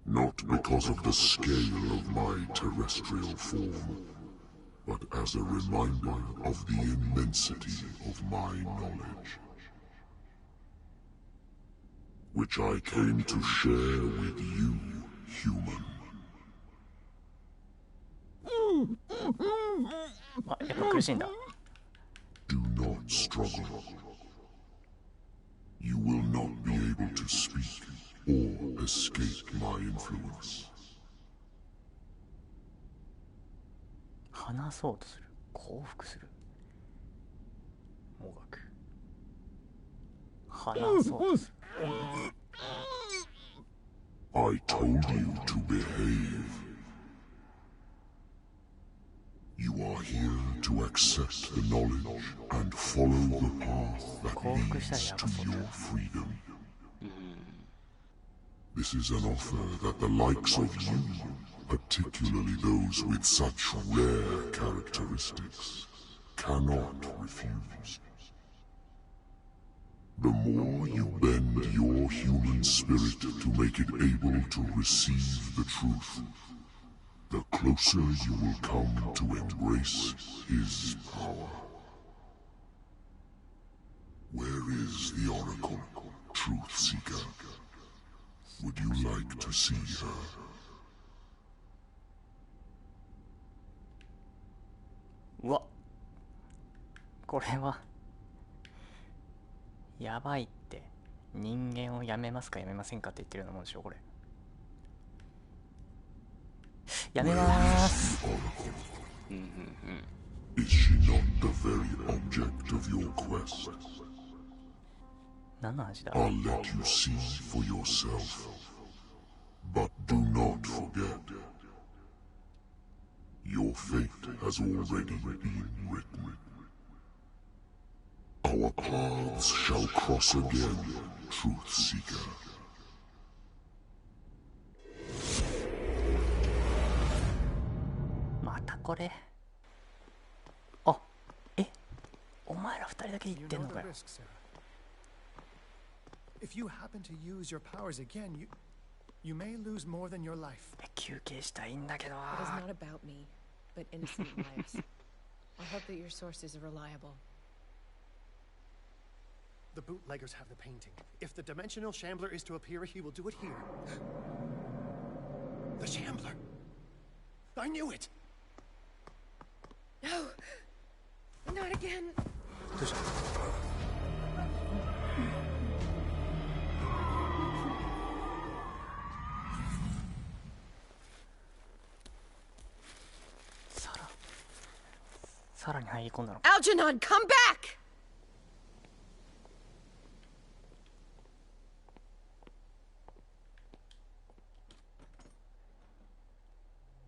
Not because of the scale of my terrestrial form, but as a reminder of the immensity of my knowledge, which I came to share with you, human. あ、やっぱ苦しいんだ。Do not struggle. You will not be able to speak or escape my influence. 話そうとする。降伏する。もがく。話そうとする。I told you to behave. You are here to accept the knowledge and follow the path that leads to your freedom. This is an offer that the likes of you, particularly those with such rare characteristics, cannot refuse. The more you bend your human spirit to make it able to receive the truth, the closer you will come to embrace his power. Where is the Oracle, Truth Seeker? Would you like to see her? うわ、これはやばいって。人間をやめますかやめませんかって言ってるようなもんでしょこれ。やめまーす。Is she not the very object of your quest? 何の話だ I'll let you see for yourself. But do not forget, your fate has already been written. Our paths shall cross again, Truth Seeker. またこれ。あ、え、お前ら二人だけで言ってんのかよ。If you happen to use your powers again, you may lose more than your life. 休憩したいんだけど。 It is not about me, but innocent lives. I hope that your sources are reliable. The bootleggers have the painting. If the dimensional shambler is to appear, he will do it here. The shambler! I knew it! No! Not again! どうしたさらに入り込んだの。 Algernon, come back!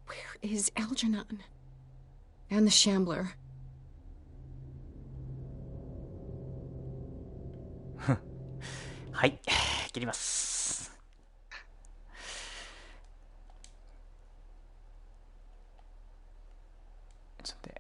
Where is Algernon? And the Shambler? はい、切ります。ちょっと待って。